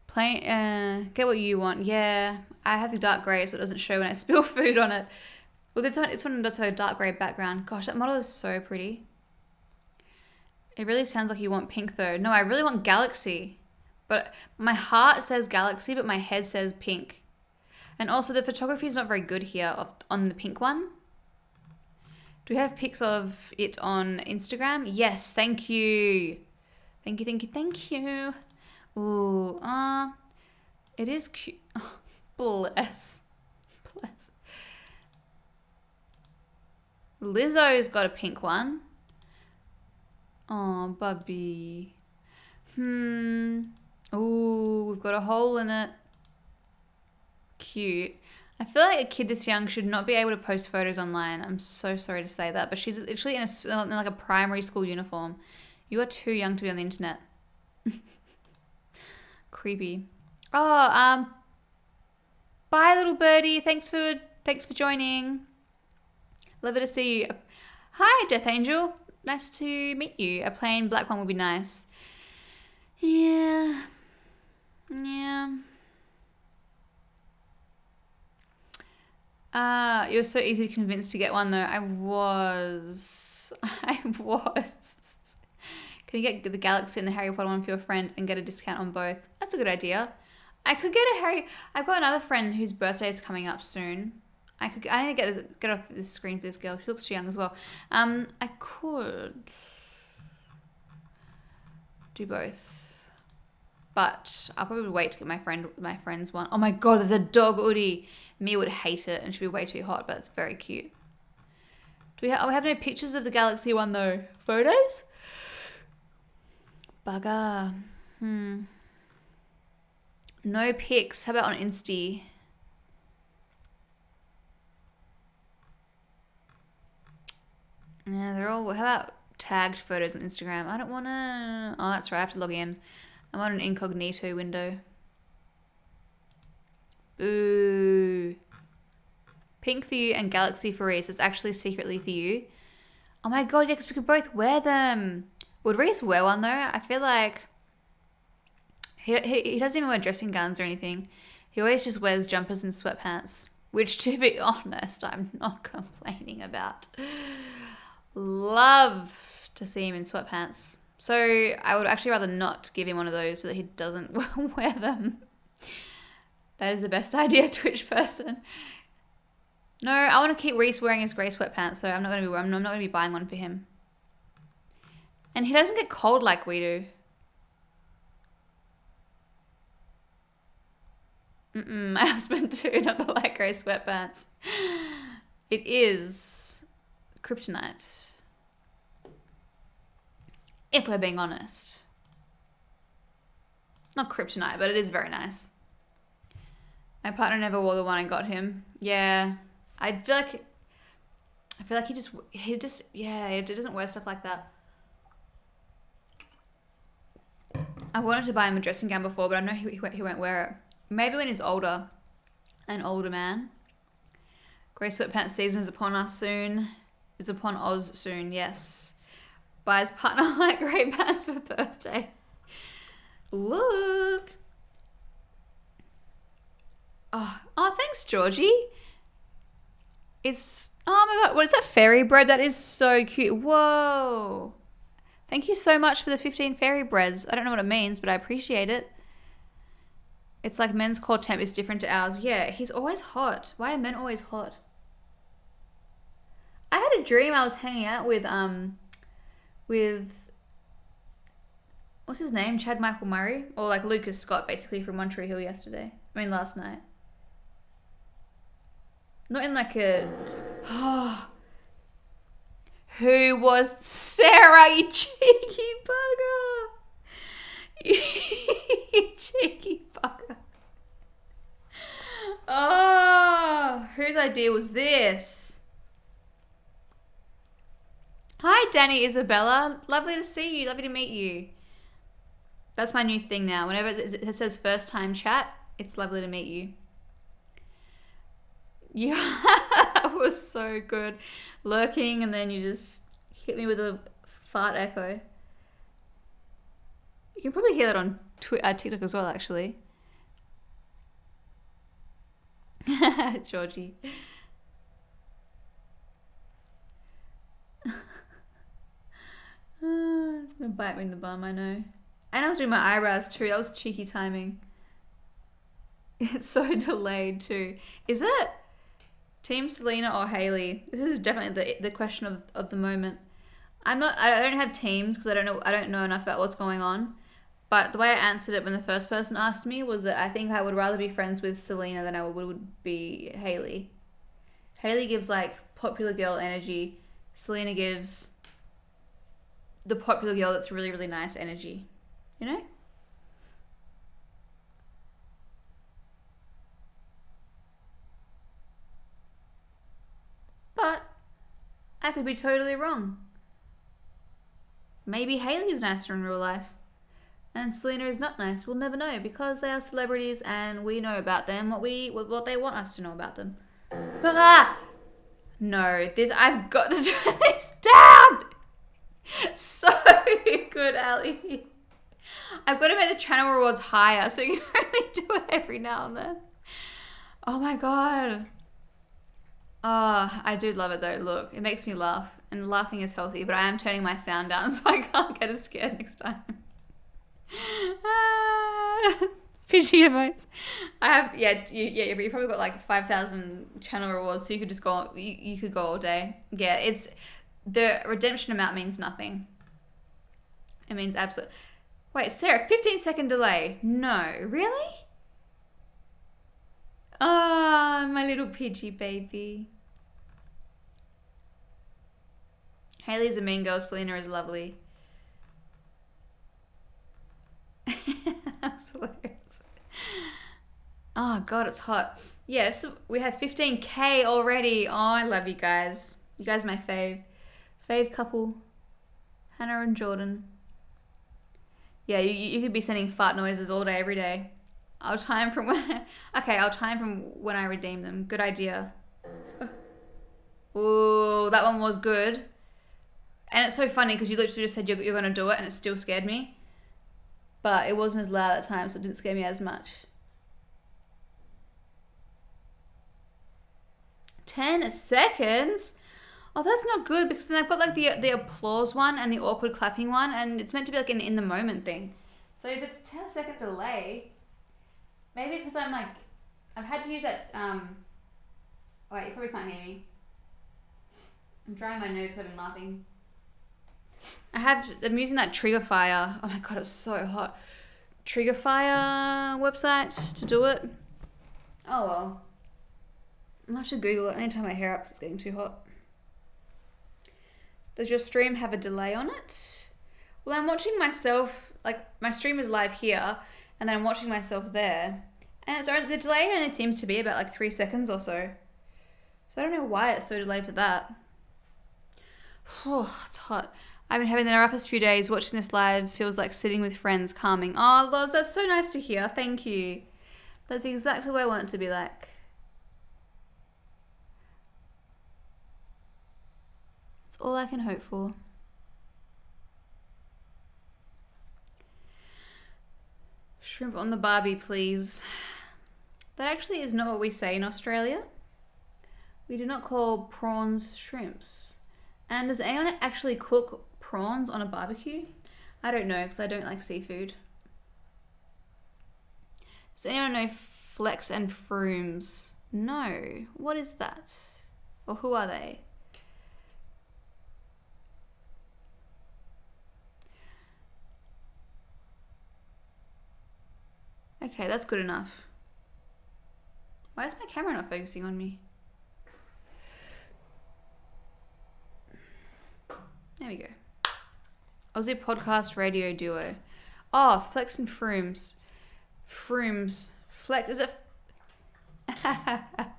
Plain, get what you want. Yeah, I have the dark gray so it doesn't show when I spill food on it. Well, it's when it does have a dark gray background. Gosh, that model is so pretty. It really sounds like you want pink though. No, I really want Galaxy. But my heart says Galaxy, but my head says pink. And also the photography is not very good here on the pink one. Do we have pics of it on Instagram? Yes, thank you. Thank you, thank you, thank you. Ooh, it is cute. Oh, bless. Bless. Lizzo's got a pink one. Oh, Bubby. Ooh, we've got a hole in it. Cute. I feel like a kid this young should not be able to post photos online. I'm so sorry to say that, but she's literally in like a primary school uniform. You are too young to be on the internet. Creepy. Oh, bye little birdie. Thanks for joining. Lovely to see you. Hi, Death Angel. Nice to meet you. A plain black one would be nice. Yeah. Yeah. You're so easy to convince to get one though. I was. Can you get the Galaxy and the Harry Potter one for your friend and get a discount on both? That's a good idea. I could get I've got another friend whose birthday is coming up soon. I need to get off this screen for this girl. She looks too young as well. I could do both, but I'll probably wait to get my friend's one. Oh my god, there's a dog hoodie. Mia would hate it and she'd be way too hot, but it's very cute. We have no pictures of the Galaxy one though. Photos? Bugger. No pics. How about on Insta? Yeah, they're all... How about tagged photos on Instagram? I don't want to... Oh, that's right. I have to log in. I'm on an incognito window. Boo. Pink for you and Galaxy for Reese. It's actually secretly for you. Oh my god, yeah, because we could both wear them. Would Reese wear one though? I feel like... He doesn't even wear dressing gowns or anything. He always just wears jumpers and sweatpants. Which, to be honest, I'm not complaining about. Love to see him in sweatpants. So I would actually rather not give him one of those so that he doesn't wear them. That is the best idea, Twitch person. No, I want to keep Reese wearing his grey sweatpants, so I'm not going to be buying one for him. And he doesn't get cold like we do. My husband too, not the light grey sweatpants. It is kryptonite. If we're being honest. Not kryptonite, but it is very nice. My partner never wore the one I got him. Yeah. I feel like he doesn't wear stuff like that. I wanted to buy him a dressing gown before, but I know he won't wear it. Maybe when he's older. An older man. Grey sweatpants season is upon us soon. Is upon Oz soon, yes. Buy his partner light grey pants for birthday. Look. Oh, thanks, Georgie. It's, oh my God, what is that fairy bread? That is so cute. Whoa. Thank you so much for the 15 fairy breads. I don't know what it means, but I appreciate it. It's like men's core temp is different to ours. Yeah, he's always hot. Why are men always hot? I had a dream I was hanging out with what's his name? Chad Michael Murray? Or like Lucas Scott, basically, from One Tree Hill yesterday. I mean, last night. Not in like a... Oh. Who was Sarah, you cheeky bugger? You cheeky bugger. Oh, whose idea was this? Hi, Danny Isabella. Lovely to see you. Lovely to meet you. That's my new thing now. Whenever it says first time chat, it's lovely to meet you. Yeah, that was so good. Lurking and then you just hit me with a fart echo. You can probably hear that on TikTok as well, actually. Georgie. It's gonna bite me in the bum, I know. And I was doing my eyebrows too. That was cheeky timing. It's so delayed too. Is it Team Selena or Haley? This is definitely the question of the moment. I don't have teams because I don't know enough about what's going on. But the way I answered it when the first person asked me was that I think I would rather be friends with Selena than I would be Haley. Haley gives like popular girl energy. Selena gives the popular girl that's really, really nice energy. You know? But I could be totally wrong. Maybe Haley is nicer in real life. And Selena is not nice. We'll never know because they are celebrities and we know about them what they want us to know about them. Ah! No, I've got to turn this down. So good, Ali. I've got to make the channel rewards higher so you can only do it every now and then. Oh my God. Oh, I do love it though. Look, it makes me laugh and laughing is healthy, but I am turning my sound down so I can't get as scared next time. Fishy emotes. I have, you probably got like 5,000 channel rewards so you could just go, you could go all day. Yeah, it's, the redemption amount means nothing. It means absolute. Wait, Sarah, 15-second delay. No, really? Oh, my little Pidgey baby. Haley's a mean girl. Selena is lovely. That's hilarious. Oh, God, it's hot. Yes, we have 15K already. Oh, I love you guys. You guys are my fave. Fave couple. Hannah and Jordan. Yeah, you could be sending fart noises all day, every day. I'll time from when... Okay, I'll time from when I redeem them. Good idea. Ooh, that one was good. And it's so funny because you literally just said you're going to do it and it still scared me. But it wasn't as loud at the time, so it didn't scare me as much. 10 seconds? Oh, that's not good because then I've got like the applause one and the awkward clapping one, and it's meant to be like an in the moment thing. So if it's 10-second delay, maybe it's because I'm like, I've had to use that. Oh wait, you probably can't hear me. I'm drying my nose so I've been laughing. I'm using that Trigger Fire. Oh my god, it's so hot. Trigger Fire website to do it. Oh well. I'll have to Google it. I need to tie my hair up because it's getting too hot. Does your stream have a delay on it? Well, I'm watching myself, like my stream is live here, and then I'm watching myself there. And the delay only seems to be about like 3 seconds or so. So I don't know why it's so delayed for that. Oh, it's hot. I've been having the roughest few days. Watching this live feels like sitting with friends, calming. Oh, Loz, that's so nice to hear. Thank you. That's exactly what I want it to be like. It's all I can hope for. Shrimp on the barbie, please. That actually is not what we say in Australia. We do not call prawns shrimps. And does anyone actually cook prawns on a barbecue? I don't know because I don't like seafood. Does anyone know Flex and Frooms? No. What is that? Or who are they? Okay, that's good enough. Why is my camera not focusing on me? There we go. Aussie podcast radio duo. Oh, Flex and Frooms. Frooms. Flex. Is it? That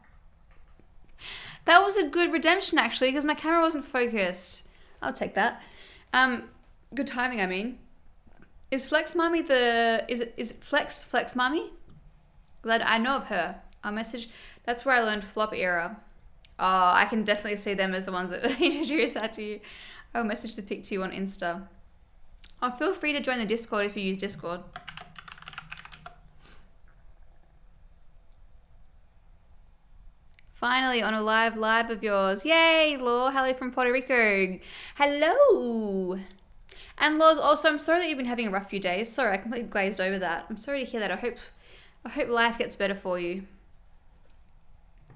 was a good redemption actually, because my camera wasn't focused. I'll take that. Good timing, I mean. Is Flex Mommy is Flex Mommy? Glad I know of her. I'll message. That's where I learned Flop Era. Oh, I can definitely see them as the ones that introduce that to you. I'll message the pic to you on Insta. Oh, feel free to join the Discord if you use Discord. Finally on a live of yours. Yay, Law. Hello from Puerto Rico. Hello. And Laws, also, I'm sorry that you've been having a rough few days. Sorry, I completely glazed over that. I'm sorry to hear that. I hope life gets better for you.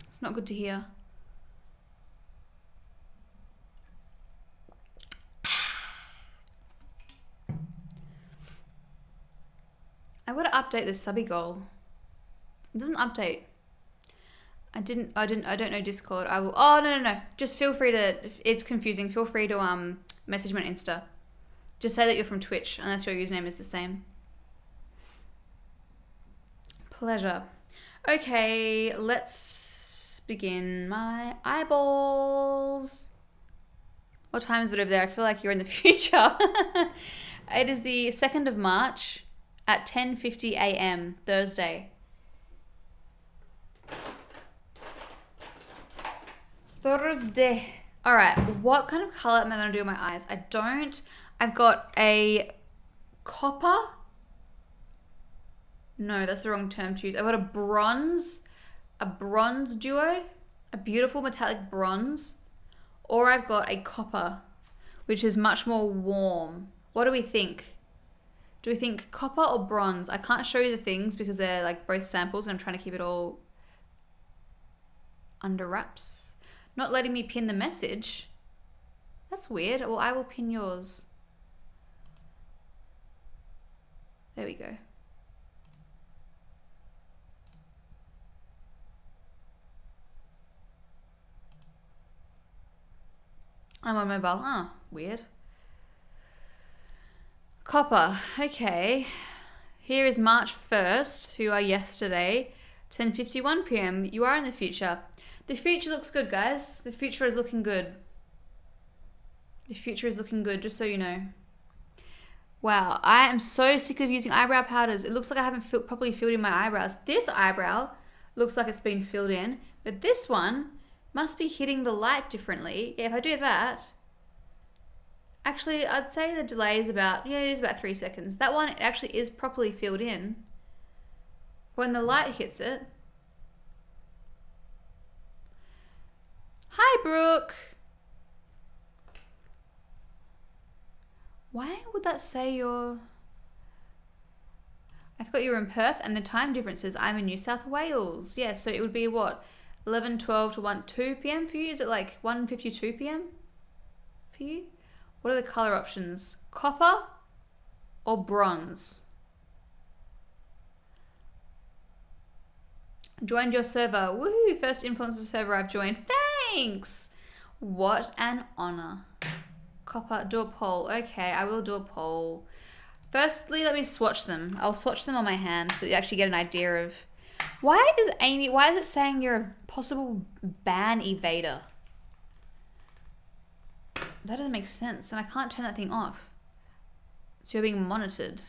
It's not good to hear. I gotta update this subby goal. It doesn't update. I don't know Discord. I will. Oh no. Just feel free to. It's confusing. Feel free to message me on Insta. Just say that you're from Twitch, unless your username is the same. Pleasure. Okay, let's begin. My eyeballs. What time is it over there? I feel like you're in the future. It is the 2nd of March at 10:50 a.m. Thursday. All right, what kind of color am I going to do with my eyes? I've got a copper. No, that's the wrong term to use. I've got a bronze duo, a beautiful metallic bronze, or I've got a copper, which is much more warm. What do we think? Do we think copper or bronze? I can't show you the things because they're like both samples and I'm trying to keep it all under wraps. Not letting me pin the message. That's weird. Well, I will pin yours. There we go. I'm on mobile. Oh, weird. Copper. Okay. Here is March 1st, who are yesterday, 10:51 p.m. You are in the future. The future looks good, guys. The future is looking good. The future is looking good, just so you know. Wow, I am so sick of using eyebrow powders. It looks like I haven't properly filled in my eyebrows. This eyebrow looks like it's been filled in, but this one must be hitting the light differently. Yeah, if I do that, actually, I'd say the delay is about, it is about 3 seconds. That one actually is properly filled in. When the light hits it. Hi, Brooke. Why would that say you're... I forgot you were in Perth and the time differences. I'm in New South Wales. Yeah, so it would be what? 11:12 to 2 p.m. for you? Is it like 1:52 p.m. for you? What are the color options? Copper or bronze? Joined your server. Woohoo! First influencer server I've joined. Thanks! What an honor. Copper, do a poll. Okay, I will do a poll. Firstly, let me swatch them. I'll swatch them on my hand so you actually get an idea of... Why is it saying you're a possible ban evader? That doesn't make sense, and I can't turn that thing off. So you're being monitored.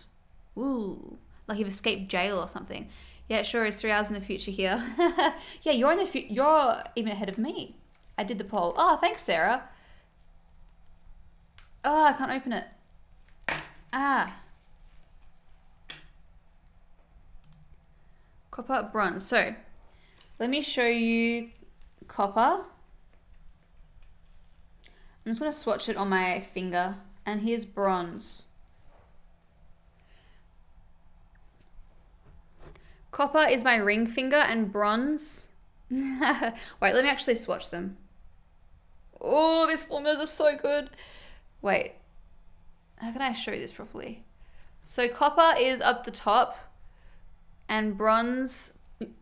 Ooh, like you've escaped jail or something. Yeah, it sure is 3 hours in the future here. Yeah, you're in the you're even ahead of me. I did the poll. Oh, thanks, Sarah. Oh, I can't open it. Ah. Copper, bronze. So, let me show you copper. I'm just going to swatch it on my finger. And here's bronze. Copper is my ring finger and bronze. Wait, let me actually swatch them. Oh, these formulas are so good. Wait, how can I show you this properly? So copper is up the top and bronze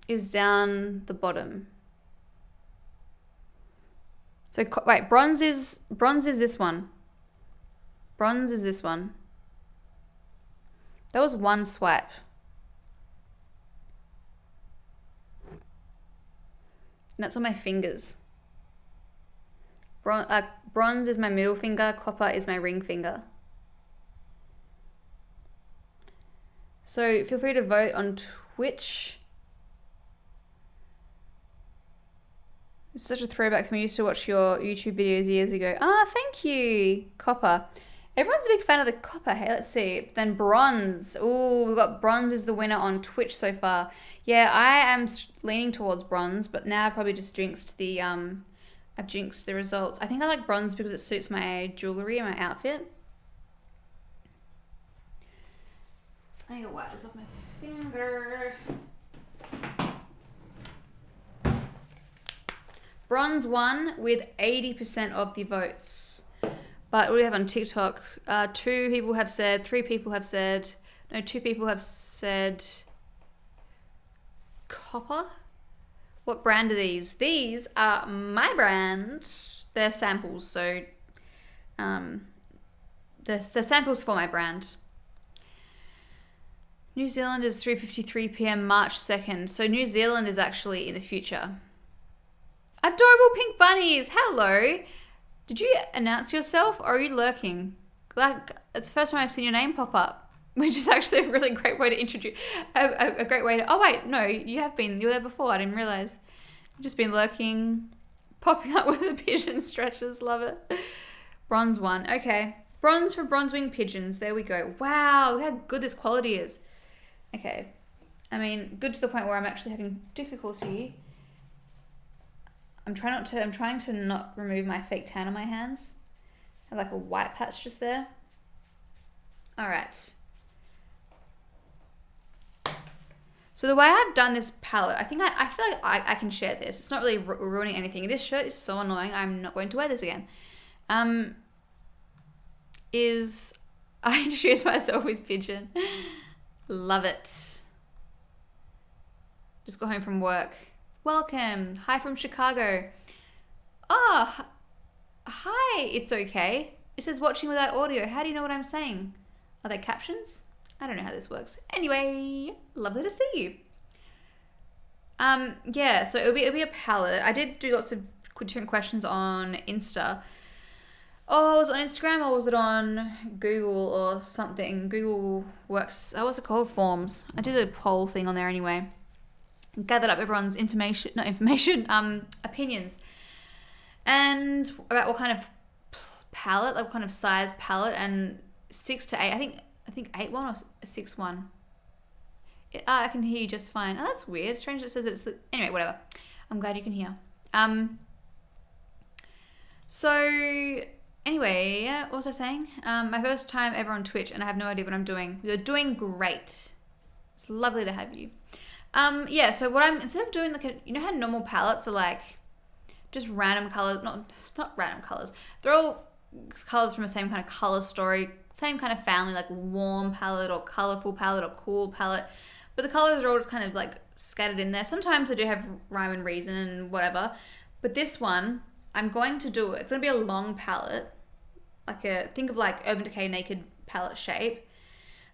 is down the bottom. So wait, bronze is this one. Bronze is this one. That was one swipe. And that's on my fingers. Bronze is my middle finger, copper is my ring finger. So feel free to vote on Twitch. It's such a throwback for me. I used to watch your YouTube videos years ago. Ah, thank you. Copper. Everyone's a big fan of the copper. Hey, let's see. Then bronze. Ooh, we've got bronze is the winner on Twitch so far. Yeah, I am leaning towards bronze, but now I've probably just jinxed the I've jinxed the results. I think I like bronze because it suits my jewelry and my outfit. I need to wipe this off my finger. Bronze won with 80% of the votes. But what do we have on TikTok? 2 people have said, 3 people have said, no, 2 people have said copper. What brand are these? These are my brand. They're samples, so they're samples for my brand. New Zealand is 3:53 p.m. March 2nd. So New Zealand is actually in the future. Adorable pink bunnies. Hello. Did you announce yourself or are you lurking? Like, it's the first time I've seen your name pop up, which is actually a really great way to introduce, a great way to, oh wait, no, you have been, you were there before, I didn't realize. I've just been lurking, popping up with the pigeon stretches, love it. Bronze one, okay. Bronze for bronze wing pigeons, there we go. Wow, look how good this quality is. Okay, I mean, good to the point where I'm actually having difficulty. I'm trying to not remove my fake tan on my hands. I have like a white patch just there. All right. So the way I've done this palette, I think I feel like I can share this. It's not really ruining anything. This shirt is so annoying. I'm not going to wear this again. Is I introduce myself with pigeon. Love it. Just got home from work. Welcome. Hi from Chicago. Oh, hi. It's okay. It says watching without audio. How do you know what I'm saying? Are they captions? I don't know how this works. Anyway, lovely to see you. Yeah, so it'll be a palette. I did do lots of different questions on Insta. Oh, was it on Instagram or was it on Google or something? Google works. What's it called? Forms. I did a poll thing on there anyway. Gathered up everyone's opinions. And about what kind of palette, like what kind of size palette, and 6 to 8. I think 8-1 or 6-1. I can hear you just fine. Oh, that's weird. Strange that it says that it's... Anyway, whatever. I'm glad you can hear. So Anyway, what was I saying? My first time ever on Twitch, and I have no idea what I'm doing. You're doing great. It's lovely to have you. Yeah, so what instead of doing like you know how normal palettes are like just random colors, not random colors. They're all colors from the same kind of color story, same kind of family, like warm palette or colorful palette or cool palette. But the colors are all just kind of like scattered in there. Sometimes they do have rhyme and reason and whatever. But this one, I'm going to do it. It's going to be a long palette. Think of like Urban Decay Naked palette shape.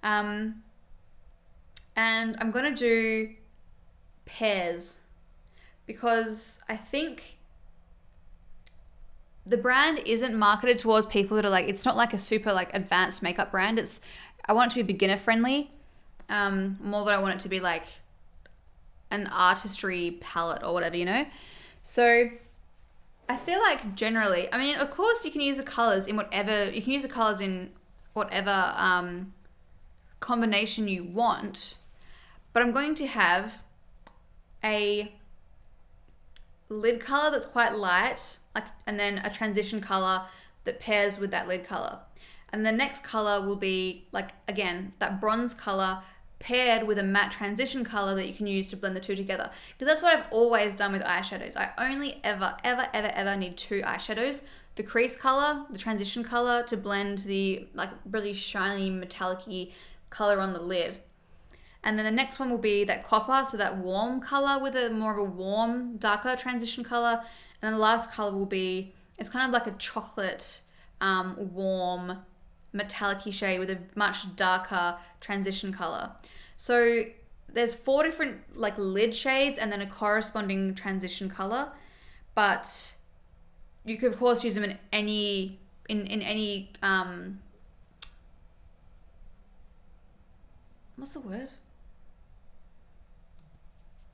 And I'm going to do pairs because I think the brand isn't marketed towards people that are like, it's not like a super like advanced makeup brand. I want it to be beginner friendly. More than I want it to be like an artistry palette or whatever, you know? So I feel like generally, I mean, of course you can use the colors in whatever combination you want, but I'm going to have a lid color that's quite light, and then a transition color that pairs with that lid color. And the next color will be like, again, that bronze color paired with a matte transition color that you can use to blend the two together. Because that's what I've always done with eyeshadows. I only ever need two eyeshadows. The crease color, the transition color to blend the like really shiny metallic-y color on the lid. And then the next one will be that copper, so that warm color with a more of a warm, darker transition color. And then the last color will be, it's kind of like a chocolate, warm, metallic-y shade with a much darker transition color. So there's 4 different like lid shades and then a corresponding transition color, but you could of course use them in any what's the word?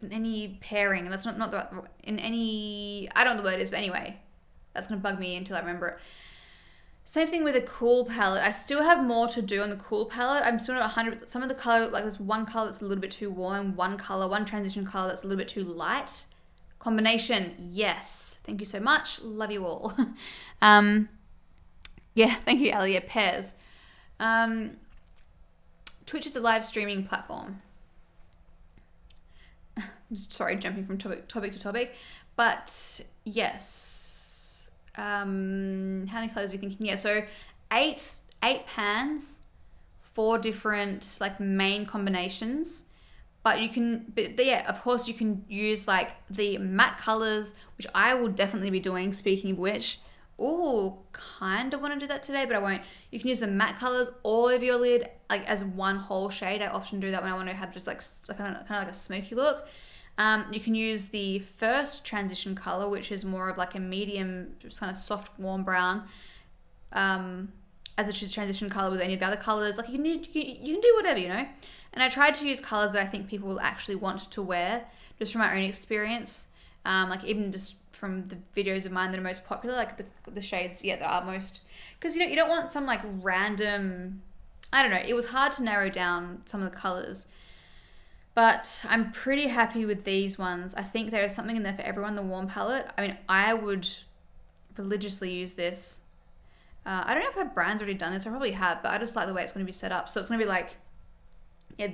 In any pairing, and that's not the in any, I don't know what the word is, but anyway, that's gonna bug me until I remember it. Same thing with a cool palette. I still have more to do on the cool palette. I'm still not 100. Some of the color, like there's one color that's a little bit too warm, one transition color that's a little bit too light. Combination, yes. Thank you so much. Love you all. Yeah, thank you, Ellie. Yeah, pairs. Twitch is a live streaming platform. Sorry, jumping from topic to topic, but yes. How many colors are you thinking? Yeah, so eight pans, 4 different like main combinations, but yeah, of course you can use like the matte colors, which I will definitely be doing. Speaking of which, kind of want to do that today, but I won't. You can use the matte colors all over your lid, like as one whole shade. I often do that when I want to have just like kind of like a smoky look. You can use the first transition color, which is more of like a medium, just kind of soft, warm brown, as a transition color with any of the other colors. Like you can do whatever, you know. And I tried to use colors that I think people will actually want to wear, just from my own experience. Like even just from the videos of mine that are most popular, like the shades, that are most, because you don't want some like random. I don't know. It was hard to narrow down some of the colors. But I'm pretty happy with these ones. I think there is something in there for everyone, the warm palette. I mean, I would religiously use this. I don't know if our brand's already done this. I probably have, but I just like the way it's going to be set up. So it's going to be like,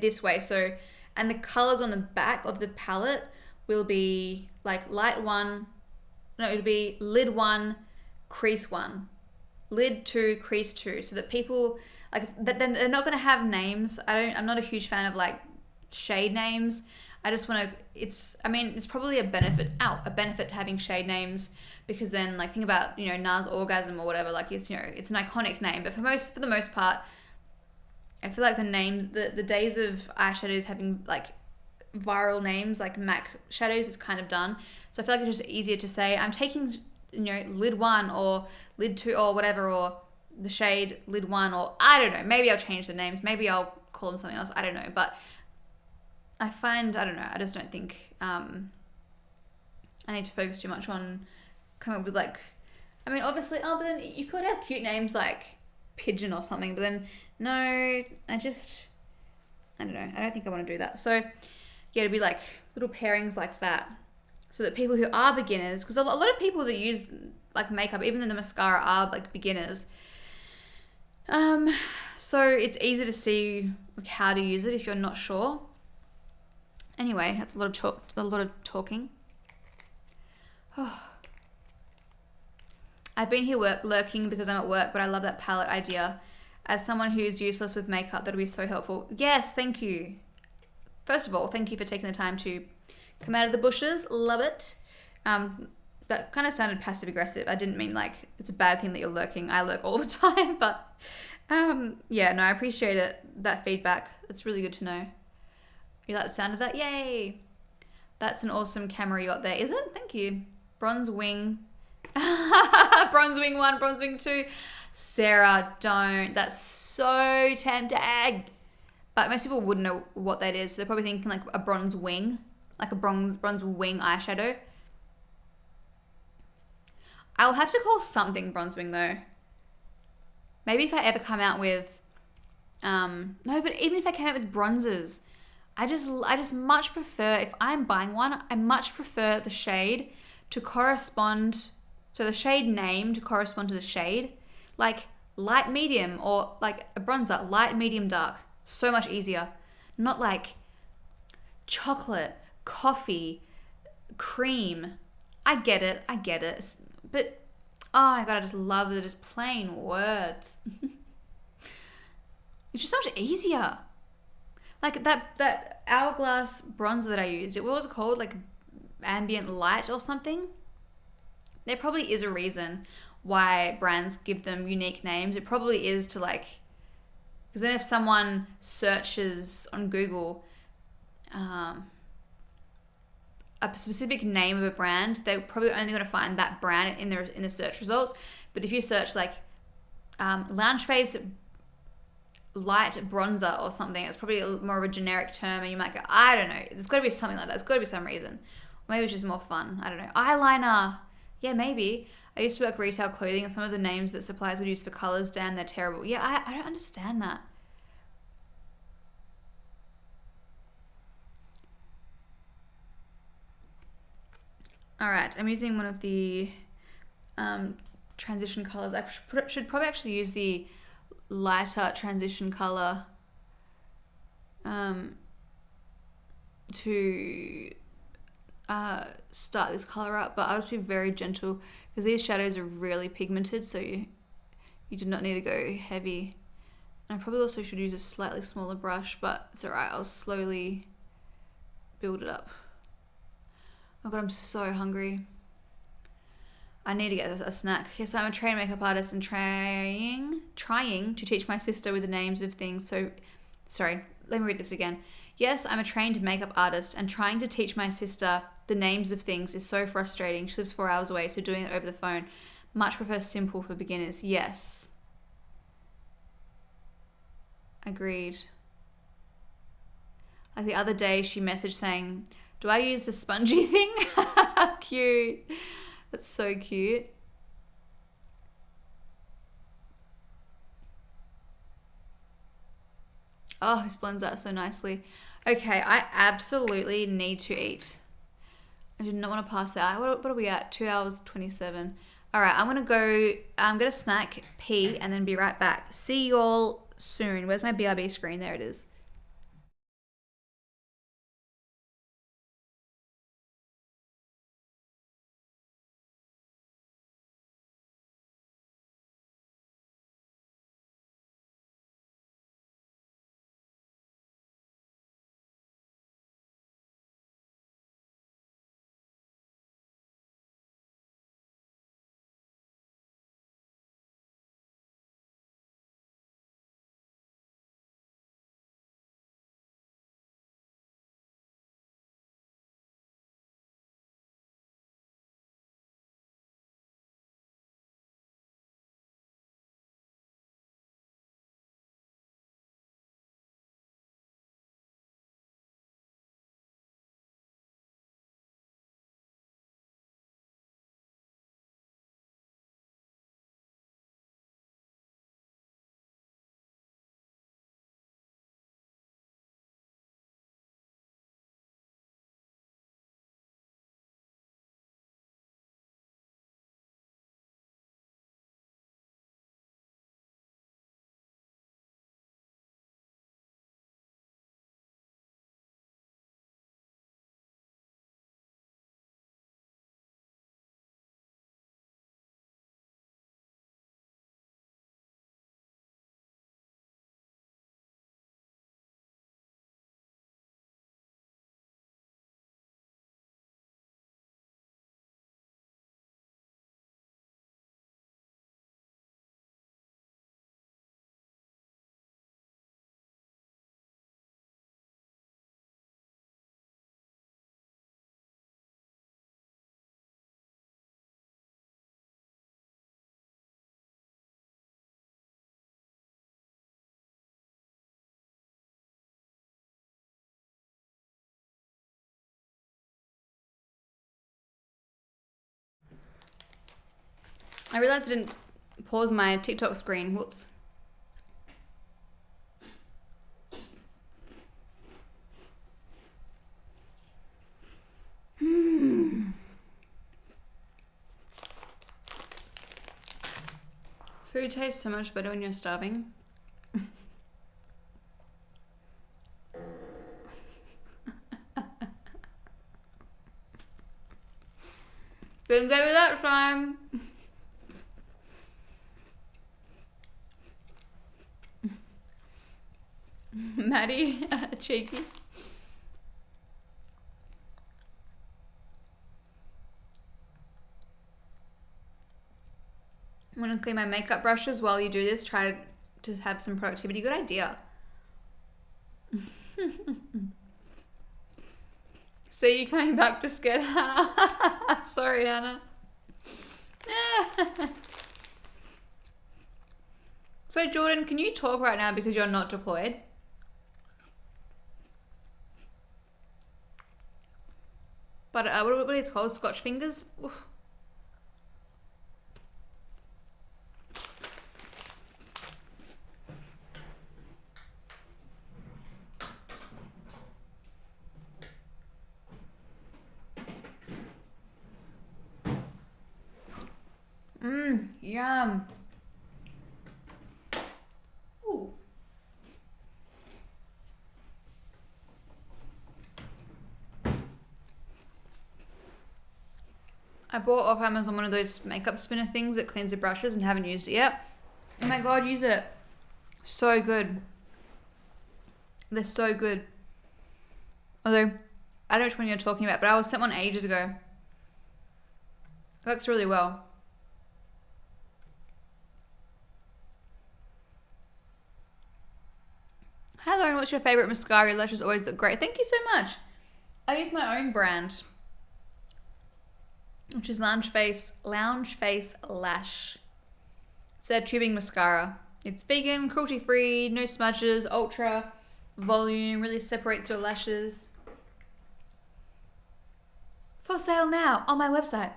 this way. So, and the colors on the back of the palette will be like it'll be lid 1, crease 1, lid 2, crease 2. So that people, like, then they're not going to have names. I'm not a huge fan of like, shade names. I just want to, it's probably a benefit to having shade names, because then like think about, Nars Orgasm or whatever, like it's it's an iconic name, but for the most part, I feel like the names, the days of eyeshadows having like viral names like MAC shadows is kind of done. So I feel like it's just easier to say I'm taking lid 1 or lid 2 or whatever, or the shade lid 1, or I don't know, maybe I'll change the names, maybe I'll call them something else, I don't know, but I just don't think I need to focus too much on coming up with like, obviously, but then you could have cute names like Pigeon or something, but then no, I don't know, I don't think I want to do that. So yeah, it'd be like little pairings like that. so that people who are beginners, because a lot of people that use like makeup, even in the mascara, are like beginners. So it's easy to see like how to use it if you're not sure. Anyway, that's a lot of talking. I've been here lurking because I'm at work, but I love that palette idea. As someone who's useless with makeup, that'll be so helpful. Yes, thank you. First of all, thank you for taking the time to come out of the bushes. Love it. That kind of sounded passive aggressive. I didn't mean like it's a bad thing that you're lurking. I lurk all the time, but yeah, no, I appreciate it. That feedback. It's really good to know. You like the sound of that? Yay! That's an awesome camera you got there. Is it? Thank you. Bronze wing. Bronze wing 1, bronze wing 2. Sarah, don't. That's so tempting. But most people wouldn't know what that is. So they're probably thinking like a bronze wing. Like a bronze wing eyeshadow. I'll have to call something bronze wing though. Maybe if I ever come out with... no, but even if I came out with bronzes... I just much prefer, if I'm buying one, I much prefer the shade to correspond, so the shade name to correspond to the shade, like light medium or like a bronzer, light medium dark, so much easier. Not like chocolate, coffee, cream. I get it, but oh my god, I just love the just plain words. It's just so much easier. Like that Hourglass bronzer that I used, what was it called? Like ambient light or something? There probably is a reason why brands give them unique names. It probably is to like, because then if someone searches on Google a specific name of a brand, they're probably only going to find that brand in the search results. But if you search like Loungeface light bronzer or something, it's probably more of a generic term, and you might go, I don't know, there's got to be something like that. There's got to be some reason. Or maybe it's just more fun. I don't know. Eyeliner. Yeah, maybe. I used to work retail clothing, and some of the names that suppliers would use for colors, damn, they're terrible. Yeah, I don't understand that. All right, I'm using one of the transition colors. I should probably actually use the lighter transition color to start this color up, but I'll just be very gentle because these shadows are really pigmented, so you do not need to go heavy. And I probably also should use a slightly smaller brush, but it's alright, I'll slowly build it up. Oh god, I'm so hungry. I need to get a snack. Yes, I'm a trained makeup artist and trying to teach my sister with the names of things. So, sorry, let me read this again. Yes, I'm a trained makeup artist and trying to teach my sister the names of things is so frustrating. She lives 4 hours away, so doing it over the phone. Much prefer simple for beginners. Yes. Agreed. Like the other day, she messaged saying, do I use the spongy thing? Cute. That's so cute. Oh, this blends out so nicely. Okay, I absolutely need to eat. I did not want to pass out. What are we at? 2 hours 27. All right, I'm gonna snack, pee, and then be right back. See you all soon. Where's my BRB screen? There it is. I realized I didn't pause my TikTok screen. Whoops. Food tastes so much better when you're starving. Didn't get me that time. Maddie, cheeky. I'm gonna clean my makeup brushes while you do this. Try to have some productivity. Good idea. See you coming back to scared Hannah. Sorry, Hannah. So Jordan, can you talk right now because you're not deployed? But what are these called? Scotch fingers? Oof. Yum. Ooh. I bought off Amazon one of those makeup spinner things that cleans the brushes and haven't used it yet. Oh my god, use it. So good. They're so good. Although, I don't know which one you're talking about, but I was sent one ages ago. It works really well. Hi Lauren, what's your favourite mascara? Your lashes always look great. Thank you so much. I use my own brand, which is Loungeface Lash. It's a tubing mascara. It's vegan, cruelty-free, no smudges, ultra volume, really separates your lashes. For sale now on my website,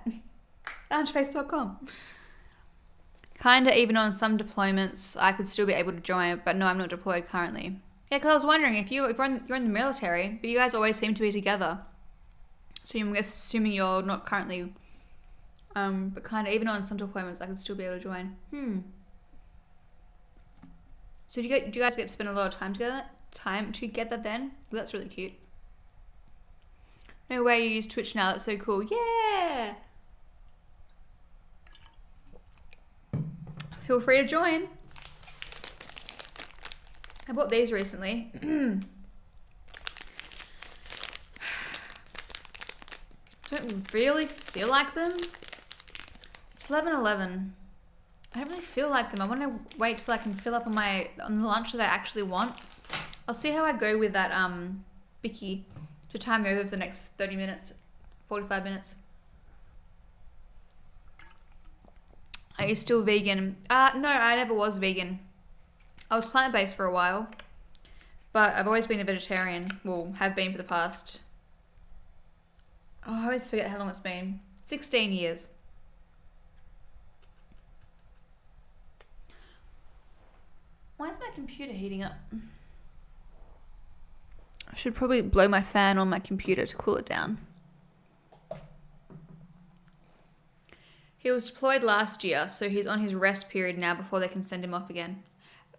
loungeface.com. Kinda even on some deployments, I could still be able to join, but no, I'm not deployed currently. Yeah, because I was wondering if you're in the military, but you guys always seem to be together. So I'm assuming you're not currently, but kind of even on some deployments, I could still be able to join. So do you guys get to spend a lot of time together then? That's really cute. No way you use Twitch now. That's so cool. Yeah. Feel free to join. I bought these recently. Don't really feel like them. It's 11:11. I don't really feel like them. I want to wait till I can fill up on the lunch that I actually want. I'll see how I go with that Bicky to time me over for the next 30 minutes, 45 minutes. Are you still vegan? No, I never was vegan. I was plant-based for a while, but I've always been a vegetarian. Well, have been for the past... I always forget how long it's been. 16 years. Why is my computer heating up? I should probably blow my fan on my computer to cool it down. He was deployed last year, so he's on his rest period now before they can send him off again.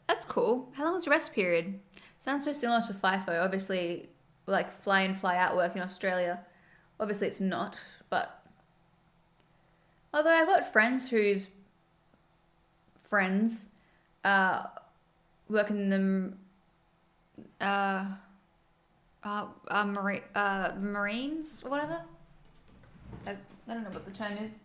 That's cool. How long is the rest period? Sounds so similar to FIFO. Obviously, like fly in, fly out work in Australia. Obviously, it's not, but... Although I've got friends whose friends work in the Marines or whatever. I don't know what the term is.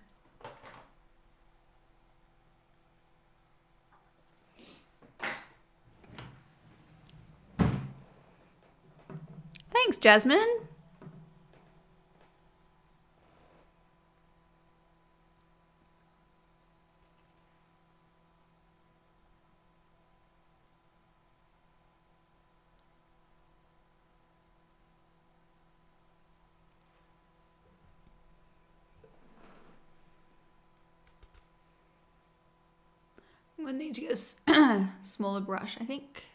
Thanks, Jasmine. I need to get a smaller brush, I think.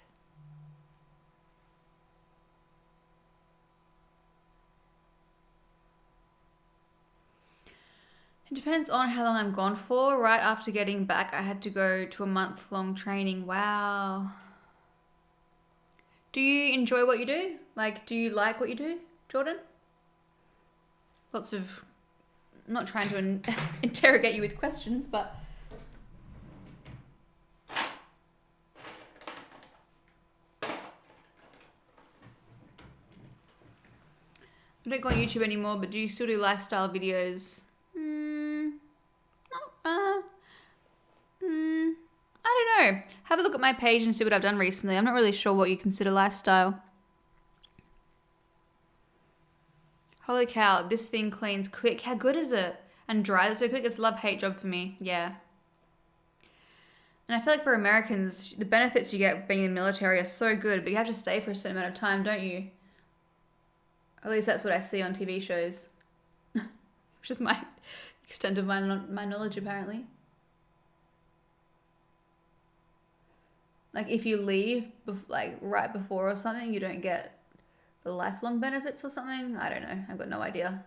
It depends on how long I'm gone for. Right after getting back, I had to go to a month-long training. Wow. Do you enjoy what you do? Like, do you like what you do, Jordan? Lots of, not trying to interrogate you with questions, but. I don't go on YouTube anymore, but do you still do lifestyle videos? I don't know. Have a look at my page and see what I've done recently. I'm not really sure what you consider lifestyle. Holy cow, this thing cleans quick. How good is it? And dries so quick. It's a love-hate job for me. Yeah. And I feel like for Americans, the benefits you get being in the military are so good, but you have to stay for a certain amount of time, don't you? At least that's what I see on TV shows. Which is my extent of my knowledge, apparently. Like, if you leave, like, right before or something, you don't get the lifelong benefits or something. I don't know. I've got no idea.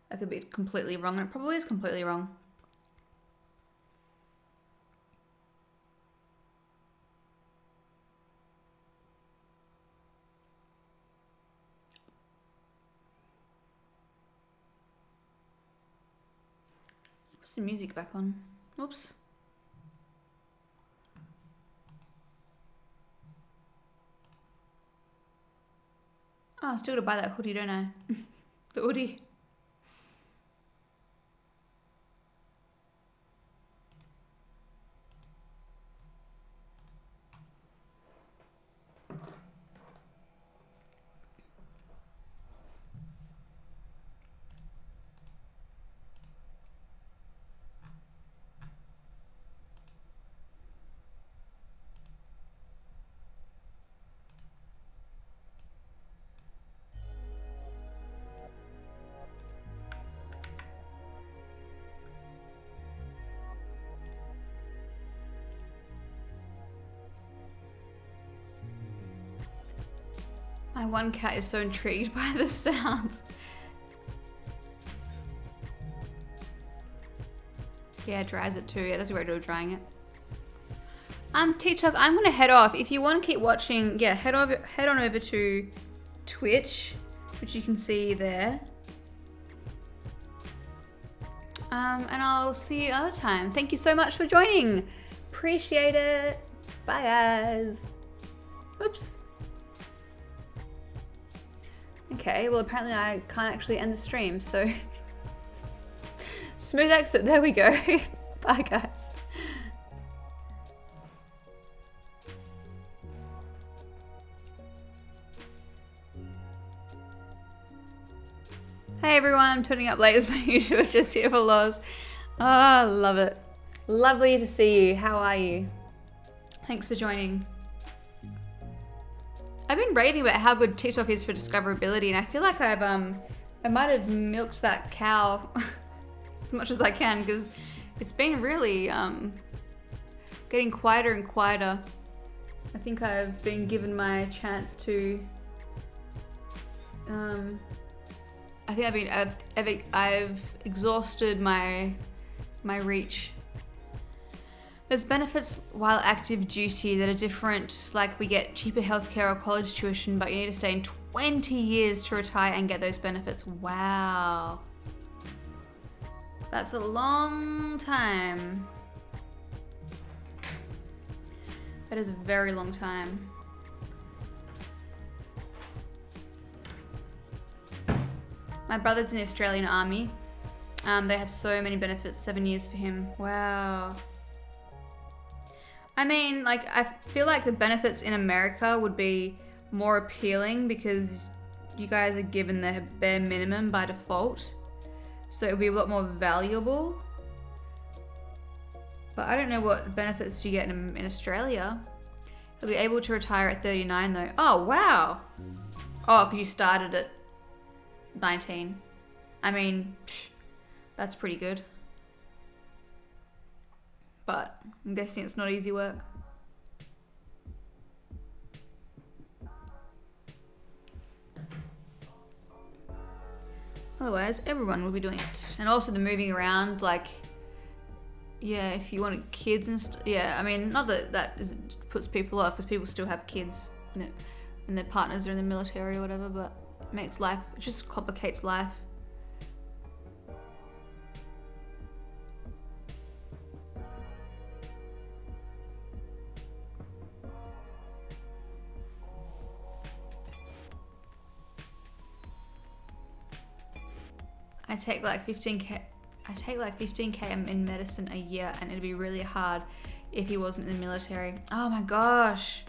I could be completely wrong, and it probably is completely wrong. Put some music back on. Oops. Oh, I still gotta buy that hoodie, don't I? The hoodie. My one cat is so intrigued by the sounds. Yeah, it dries it too. It does a great deal of drying it. TikTok, I'm gonna head off. If you want to keep watching, yeah, head on over to Twitch, which you can see there. And I'll see you another time. Thank you so much for joining. Appreciate it. Bye, guys. Oops. Okay, well, apparently I can't actually end the stream, so smooth exit. There we go. Bye, guys. Hey everyone, I'm turning up late as per usual, just here for Loz. Oh, love it. Lovely to see you. How are you? Thanks for joining. I've been raving about how good TikTok is for discoverability, and I feel like I might have milked that cow as much as I can, because it's been really getting quieter and quieter. I think I've been given my chance to I think I've exhausted my reach. There's benefits while active duty that are different, like we get cheaper healthcare or college tuition, but you need to stay in 20 years to retire and get those benefits. Wow. That's a long time. That is a very long time. My brother's in the Australian Army. They have so many benefits, 7 years for him. Wow. I mean, like, I feel like the benefits in America would be more appealing because you guys are given the bare minimum by default. So it would be a lot more valuable. But I don't know what benefits you get in Australia. You'll be able to retire at 39 though. Oh, wow. Oh, because you started at 19. I mean, that's pretty good. but I'm guessing it's not easy work. Otherwise, everyone will be doing it. And also the moving around, like, yeah, if you want kids and yeah, I mean, not that puts people off, because people still have kids and their partners are in the military or whatever, but it makes life, it just complicates life. I take like 15k in medicine a year, and it'd be really hard if he wasn't in the military. Oh my gosh.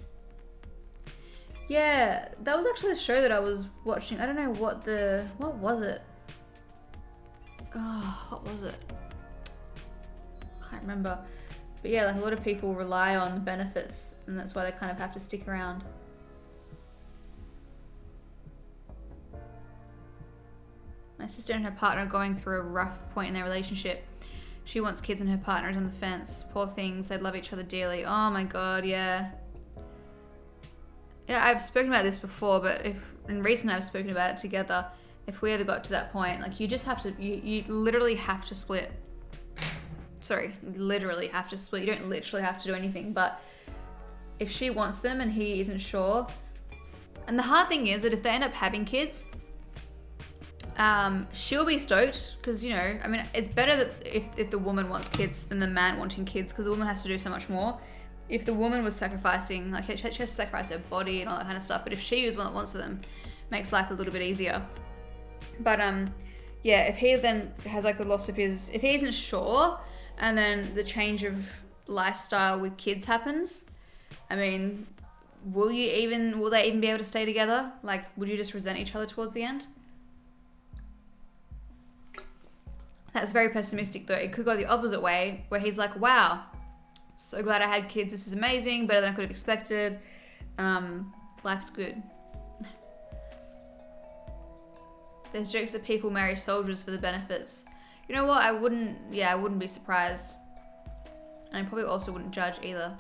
Yeah, that was actually a show that I was watching. I don't know what was it? Oh, what was it? I can't remember. But yeah, like a lot of people rely on the benefits, and that's why they kind of have to stick around. My sister and her partner are going through a rough point in their relationship. She wants kids and her partner is on the fence. Poor things, they love each other dearly. Oh my god, yeah. Yeah, I've spoken about this before, but and recently I've spoken about it together. If we ever got to that point, like you just have to, you literally have to split. Sorry, literally have to split. You don't literally have to do anything, but if she wants them and he isn't sure. And the hard thing is that if they end up having kids, she'll be stoked because, you know, I mean, it's better that if the woman wants kids than the man wanting kids, because the woman has to do so much more. If the woman was sacrificing, like she has to sacrifice her body and all that kind of stuff, but if she is one that wants them, makes life a little bit easier. But yeah, if he then has like the loss of his, if he isn't sure, and then the change of lifestyle with kids happens, I mean, will they even be able to stay together? Like, would you just resent each other towards the end? That's very pessimistic though. It could go the opposite way, where he's like, wow, so glad I had kids, this is amazing, better than I could have expected. Life's good. There's jokes that people marry soldiers for the benefits. You know what, I wouldn't be surprised. And I probably also wouldn't judge either.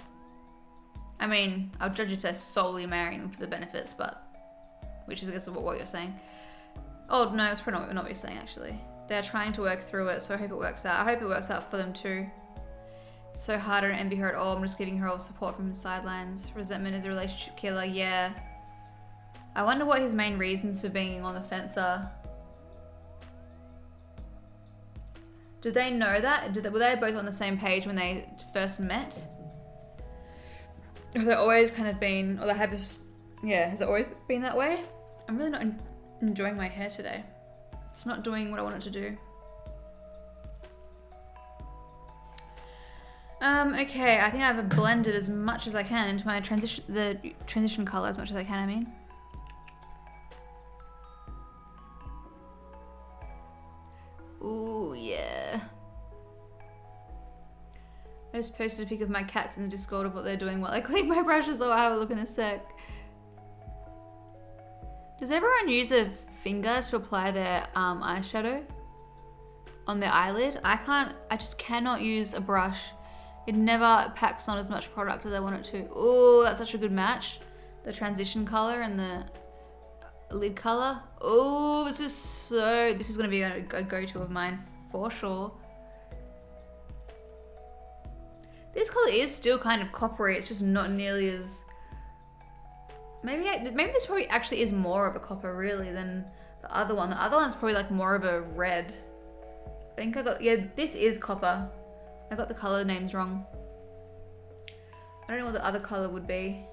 I mean, I'll judge if they're solely marrying them for the benefits, but, which is I guess what you're saying. Oh no, that's probably not what you're saying actually. They're trying to work through it, so I hope it works out. I hope it works out for them too. It's so hard, I don't envy her at all. I'm just giving her all support from the sidelines. Resentment is a relationship killer, yeah. I wonder what his main reasons for being on the fence are. Did they know that? Were they both on the same page when they first met? Or have they always kind of been, or they have just, yeah, has it always been that way? I'm really not enjoying my hair today. It's not doing what I want it to do. Okay, I think I've blended as much as I can into my transition color as much as I can, I mean. Ooh, yeah. I just posted a pic of my cats in the Discord of what they're doing while I clean my brushes, so I'll have a look in a sec. Does everyone use a finger to apply their eyeshadow on their eyelid? I just cannot use a brush. It never packs on as much product as I want it to. Oh, that's such a good match. The transition color and the lid color. Oh, this is gonna be a go-to of mine for sure. This color is still kind of coppery. It's just not nearly as, maybe this probably actually is more of a copper really than the other one. The other one's probably like more of a red. I think this is copper. I got the color names wrong. I don't know what the other color would be.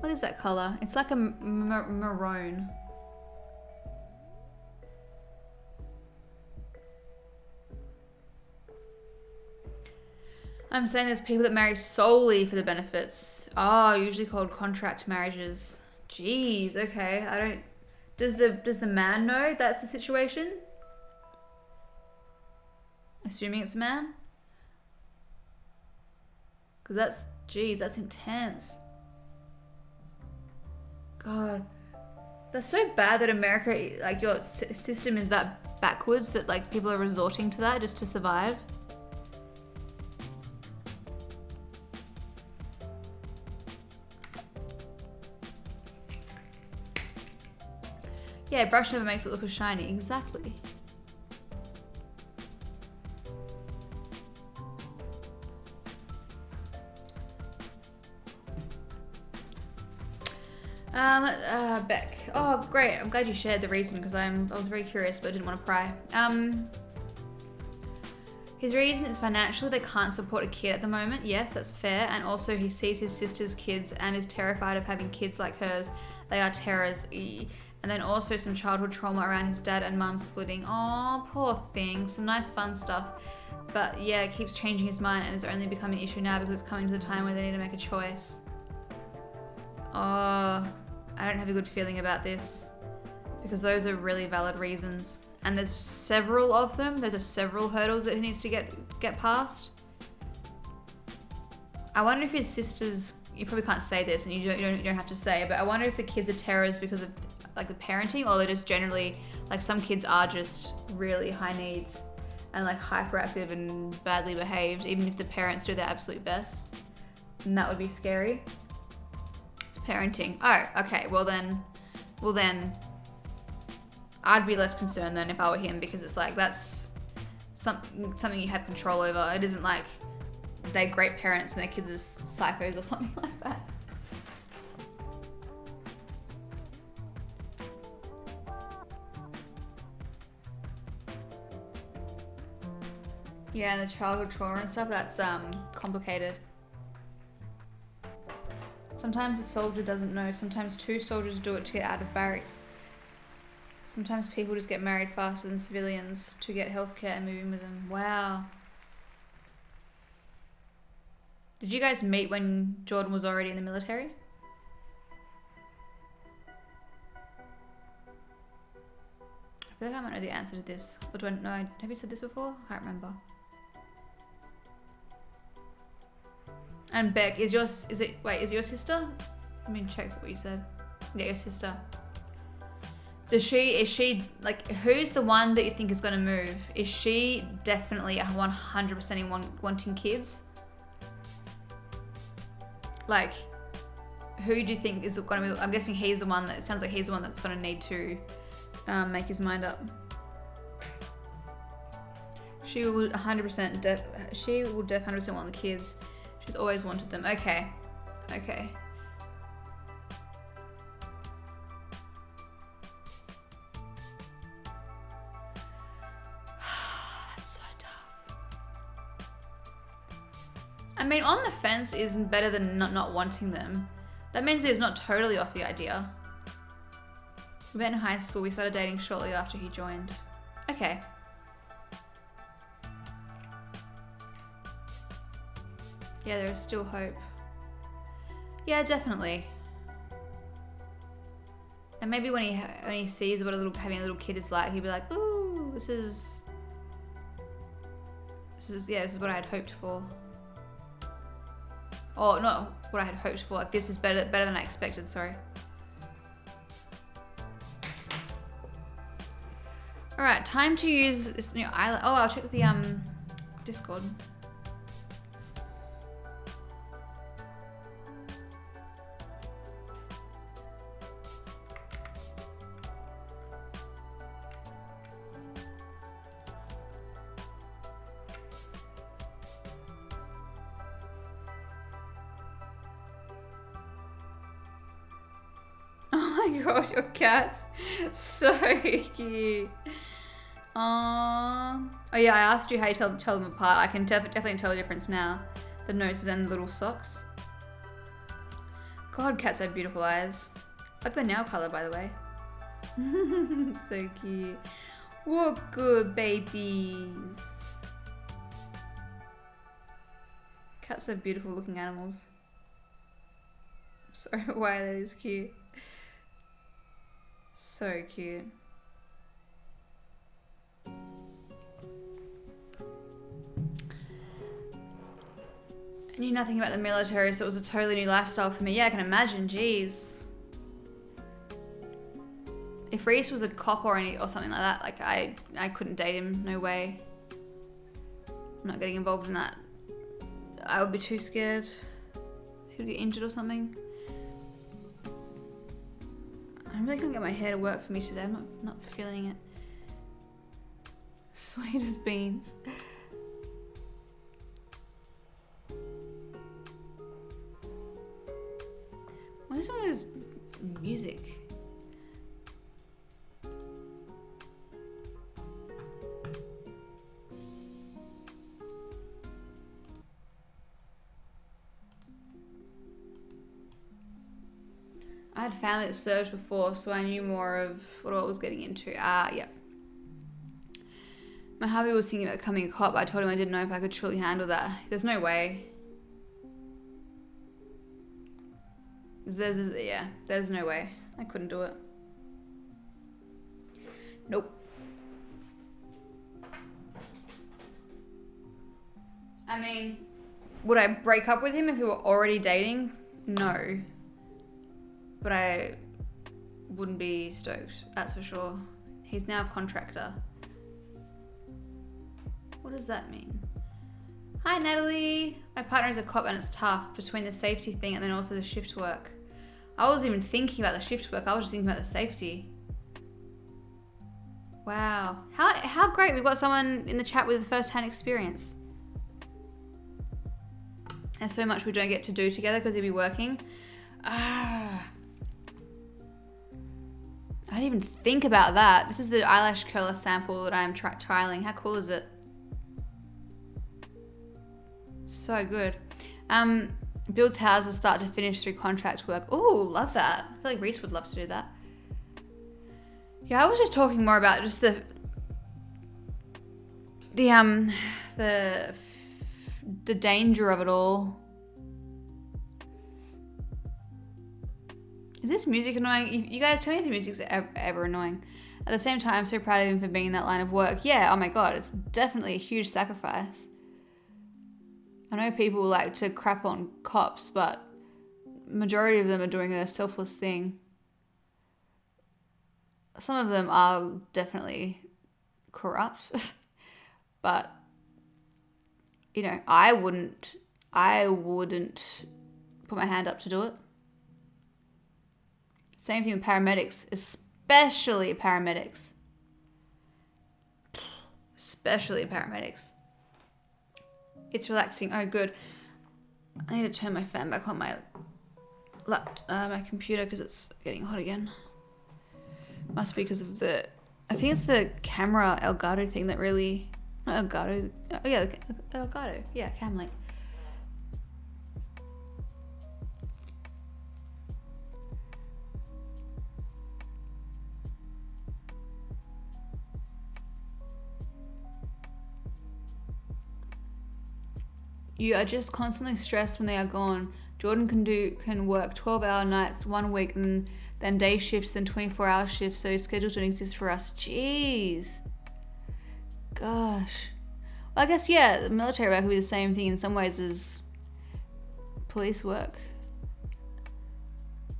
What is that color? It's like a maroon. I'm saying there's people that marry solely for the benefits. Oh, usually called contract marriages. Jeez, okay. Does the man know that's the situation? Assuming it's a man? Because that's intense. God. That's so bad that America, like your system is that backwards that like people are resorting to that just to survive. Yeah, brush never makes it look as shiny. Exactly. Beck. Oh, great. I'm glad you shared the reason because I was very curious, but I didn't want to pry. His reason is financially they can't support a kid at the moment. Yes, that's fair. And also he sees his sister's kids and is terrified of having kids like hers. They are terrors. And then also some childhood trauma around his dad and mum splitting. Oh, poor thing. Some nice fun stuff. But yeah, it keeps changing his mind and it's only becoming an issue now because it's coming to the time where they need to make a choice. Oh, I don't have a good feeling about this because those are really valid reasons. And there's several of them. There's several hurdles that he needs to get past. I wonder if his sisters, you probably can't say this and you don't have to say it, but I wonder if the kids are terrors because of like the parenting or they're just generally, like some kids are just really high needs and like hyperactive and badly behaved, even if the parents do their absolute best. And that would be scary. It's parenting. Oh, okay. Well then, I'd be less concerned than if I were him because it's like that's something you have control over. It isn't like they're great parents and their kids are psychos or something like that. Yeah, and the childhood trauma and stuff, that's complicated. Sometimes a soldier doesn't know. Sometimes two soldiers do it to get out of barracks. Sometimes people just get married faster than civilians to get healthcare and move in with them. Wow. Did you guys meet when Jordan was already in the military? I feel like I might know the answer to this. Or do I know? Have you said this before? I can't remember. And Beck, is your sister? Let me check what you said. Yeah, your sister. Is she, like, who's the one that you think is going to move? Is she definitely 100% in wanting kids? Like, who do you think is going to be, I'm guessing he's the one that, it sounds like he's the one that's going to need to make his mind up. She will 100%, she will 100% want the kids. She's always wanted them. Okay. Okay. That's so tough. I mean, on the fence isn't better than not wanting them. That means he's not totally off the idea. We met in high school. We started dating shortly after he joined. Okay. Yeah, there is still hope. Yeah, definitely. And maybe when he sees what having a little kid is like, he'll be like, "Ooh, this is what I had hoped for." Oh, not what I had hoped for. Like, this is better than I expected. Sorry. All right, time to use this new eyeliner. Oh, I'll check the Discord. Oh my god, your cat's so cute. Oh yeah, I asked you how you tell them apart. I can definitely tell the difference now. The noses and the little socks. God, cats have beautiful eyes. I like their nail color, by the way. So cute. What good babies. Cats are beautiful looking animals. I'm sorry, why are they this cute? So cute. I knew nothing about the military, so it was a totally new lifestyle for me. Yeah, I can imagine, jeez. If Reese was a cop or something like that, like I couldn't date him, no way. I'm not getting involved in that. I would be too scared. He would get injured or something. I really can't get my hair to work for me today. I'm not feeling it. Sweet as beans. What is all this music? I had family that served before, so I knew more of what I was getting into. Yeah. My hubby was thinking about becoming a cop, but I told him I didn't know if I could truly handle that. There's no way. There's no way. I couldn't do it. Nope. I mean, would I break up with him if we were already dating? No. But I wouldn't be stoked, that's for sure. He's now a contractor. What does that mean? Hi, Natalie. My partner is a cop and it's tough between the safety thing and then also the shift work. I wasn't even thinking about the shift work. I was just thinking about the safety. Wow. How great. We've got someone in the chat with first-hand experience. There's so much we don't get to do together because he'll be working. I didn't even think about that. This is the eyelash curler sample that I'm trialing. How cool is it? So good. Builds houses start to finish through contract work. Ooh, love that. I feel like Reese would love to do that. Yeah, I was just talking more about just the danger of it all. Is this music annoying? You guys tell me if the music's ever annoying. At the same time, I'm so proud of him for being in that line of work. Yeah, oh my god, it's definitely a huge sacrifice. I know people like to crap on cops, but majority of them are doing a selfless thing. Some of them are definitely corrupt, but you know, I wouldn't put my hand up to do it. Same thing with paramedics, especially paramedics. Especially paramedics. It's relaxing. Oh, good. I need to turn my fan back on my my computer because it's getting hot again. Must be because of the... I think it's the camera Elgato thing that really... Not Elgato. Oh, yeah, Elgato. Yeah, Camlink. You are just constantly stressed when they are gone. Jordan can work 12-hour nights 1 week and then day shifts, then 24-hour shifts, so schedules don't exist for us. Jeez. Gosh. Well, I guess, yeah, the military work would be the same thing in some ways as police work.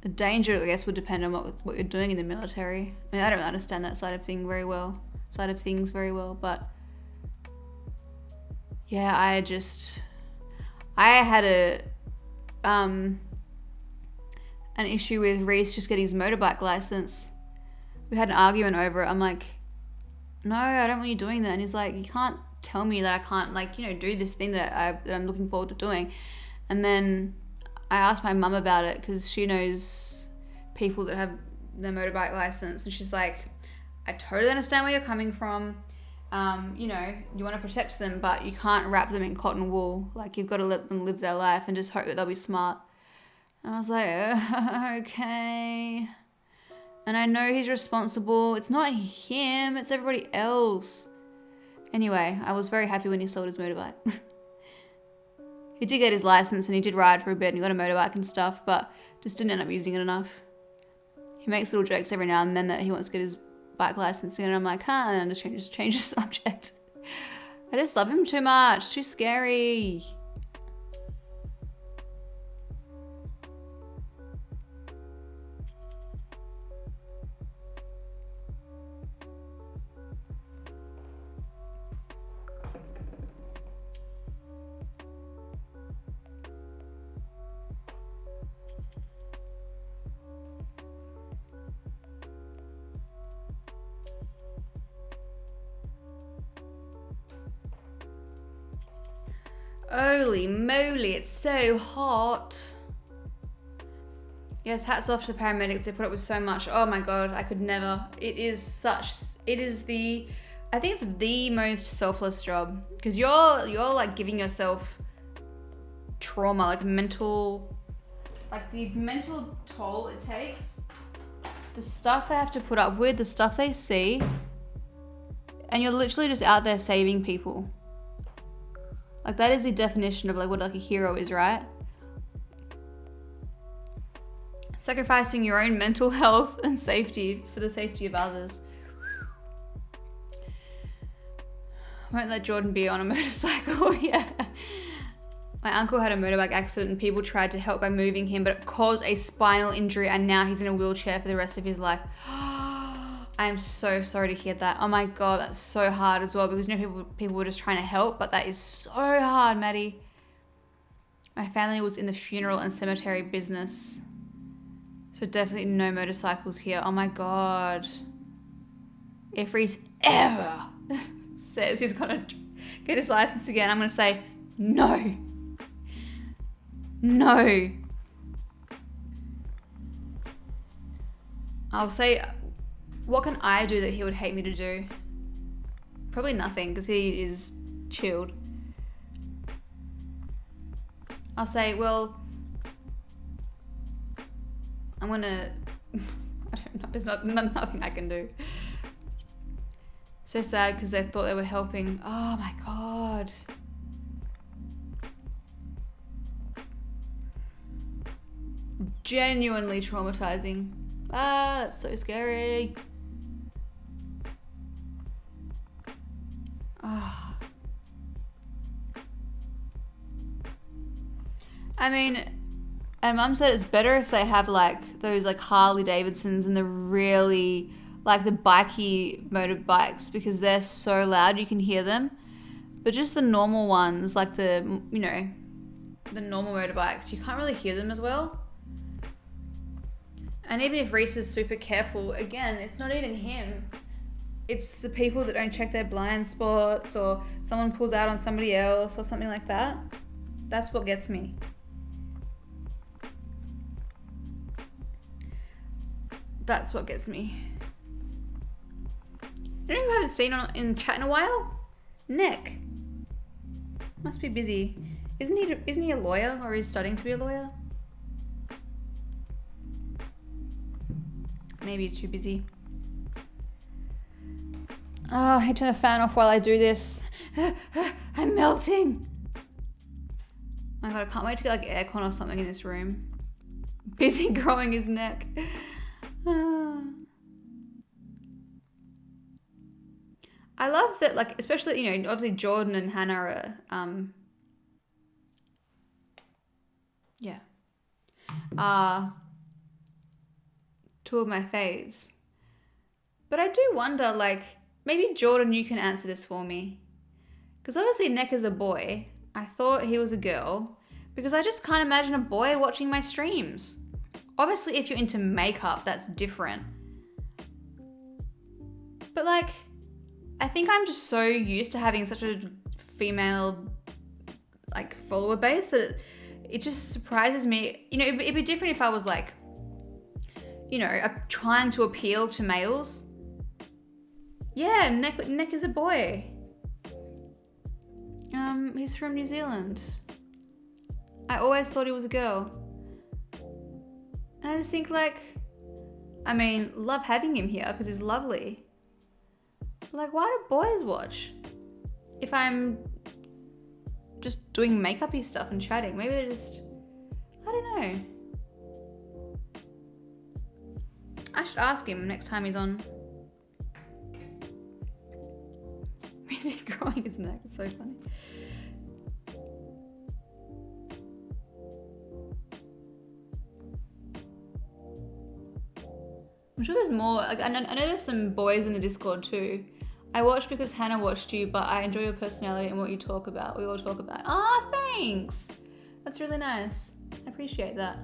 The danger, I guess, would depend on what you're doing in the military. I mean, I don't really understand that side of things very well, but yeah, I had an issue with Reese just getting his motorbike license. We had an argument over it. I'm like, no, I don't want you doing that. And he's like, you can't tell me that I can't, like, you know, do this thing that I'm looking forward to doing. And then I asked my mum about it because she knows people that have their motorbike license, and she's like, I totally understand where you're coming from. You know, you want to protect them, but you can't wrap them in cotton wool. Like, you've got to let them live their life and just hope that they'll be smart. And I was like, okay. And I know he's responsible. It's not him, it's everybody else. Anyway, I was very happy when he sold his motorbike. He did get his license and he did ride for a bit and he got a motorbike and stuff, but just didn't end up using it enough. He makes little jokes every now and then that he wants to get his bike licensing, and I'm like, and then just change the subject. I just love him too much. Too scary. Holy moly, it's so hot. Yes, hats off to paramedics. They put up with so much. Oh my God, I could never. It is the, I think it's the most selfless job because you're like giving yourself trauma, like the mental toll it takes, the stuff they have to put up with, the stuff they see, and you're literally just out there saving people. Like that is the definition of like what like a hero is, right? Sacrificing your own mental health and safety for the safety of others. Won't let Jordan be on a motorcycle. Yeah. My uncle had a motorbike accident and people tried to help by moving him, but it caused a spinal injury and now he's in a wheelchair for the rest of his life. I am so sorry to hear that. Oh my God, that's so hard as well because you know people were just trying to help, but that is so hard, Maddie. My family was in the funeral and cemetery business. So definitely no motorcycles here. Oh my God. If Reese ever says he's gonna get his license again, I'm gonna say no. No. I'll say, what can I do that he would hate me to do? Probably nothing because he is chilled. I'll say, well, I'm gonna, I don't know, there's nothing I can do. So sad because they thought they were helping. Oh my God. Genuinely traumatizing. Ah, that's so scary. Oh. I mean, and Mum said it's better if they have like those like Harley Davidsons and the really like the bikey motorbikes because they're so loud you can hear them. But just the normal ones, like the, you know, the normal motorbikes, you can't really hear them as well. And even if Reese is super careful, again, it's not even him. It's the people that don't check their blind spots or someone pulls out on somebody else or something like that. That's what gets me. That's what gets me. You know who I haven't seen in chat in a while? Nick. Must be busy. Isn't he a lawyer or is studying to be a lawyer? Maybe he's too busy. Oh, I turn the fan off while I do this. I'm melting. Oh my God, I can't wait to get like aircon or something in this room. Busy growing his neck. I love that, like, especially, you know, obviously Jordan and Hannah are two of my faves. But I do wonder, like, maybe Jordan, you can answer this for me. Because obviously Nick is a boy. I thought he was a girl. Because I just can't imagine a boy watching my streams. Obviously, if you're into makeup, that's different. But, like, I think I'm just so used to having such a female, like, follower base that it just surprises me. You know, it'd be different if I was, like, you know, trying to appeal to males. Yeah, Nick is a boy. He's from New Zealand. I always thought he was a girl. And I just think, like, I mean, love having him here because he's lovely. Like, why do boys watch? If I'm just doing makeup-y stuff and chatting, maybe they just, I don't know. I should ask him next time he's on. Is he growing his neck? It's so funny. I'm sure there's more. Like, I know there's some boys in the Discord too. I watched because Hannah watched you, but I enjoy your personality and what you talk about. We all talk about. Ah, thanks. That's really nice. I appreciate that.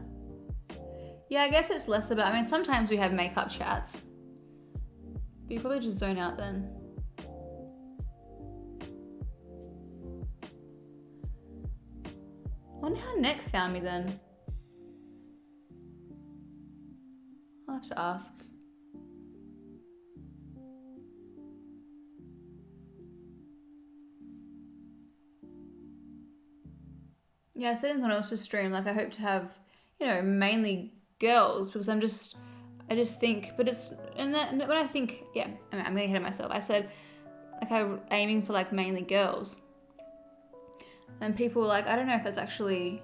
Yeah, I guess it's less about, I mean, sometimes we have makeup chats. But you probably just zone out then. Wonder how Nick found me then. I'll have to ask. Yeah, I said in someone else's stream, like I hope to have, you know, mainly girls, because I just think, but it's, and when I think, yeah, I'm getting ahead of myself. I said, like I'm aiming for like mainly girls. And people were like, I don't know if that's actually,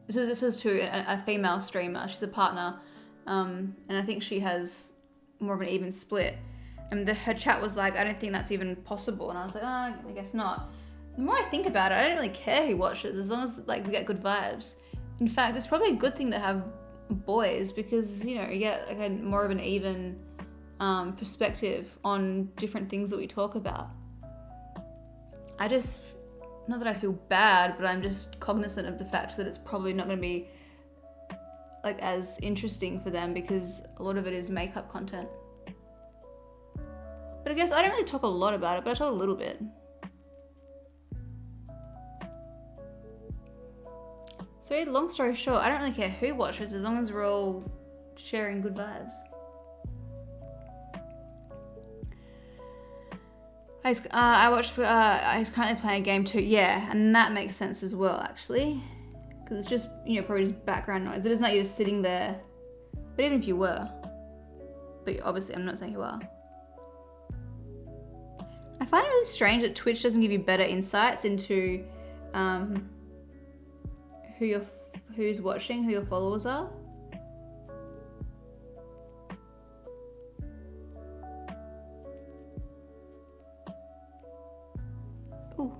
this is to a female streamer, she's a partner, and I think she has more of an even split. And her chat was like, I don't think that's even possible. And I was like, oh, I guess not. The more I think about it, I don't really care who watches, as long as like we get good vibes. In fact, it's probably a good thing to have boys, because, you know, you get like a more of an even perspective on different things that we talk about. I just, not that I feel bad, but I'm just cognizant of the fact that it's probably not going to be like as interesting for them, because a lot of it is makeup content. But I guess I don't really talk a lot about it, but I talk a little bit. So long story short, I don't really care who watches, as long as we're all sharing good vibes. I watched, he's currently playing a game too, yeah, and that makes sense as well, actually. Because it's just, you know, probably just background noise. It isn't like you're just sitting there, but even if you were, but obviously I'm not saying you are. I find it really strange that Twitch doesn't give you better insights into who's watching, who your followers are. Ooh.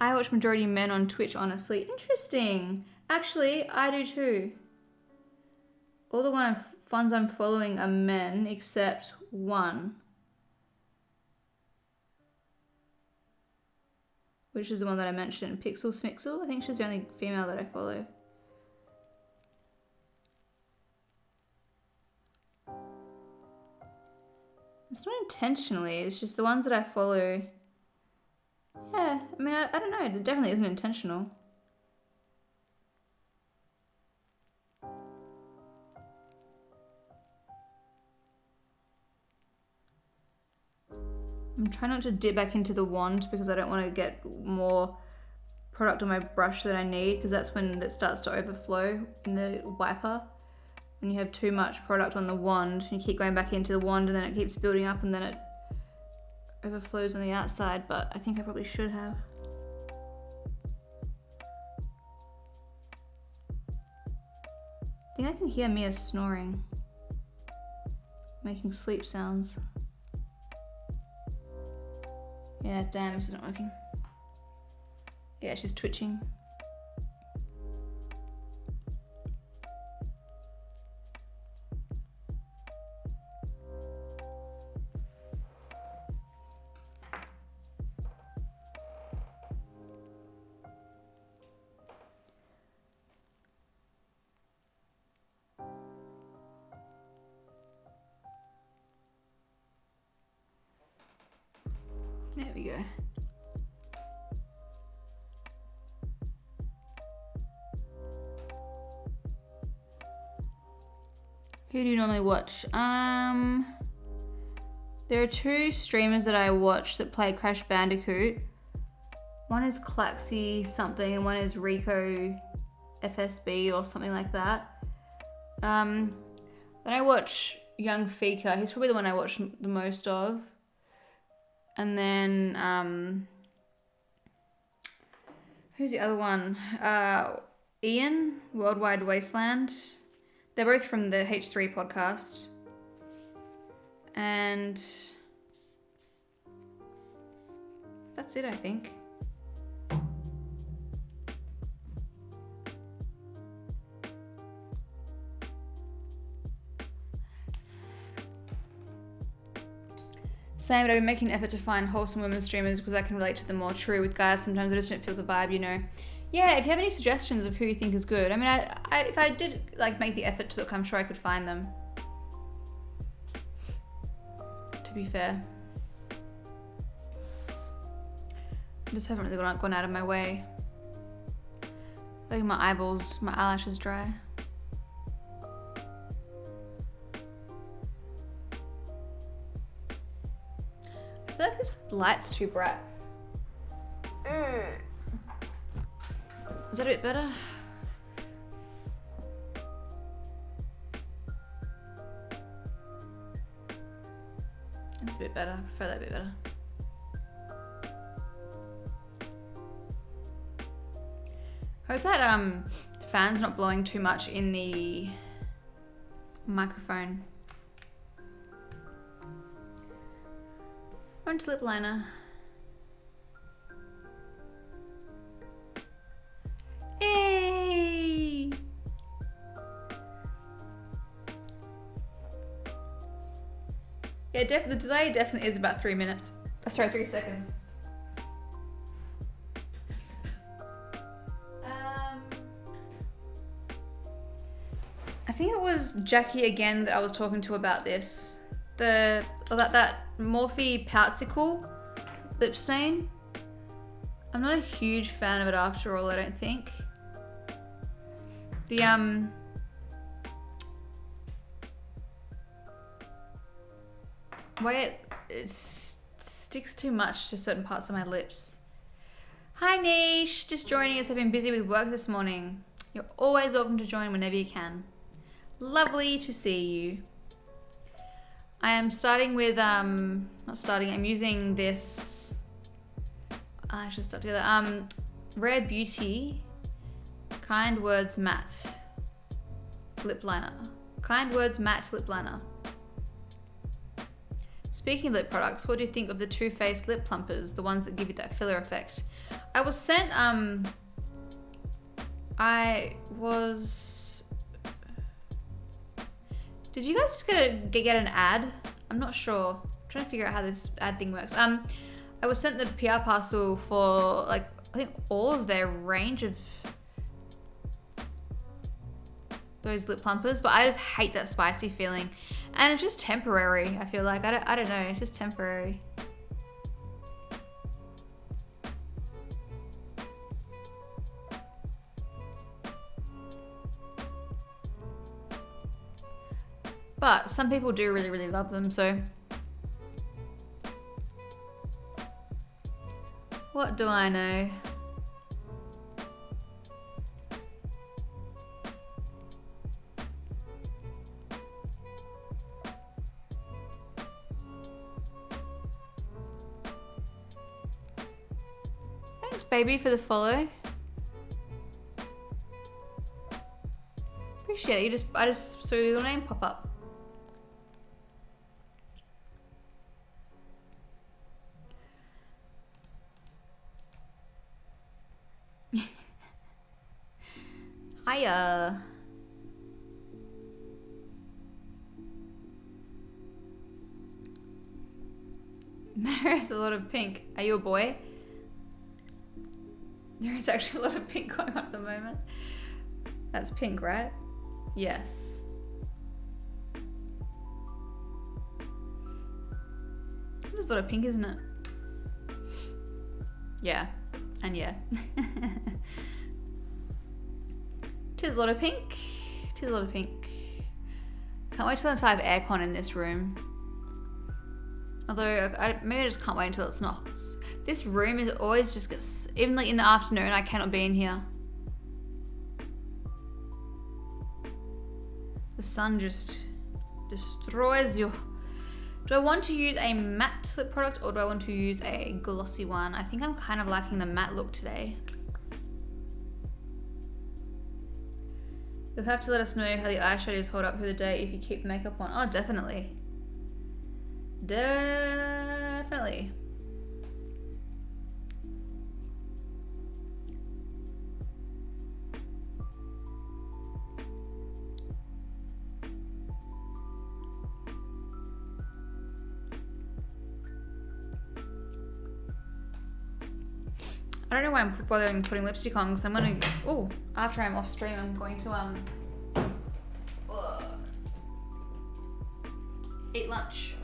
I watch majority men on Twitch, honestly. Interesting. Actually, I do too. All the ones I'm following are men, except one, which is the one that I mentioned, Pixel Smixel. I think she's the only female that I follow. It's not intentionally, it's just the ones that I follow. Yeah, I mean, I don't know, it definitely isn't intentional. I'm trying not to dip back into the wand because I don't want to get more product on my brush than I need, because that's when it starts to overflow in the wiper. When you have too much product on the wand, you keep going back into the wand and then it keeps building up and then it overflows on the outside, but I think I probably should have. I think I can hear Mia snoring, making sleep sounds. Yeah, damn, this isn't working. Yeah, she's twitching. There we go. Who do you normally watch? There are two streamers that I watch that play Crash Bandicoot. One is Klaxy something and one is Rico FSB or something like that. Then I watch Young Fika. He's probably the one I watch the most of. And then, who's the other one? Ian, Worldwide Wasteland. They're both from the H3 podcast. And that's it, I think. Same, but I've been making an effort to find wholesome women streamers because I can relate to them more. True, with guys, sometimes I just don't feel the vibe, you know. Yeah, if you have any suggestions of who you think is good, I mean, if I did like make the effort to look, I'm sure I could find them. to be fair. I just haven't really gone out of my way. Letting my eyeballs, my eyelashes dry. I feel like this light's too bright. Is that a bit better? It's a bit better. I prefer that a bit better. Hope that fan's not blowing too much in the microphone. Orange lip liner. Hey! Yeah, the delay definitely is about 3 minutes. Sorry, 3 seconds. I think it was Jackie again that I was talking to about this. That Morphe Poutsicle lip stain. I'm not a huge fan of it after all, I don't think. The way it sticks too much to certain parts of my lips. Hi Nish, just joining us. I've been busy with work this morning. You're always welcome to join whenever you can. Lovely to see you. I am starting with, I'm using this, I should start together, Rare Beauty Kind Words Matte Lip Liner. Kind Words Matte Lip Liner. Speaking of lip products, what do you think of the Too Faced lip plumpers, the ones that give you that filler effect? I was sent, did you guys just get an ad? I'm not sure. I'm trying to figure out how this ad thing works. I was sent the PR parcel for like, I think all of their range of those lip plumpers, but I just hate that spicy feeling. And it's just temporary, I feel like. I don't know, it's just temporary. But some people do really, really love them, so. What do I know? Thanks, baby, for the follow. Appreciate it. I just saw your name pop up. Hiya. There is a lot of pink. Are you a boy? There is actually a lot of pink going on at the moment. That's pink, right? Yes. There's a lot of pink, isn't it? Yeah. And yeah. Tis a lot of pink. Tis a lot of pink. Can't wait till I have aircon in this room. Although, maybe I just can't wait until it's not. This room is always just gets, even like in the afternoon, I cannot be in here. The sun just destroys you. Do I want to use a matte lip product or do I want to use a glossy one? I think I'm kind of liking the matte look today. You'll have to let us know how the eyeshadows hold up through the day if you keep makeup on. Oh, definitely. Definitely. I don't know why I'm bothering putting lipstick on because I'm gonna, oh, after I'm off stream, I'm going to eat lunch.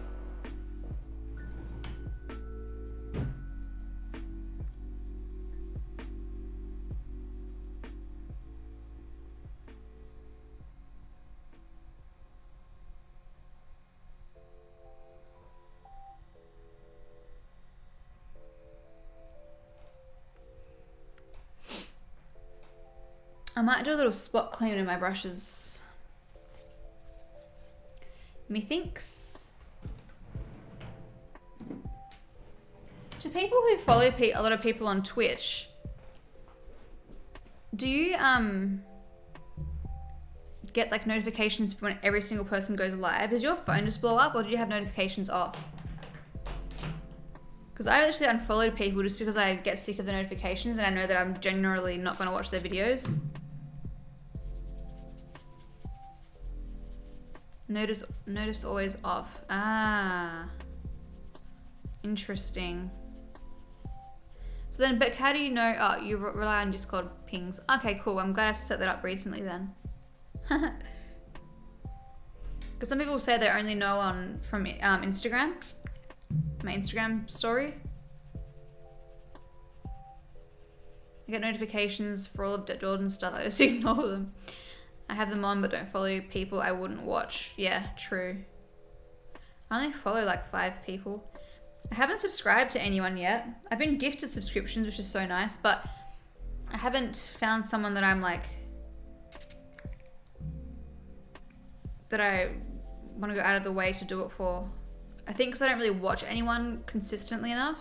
I might do a little spot clean in my brushes. Methinks. To people who follow a lot of people on Twitch, do you get like notifications for when every single person goes live? Does your phone just blow up, or do you have notifications off? Because I actually unfollowed people just because I get sick of the notifications and I know that I'm generally not going to watch their videos. Notice always off. Ah, interesting. So then, but how do you know? Oh, you rely on Discord pings. Okay, cool. I'm glad I set that up recently then. Because some people say they only know from Instagram. My Instagram story. I get notifications for all of Jordan's stuff. I just ignore them. I have them on but don't follow people I wouldn't watch. Yeah, true. I only follow like 5 people. I haven't subscribed to anyone yet. I've been gifted subscriptions, which is so nice, but I haven't found someone that I'm like, that I want to go out of the way to do it for. I think because I don't really watch anyone consistently enough.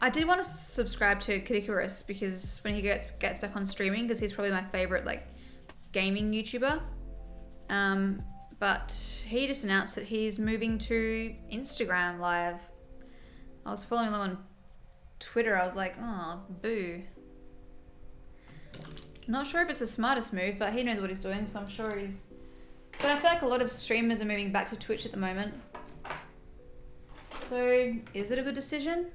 I did want to subscribe to Chatty GRWM because when he gets back on streaming, because he's probably my favorite like gaming YouTuber. But he just announced that he's moving to Instagram Live. I was following along on Twitter. I was like, oh, boo. Not sure if it's the smartest move, but he knows what he's doing, so I'm sure he's... But I feel like a lot of streamers are moving back to Twitch at the moment. So, is it a good decision?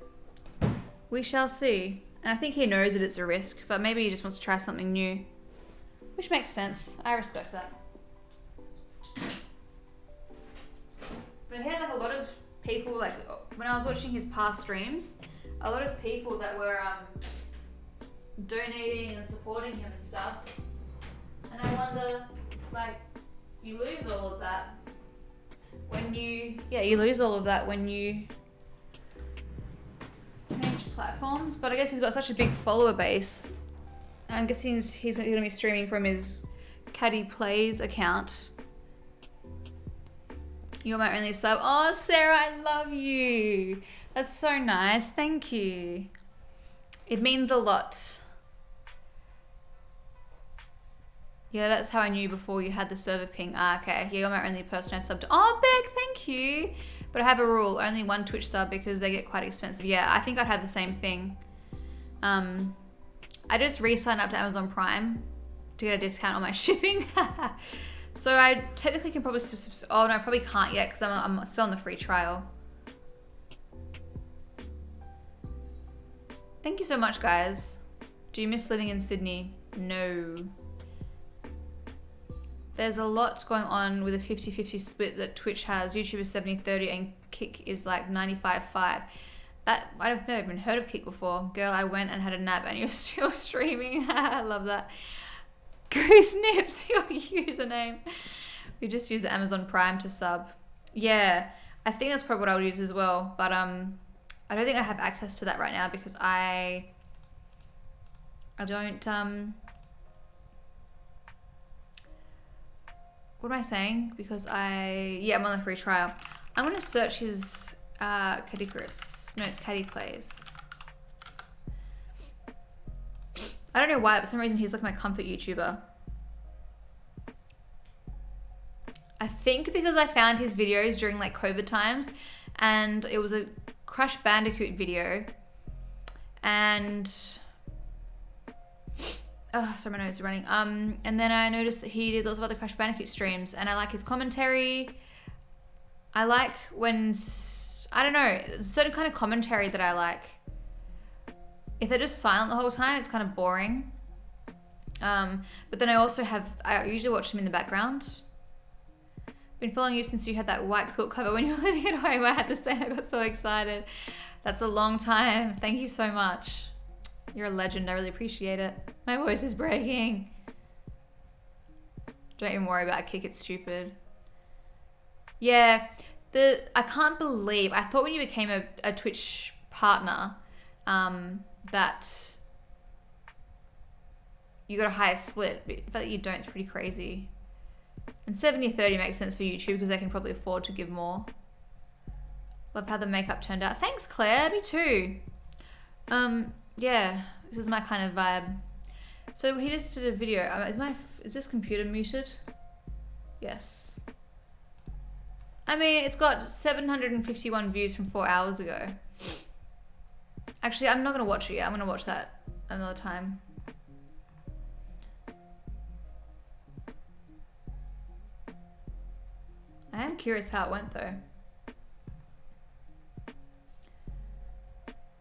We shall see. And I think he knows that it's a risk, but maybe he just wants to try something new. Which makes sense. I respect that. But he had like a lot of people, like when I was watching his past streams, a lot of people that were donating and supporting him and stuff. And I wonder, like, you lose all of that when you, you lose all of that when you change platforms. But I guess he's got such a big follower base. I'm guessing he's going to be streaming from his Chatty Plays account. You're my only sub. Oh, Sarah, I love you. That's so nice. Thank you. It means a lot. Yeah, that's how I knew before you had the server ping. Ah, okay. Yeah, you're my only person I subbed to. Oh, Beck, thank you. But I have a rule. Only 1 Twitch sub because they get quite expensive. Yeah, I think I'd have the same thing. I just re-signed up to Amazon Prime to get a discount on my shipping. So I technically can probably... Oh, no, I probably can't yet because I'm still on the free trial. Thank you so much, guys. Do you miss living in Sydney? No. There's a lot going on with a 50-50 split that Twitch has. YouTube is 70-30 and Kick is like 95-5. That, I've never even heard of Kick before. Girl, I went and had a nap and you're still streaming. I love that. Goose Nips, your username. We just use Amazon Prime to sub. Yeah, I think that's probably what I would use as well. But I don't think I have access to that right now because I don't what am I saying? Because I'm on the free trial. I'm gonna search his Chatty GRWM. No, it's Chatty Plays. I don't know why, but for some reason he's like my comfort YouTuber. I think because I found his videos during like COVID times and it was a Crash Bandicoot video and oh, sorry, my nose is running. And then I noticed that he did lots of other Crash Bandicoot streams and I like his commentary. I like when, I don't know, a certain kind of commentary that I like. If they're just silent the whole time, it's kind of boring. But then I usually watch them in the background. Been following you since you had that white quilt cover when you were living at home. I had the same, I got so excited. That's a long time. Thank you so much. You're a legend, I really appreciate it. My voice is breaking. Don't even worry about Kick, it's stupid. Yeah, I can't believe, I thought when you became a Twitch partner, that you got a higher split, but the fact that you don't is pretty crazy. And 70-30 makes sense for YouTube because they can probably afford to give more. Love how the makeup turned out. Thanks, Claire. Me too. Yeah, this is my kind of vibe. So he just did a video. Is this computer muted? Yes. I mean, it's got 751 views from 4 hours ago. Actually, I'm not going to watch it yet. I'm going to watch that another time. I am curious how it went though.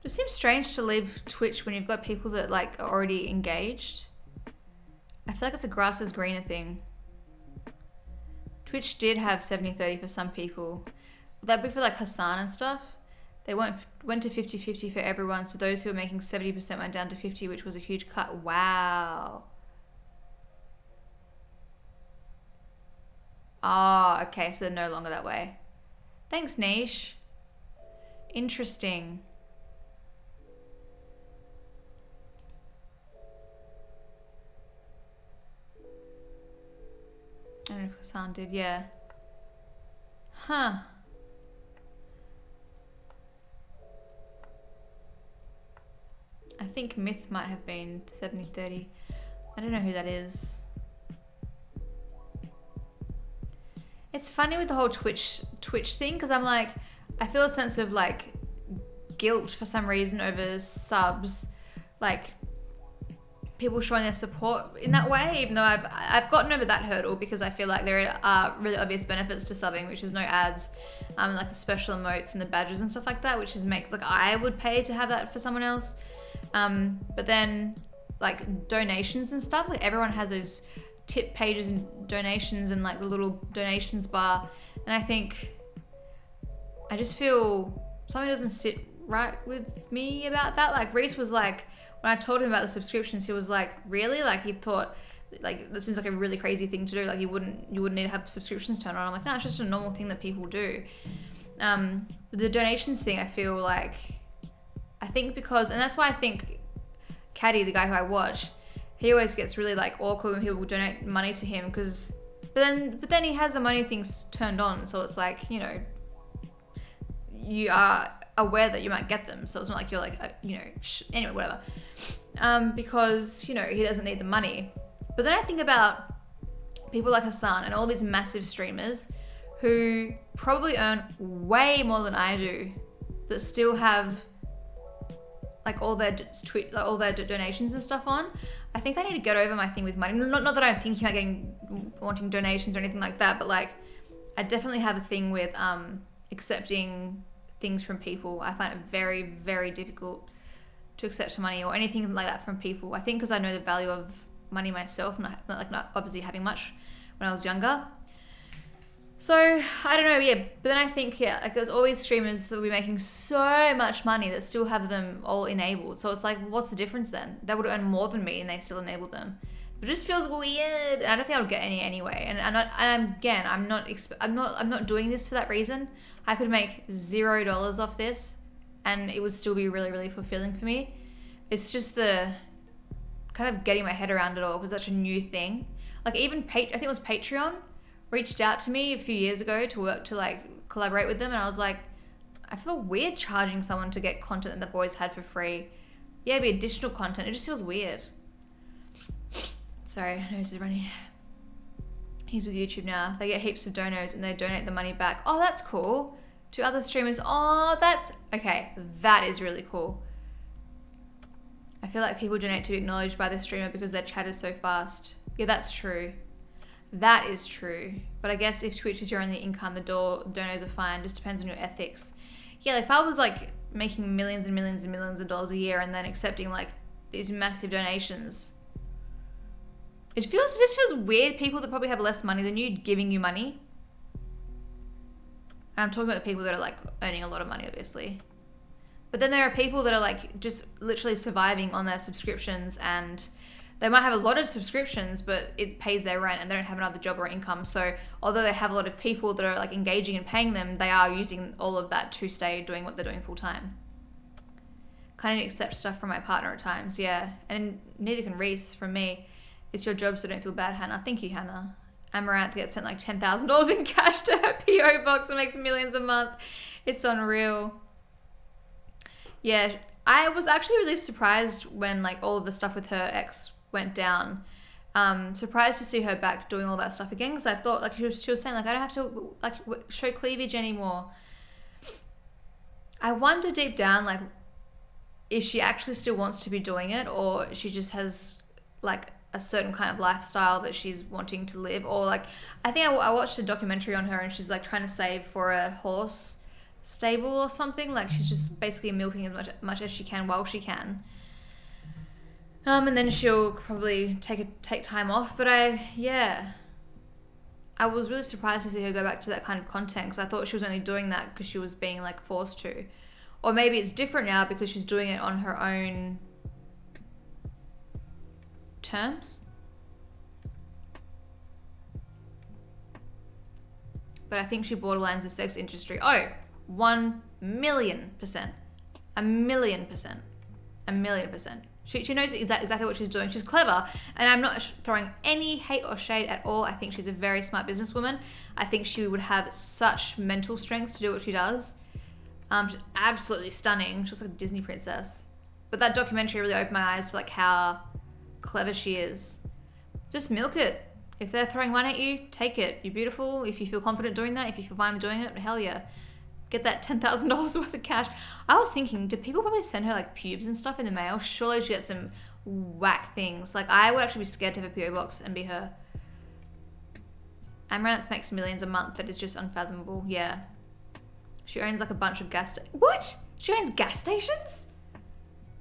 It seems strange to leave Twitch when you've got people that like are already engaged. I feel like it's a grass is greener thing. Twitch did have 70-30 for some people. Would that be for like Hassan and stuff? They went to 50-50 for everyone, so those who were making 70% went down to 50, which was a huge cut. Wow. Oh, okay, so they're no longer that way. Thanks, Niche. Interesting. I don't know if Hassan did, yeah. Huh. I think Myth might have been 70-30. I don't know who that is. It's funny with the whole Twitch thing because I'm like, I feel a sense of like guilt for some reason over subs, like people showing their support in that way, even though I've gotten over that hurdle because I feel like there are really obvious benefits to subbing, which is no ads, like the special emotes and the badges and stuff like that, which is like I would pay to have that for someone else. But then like donations and stuff, like everyone has those tip pages and donations and like the little donations bar, and I think I just feel something doesn't sit right with me about that. Like Reese was like, when I told him about the subscriptions, he was like, really? Like he thought like this seems like a really crazy thing to do, like you wouldn't need to have subscriptions turned on. I'm like, no, it's just a normal thing that people do. The donations thing, I feel like, I think because, and that's why I think Chatty, the guy who I watch, he always gets really like awkward when people donate money to him because, but then he has the money things turned on, so it's like, you know, you are aware that you might get them, so it's not like you're like, you know, anyway, whatever. Because, you know, he doesn't need the money. But then I think about people like Hassan and all these massive streamers who probably earn way more than I do, that still have like all their donations and stuff on. I think I need to get over my thing with money. Not that I'm thinking about wanting donations or anything like that, but like I definitely have a thing with accepting things from people. I find it very, very difficult to accept money or anything like that from people. I think because I know the value of money myself, not obviously having much when I was younger. So I don't know, yeah. But then I think, yeah, like there's always streamers that will be making so much money that still have them all enabled. So it's like, what's the difference then? They would earn more than me and they still enabled them. It just feels weird. I don't think I'll get any anyway. And I'm not doing this for that reason. I could make $0 off this and it would still be really, really fulfilling for me. It's just the kind of getting my head around it all because it's such a new thing. Like even I think it was Patreon reached out to me a few years ago to work to like collaborate with them, and I was like, I feel weird charging someone to get content that they've always had for free. Yeah, it'd be additional content. It just feels weird. Sorry, I know this is running. He's with YouTube now. They get heaps of donos and they donate the money back. Oh, that's cool. To other streamers. Oh, that's okay. That is really cool. I feel like people donate to be acknowledged by the streamer because their chat is so fast. Yeah, that's true. That is true. But I guess if Twitch is your only income, the donos are fine. Just depends on your ethics. Yeah, like if I was like making millions and millions and millions of dollars a year and then accepting like these massive donations, it just feels weird. People that probably have less money than you giving you money. And I'm talking about the people that are like earning a lot of money, obviously. But then there are people that are like just literally surviving on their subscriptions, and they might have a lot of subscriptions, but it pays their rent and they don't have another job or income. So although they have a lot of people that are like engaging and paying them, they are using all of that to stay doing what they're doing full time. Kind of accept stuff from my partner at times, yeah. And neither can Reese from me. It's your job, so don't feel bad, Hannah. Thank you, Hannah. Amaranth gets sent like $10,000 in cash to her PO box and makes millions a month. It's unreal. Yeah, I was actually really surprised when like all of the stuff with her ex went down. Surprised to see her back doing all that stuff again, because I thought like she was saying like I don't have to like show cleavage anymore. I wonder deep down like if she actually still wants to be doing it, or she just has like a certain kind of lifestyle that she's wanting to live, or like I think I watched a documentary on her and she's like trying to save for a horse stable or something. Like she's just basically milking as much as she can while she can. And then she'll probably take time off. But I was really surprised to see her go back to that kind of content, because I thought she was only doing that because she was being like forced to. Or maybe it's different now because she's doing it on her own terms. But I think she borderlines the sex industry. Oh, 1,000,000%. 1,000,000%. 1,000,000%. She knows exactly what she's doing. She's clever, and I'm not throwing any hate or shade at all. I think she's a very smart businesswoman. I think she would have such mental strength to do what she does. She's absolutely stunning. She's like a Disney princess. But that documentary really opened my eyes to like how clever she is. Just milk it. If they're throwing money at you, take it. You're beautiful. If you feel confident doing that, if you feel fine with doing it, hell yeah. Get that $10,000 worth of cash. I was thinking, do people probably send her like pubes and stuff in the mail? Surely she gets some whack things. Like I would actually be scared to have a PO box and be her. Amaranth makes millions a month. That is just unfathomable. Yeah. She owns like a bunch of What? She owns gas stations?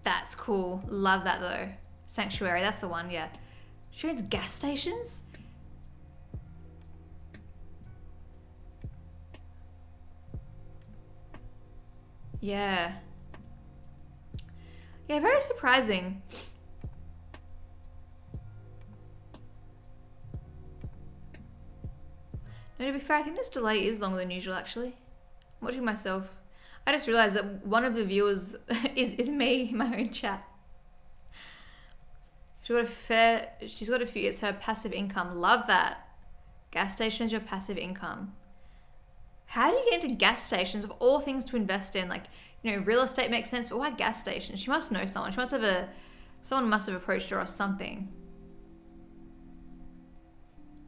That's cool. Love that though. Sanctuary, that's the one, yeah. She owns gas stations? Yeah. Yeah, very surprising. No, to be fair, I think this delay is longer than usual, actually. I'm watching myself. I just realized that one of the viewers is me in my own chat. She's got a few, it's her passive income. Love that. Gas station is your passive income. How do you get into gas stations of all things to invest in? Like, you know, real estate makes sense, but why gas stations? She must know someone. Someone must have approached her or something.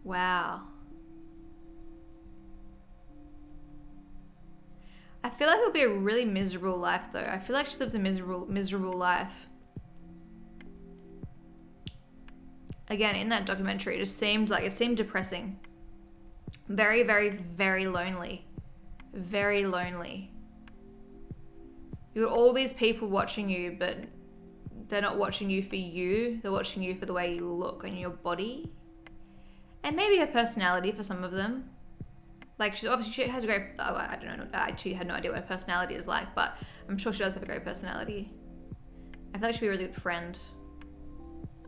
Wow. I feel like it would be a really miserable life though. I feel like she lives a miserable life. Again, in that documentary, it seemed depressing. Very, very, very lonely. Very lonely. You got all these people watching you, but they're not watching you for you. They're watching you for the way you look and your body. And maybe her personality for some of them. Like, she has a great, I don't know, I actually had no idea what her personality is like, but I'm sure she does have a great personality. I feel like she'd be a really good friend.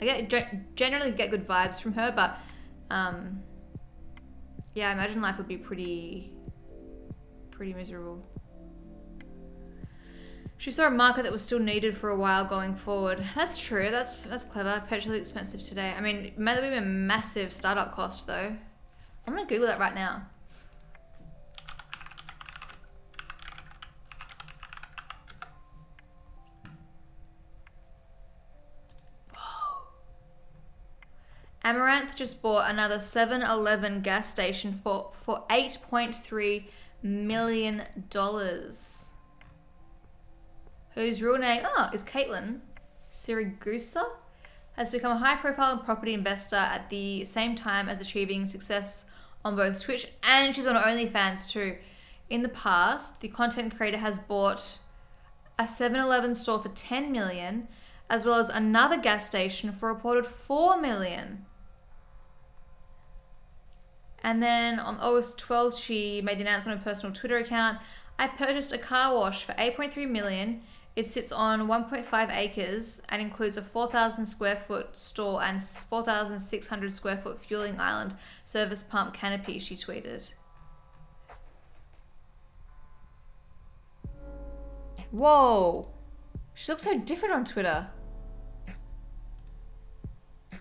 I generally get good vibes from her, but yeah, I imagine life would be pretty miserable. She saw a market that was still needed for a while going forward. That's true. That's clever. Perpetually expensive today. I mean, it might be a massive startup cost though. I'm gonna Google that right now. Amaranth just bought another 7-Eleven gas station for $8.3 million. Whose real name is Caitlin Siragusa, has become a high-profile property investor at the same time as achieving success on both Twitch, and she's on OnlyFans too. In the past, the content creator has bought a 7-Eleven store for $10 million, as well as another gas station for a reported $4 million. And then on August 12th, she made the announcement on her personal Twitter account. I purchased a car wash for $8.3 million. It sits on 1.5 acres and includes a 4,000 square foot store and 4,600 square foot fueling island service pump canopy, she tweeted. Whoa. She looks so different on Twitter.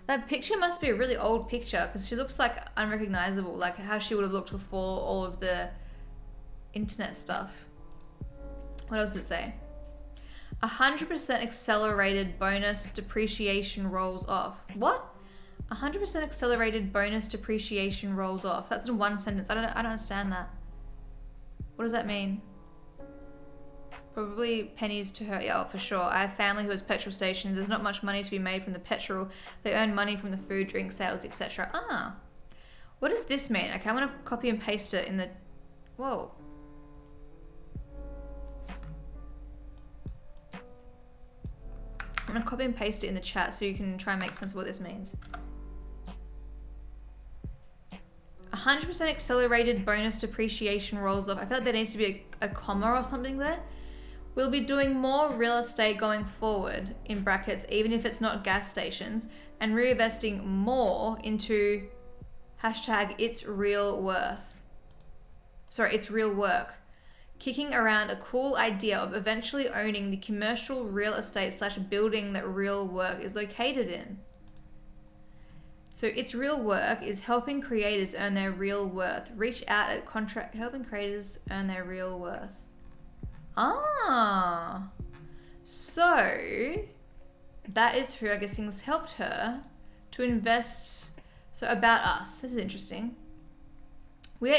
That picture must be a really old picture because she looks like unrecognizable, like how she would have looked before all of the internet stuff. What else does it say? 100% accelerated bonus depreciation rolls off. What? 100% accelerated bonus depreciation rolls off. That's in one sentence. I don't understand that. What does that mean? Probably pennies to her. Yeah, for sure. I have family who has petrol stations. There's not much money to be made from the petrol. They earn money from the food, drink sales, etc. Ah. What does this mean? Okay, I'm going to copy and paste it in the... Whoa. I'm going to copy and paste it in the chat so you can try and make sense of what this means. 100% accelerated bonus depreciation rolls off. I feel like there needs to be a comma or something there. We'll be doing more real estate going forward, in brackets, even if it's not gas stations, and reinvesting more into hashtag it's real worth. Sorry, it's real work. Kicking around a cool idea of eventually owning the commercial real estate / building that real work is located in. So it's real work is helping creators earn their real worth. Reach out at contract, helping creators earn their real worth. Ah, so that is who I guess things helped her to invest. So about us, this is interesting. We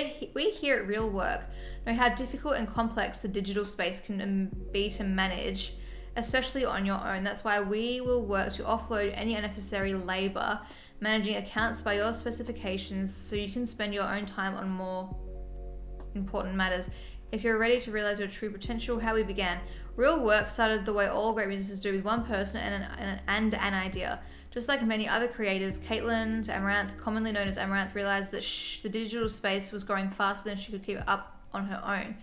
here at Real Work know how difficult and complex the digital space can be to manage, especially on your own. That's why we will work to offload any unnecessary labor managing accounts by your specifications so you can spend your own time on more important matters. If you're ready to realize your true potential, how we began. Real Work started the way all great businesses do, with one person and an idea. Just like many other creators, Caitlin Amaranth, commonly known as Amaranth, realized that the digital space was growing faster than she could keep up on her own.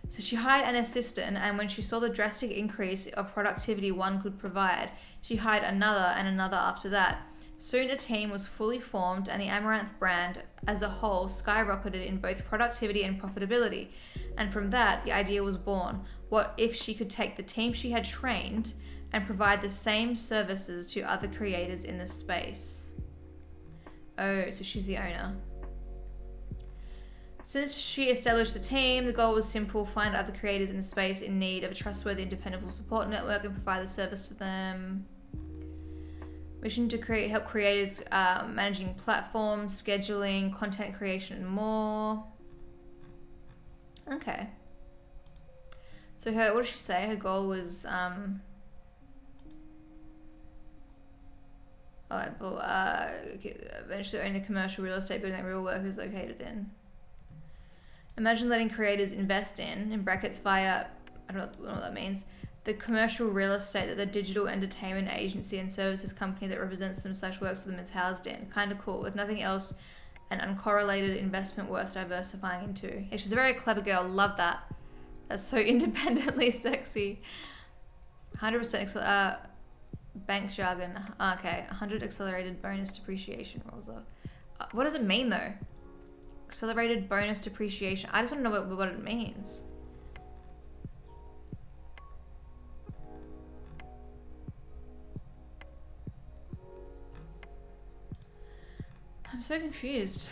So she hired an assistant, and when she saw the drastic increase of productivity one could provide, she hired another and another after that. Soon a team was fully formed, and the Amaranth brand as a whole skyrocketed in both productivity and profitability. And from that, the idea was born. What if she could take the team she had trained and provide the same services to other creators in the space? Oh, so she's the owner. Since she established the team, the goal was simple: find other creators in the space in need of a trustworthy and dependable support network and provide the service to them. Mission to help creators managing platforms, scheduling, content creation, and more. Okay. So what did she say? Her goal was eventually own the commercial real estate building that Real Work is located in. Imagine letting creators invest in brackets via, I don't know what that means, the commercial real estate that the digital entertainment agency and services company that represents them / works with them is housed in. Kind of cool. If nothing else, an uncorrelated investment worth diversifying into. Yeah, she's a very clever girl. Love that. That's so independently sexy. 100% bank jargon. Okay, 100 accelerated bonus depreciation rolls off. What does it mean though? Accelerated bonus depreciation. I just want to know what it means. I'm so confused.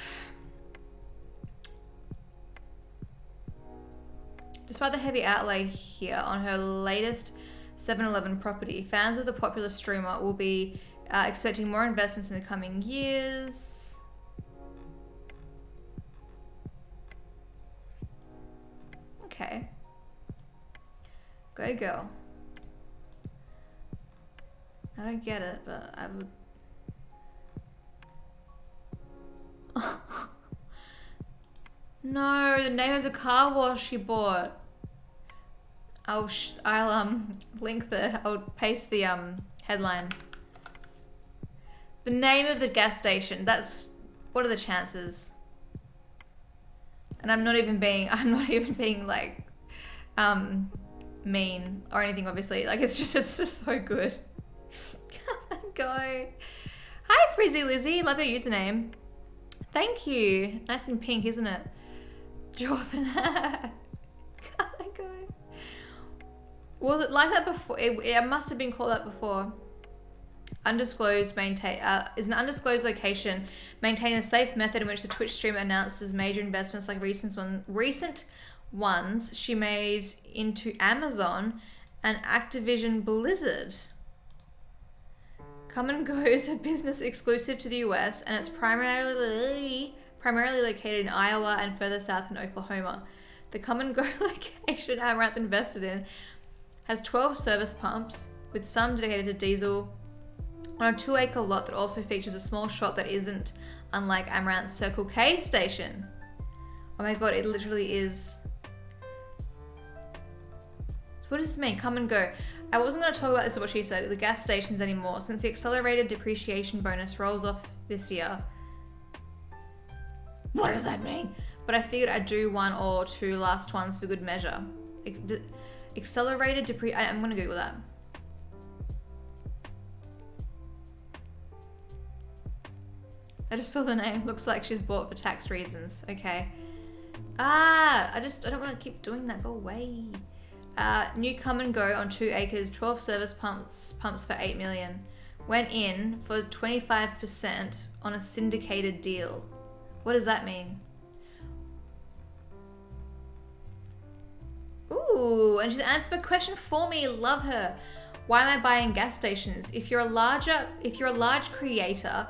Despite the heavy outlay here on her latest 7-Eleven property, fans of the popular streamer will be expecting more investments in the coming years. Okay. Go girl. I don't get it, but I would... No, the name of the car wash she bought. I'll link I'll paste the headline. The name of the gas station. What are the chances? And I'm not even being like mean or anything, obviously. Like it's just so good. Go. Hi Frizzy Lizzy, love your username. Thank you. Nice and pink, isn't it? Jordan. Go. Was it like that before? It must have been called that before. is an undisclosed location, maintaining a safe method in which the Twitch streamer announces major investments like recent ones she made into Amazon and Activision Blizzard. Come and Go is a business exclusive to the US, and it's primarily located in Iowa and further south in Oklahoma. The Come and Go location Amaranth invested in has 12 service pumps, with some dedicated to diesel, on a 2-acre lot that also features a small shop that isn't unlike Amaranth's Circle K station. Oh my god, it literally is. So what does this mean? Come and Go. I wasn't going to talk about this, what she said, the gas stations anymore, since the accelerated depreciation bonus rolls off this year. What does that mean? But I figured I'd do 1 or 2 last ones for good measure. Accelerated I'm going to Google that. I just saw the name. Looks like she's bought for tax reasons. Okay. I don't want to keep doing that. Go away. New Come and Go on 2 acres, 12 service pumps for 8 million. Went in for 25% on a syndicated deal. What does that mean? Ooh, and she's answered the question for me. Love her. Why am I buying gas stations? If you're a large creator,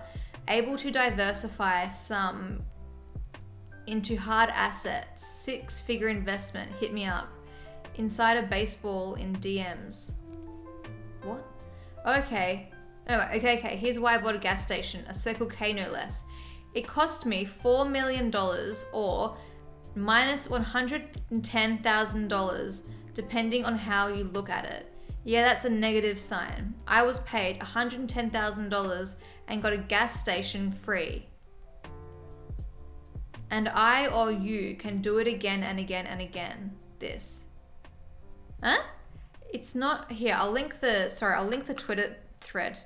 able to diversify some into hard assets, 6-figure investment, hit me up. Insider baseball in DMs. What? Okay. Anyway, okay. Here's why I bought a gas station, a Circle K no less. It cost me $4 million or minus $110,000, depending on how you look at it. Yeah, that's a negative sign. I was paid $110,000 and got a gas station free. And I or you can do it again and again and again. This. Huh? It's not here. I'll link the Twitter thread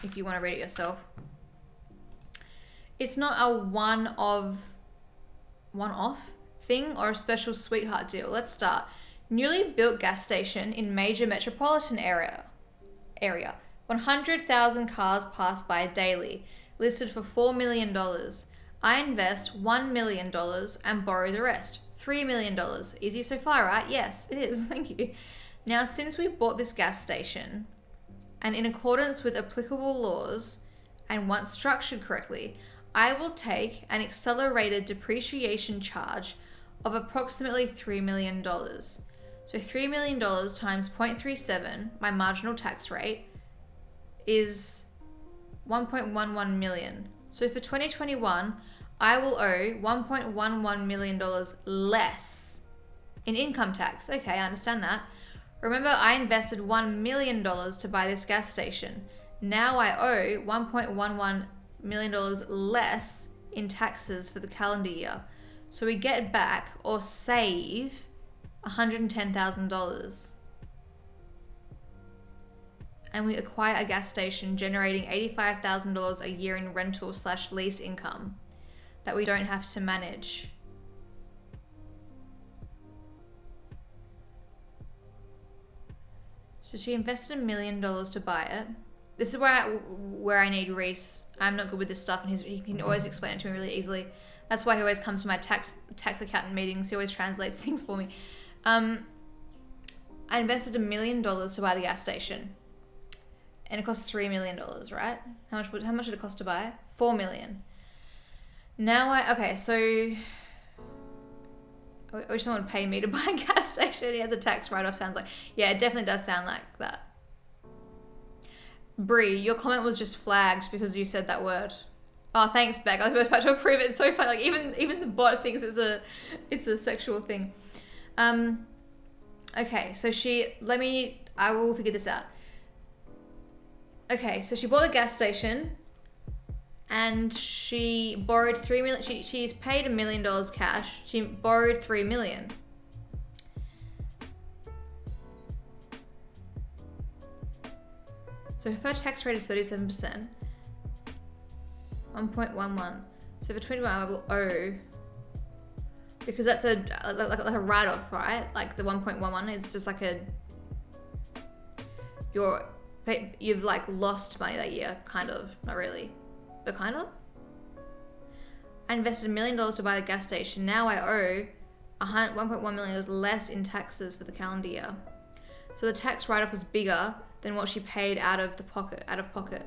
if you want to read it yourself. It's not a one-off thing or a special sweetheart deal. Let's start. Newly built gas station in major metropolitan area. 100,000 cars pass by daily. Listed for $4 million. I invest $1 million and borrow the rest. $3 million. Easy so far, right? Yes, it is. Thank you. Now, since we bought this gas station, and in accordance with applicable laws, and once structured correctly, I will take an accelerated depreciation charge of approximately $3 million. So $3 million times 0.37, my marginal tax rate, is 1.11 million. So for 2021, I will owe $1.11 million less in income tax. Okay, I understand that. Remember, I invested $1 million to buy this gas station. Now I owe $1.11 million less in taxes for the calendar year. So we get back or save $110,000. And we acquire a gas station generating $85,000 a year in rental/lease income that we don't have to manage. So she invested $1 million to buy it. This is where I need Reese. I'm not good with this stuff, and he can always explain it to me really easily. That's why he always comes to my tax accountant meetings. He always translates things for me. I invested $1 million to buy the gas station. And it cost $3 million, right? How much did it cost to buy it? $4 million. Now so I wish someone would pay me to buy a gas station. He has a tax write-off, sounds like. Yeah, it definitely does sound like that. Brie, your comment was just flagged because you said that word. Oh, thanks, Beck. I was about to approve it. It's so funny. Like even the bot thinks it's a sexual thing. Okay, so I will figure this out. Okay, so she bought a gas station and she borrowed $3 million. She's paid $1 million cash. She borrowed $3 million. So her tax rate is 37%. 1.11. So for 21, I will owe, because that's like a write-off, right? Like the 1.11 is just like you've like lost money that year, kind of, not really, but kind of. I invested $1 million to buy the gas station. Now I owe $1.1 million less in taxes for the calendar year. So the tax write-off was bigger than what she paid out of pocket.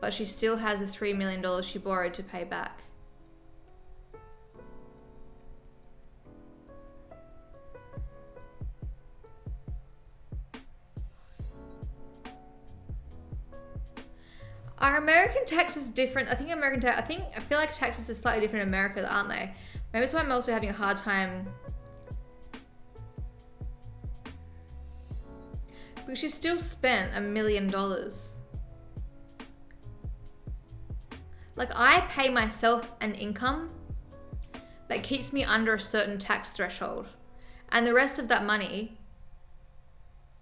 But she still has the $3 million she borrowed to pay back. Are American taxes different? I feel like taxes are slightly different in America, aren't they? Maybe that's why I'm also having a hard time. Because she still spent $1 million. Like, I pay myself an income that keeps me under a certain tax threshold. And the rest of that money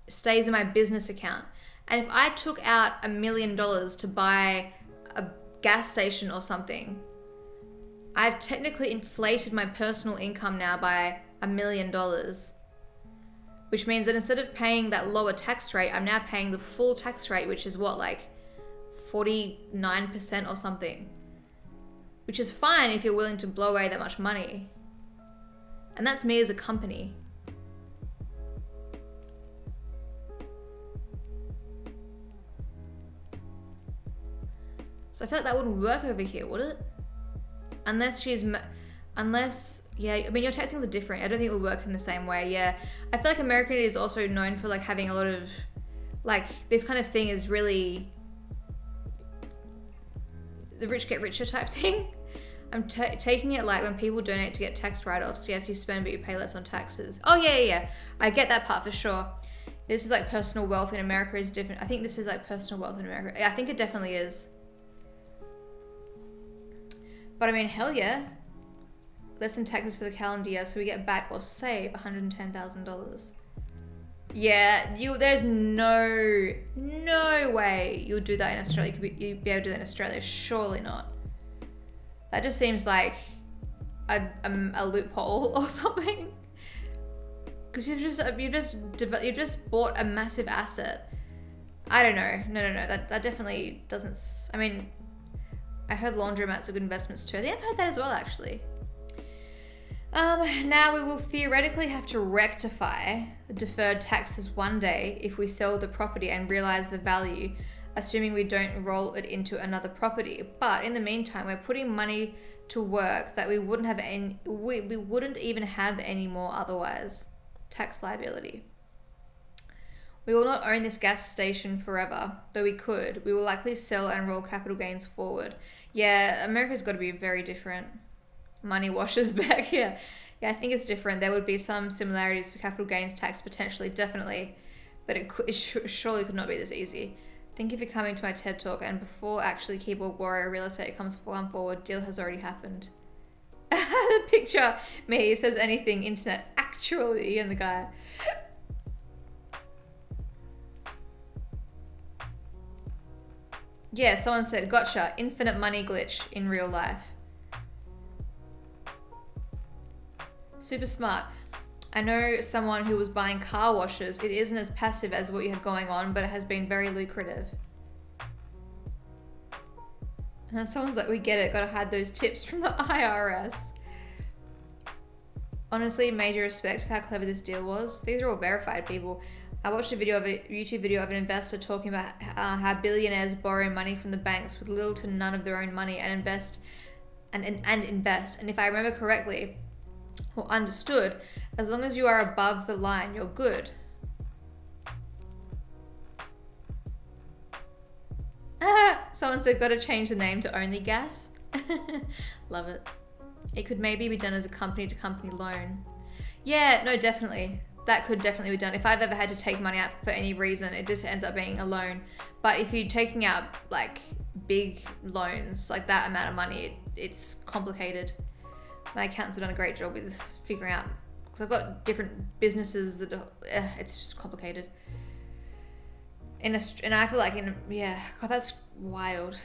stays in my business account. And if I took out $1 million to buy a gas station or something, I've technically inflated my personal income now by $1 million, which means that instead of paying that lower tax rate, I'm now paying the full tax rate, which is what, like 49% or something, which is fine if you're willing to blow away that much money. And that's me as a company. So I feel like that wouldn't work over here, would it? Unless, yeah, I mean, your tax things are different. I don't think it would work in the same way, yeah. I feel like America is also known for like having a lot of, like, this kind of thing is really the rich get richer type thing. I'm taking it like when people donate to get tax write-offs, yes, you spend but you pay less on taxes. Oh yeah. I get that part for sure. This is like personal wealth in America is different. I think this is like personal wealth in America. I think it definitely is. But I mean, hell yeah. Less in taxes for the calendar year, so we get back or save $110,000. Yeah, there's no way you'll do that in Australia. You'd be able to do that in Australia. Surely not. That just seems like a loophole or something. Because you've just bought a massive asset. I don't know. No. That definitely doesn't. I mean, I heard laundromats are good investments too. I think I've heard that as well, actually. Now we will theoretically have to rectify the deferred taxes one day if we sell the property and realize the value, assuming we don't roll it into another property. But in the meantime, we're putting money to work that we wouldn't have we wouldn't even have anymore otherwise. Tax liability. We will not own this gas station forever, though we could. We will likely sell and roll capital gains forward. Yeah, America's got to be very different. Money washes back. Yeah, I think it's different. There would be some similarities for capital gains tax, potentially, definitely, but it surely could not be this easy. Thank you for coming to my TED Talk, and before actually keyboard warrior real estate comes forward, deal has already happened. Picture me, says anything internet actually, and the guy. Yeah, someone said, gotcha, infinite money glitch in real life. Super smart. I know someone who was buying car washes. It isn't as passive as what you have going on, but it has been very lucrative. And then someone's like, we get it, gotta hide those tips from the IRS. Honestly, major respect for how clever this deal was. These are all verified people. I watched a YouTube video of an investor talking about how billionaires borrow money from the banks with little to none of their own money and invest. And if I remember correctly, or understood, as long as you are above the line, you're good. Someone said, gotta change the name to Only Gas. Love it. It could maybe be done as a company-to-company loan. Yeah, no, definitely. That could definitely be done. If I've ever had to take money out for any reason, it just ends up being a loan. But if you're taking out like big loans, like that amount of money, it's complicated. My accountants have done a great job with figuring out, because I've got different businesses that it's just complicated. And I feel like God, that's wild.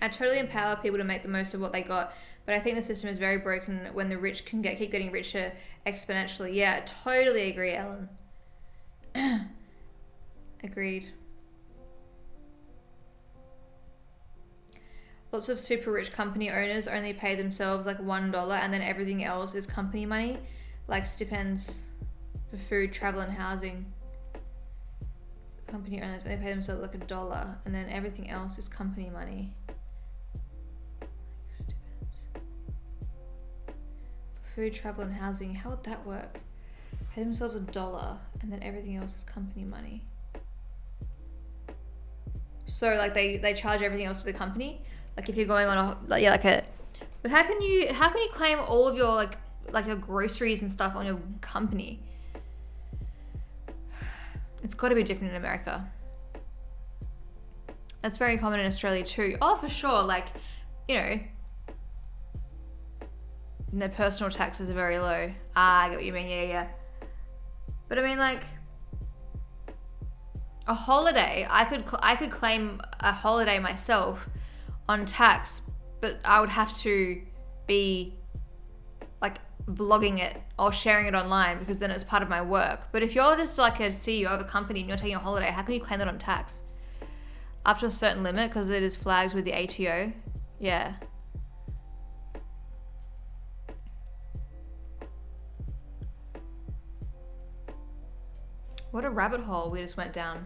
I totally empower people to make the most of what they got, but I think the system is very broken when the rich can keep getting richer exponentially. Yeah, I totally agree, Ellen. Agreed. Lots of super rich company owners only pay themselves like $1 and then everything else is company money, like stipends for food, travel and housing. Company owners only pay themselves like $1 and then everything else is company money. Food, travel and housing, how would that work? Pay themselves $1 and then everything else is company money. So like they charge everything else to the company. Like if you're going on a but how can you claim all of your like your groceries and stuff on your company? It's got to be different in America. That's very common in Australia too. Oh, for sure. Like, you know, their personal taxes are very low. I get what you mean. Yeah. But I mean, like, a holiday, I could claim a holiday myself on tax, but I would have to be like vlogging it or sharing it online because then it's part of my work. But if you're just like a CEO of a company and you're taking a holiday, how can you claim that on tax? Up to a certain limit because it is flagged with the ATO. Yeah. What a rabbit hole we just went down.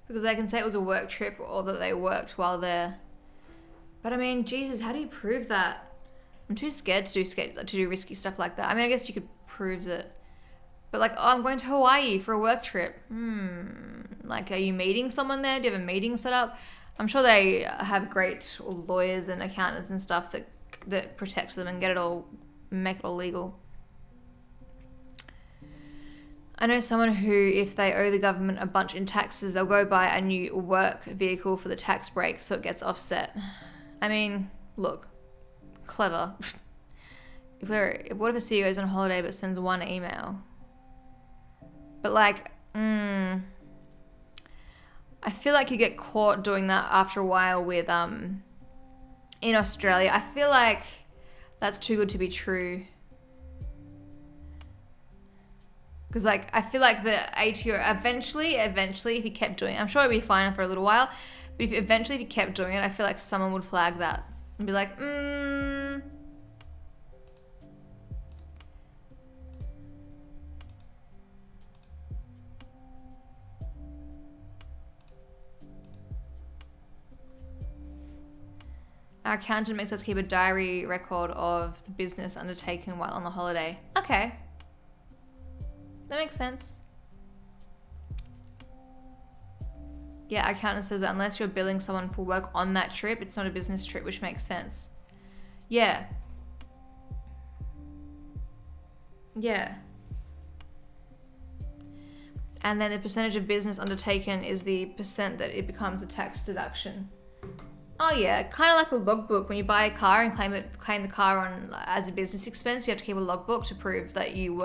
Because they can say it was a work trip or that they worked while there. But I mean, Jesus, how do you prove that? I'm too scared to do risky stuff like that. I mean, I guess you could prove that. But like, oh, I'm going to Hawaii for a work trip. Like, are you meeting someone there? Do you have a meeting set up? I'm sure they have great lawyers and accountants and stuff that protect them and make it all legal. I know someone who, if they owe the government a bunch in taxes, they'll go buy a new work vehicle for the tax break so it gets offset. I mean, look, clever. What if a CEO goes on holiday but sends one email? But like, I feel like you get caught doing that after a while with, in Australia. I feel like that's too good to be true. Because like, I feel like the ATO eventually, if you kept doing it, I'm sure it'd be fine for a little while, but if you kept doing it, I feel like someone would flag that and be like, Our accountant makes us keep a diary record of the business undertaken while on the holiday. Okay. That makes sense. Yeah, our accountant says that unless you're billing someone for work on that trip, it's not a business trip, which makes sense. Yeah. Yeah. And then the percentage of business undertaken is the percent that it becomes a tax deduction. Oh yeah, kind of like a logbook. When you buy a car and claim the car on as a business expense, you have to keep a logbook to prove that you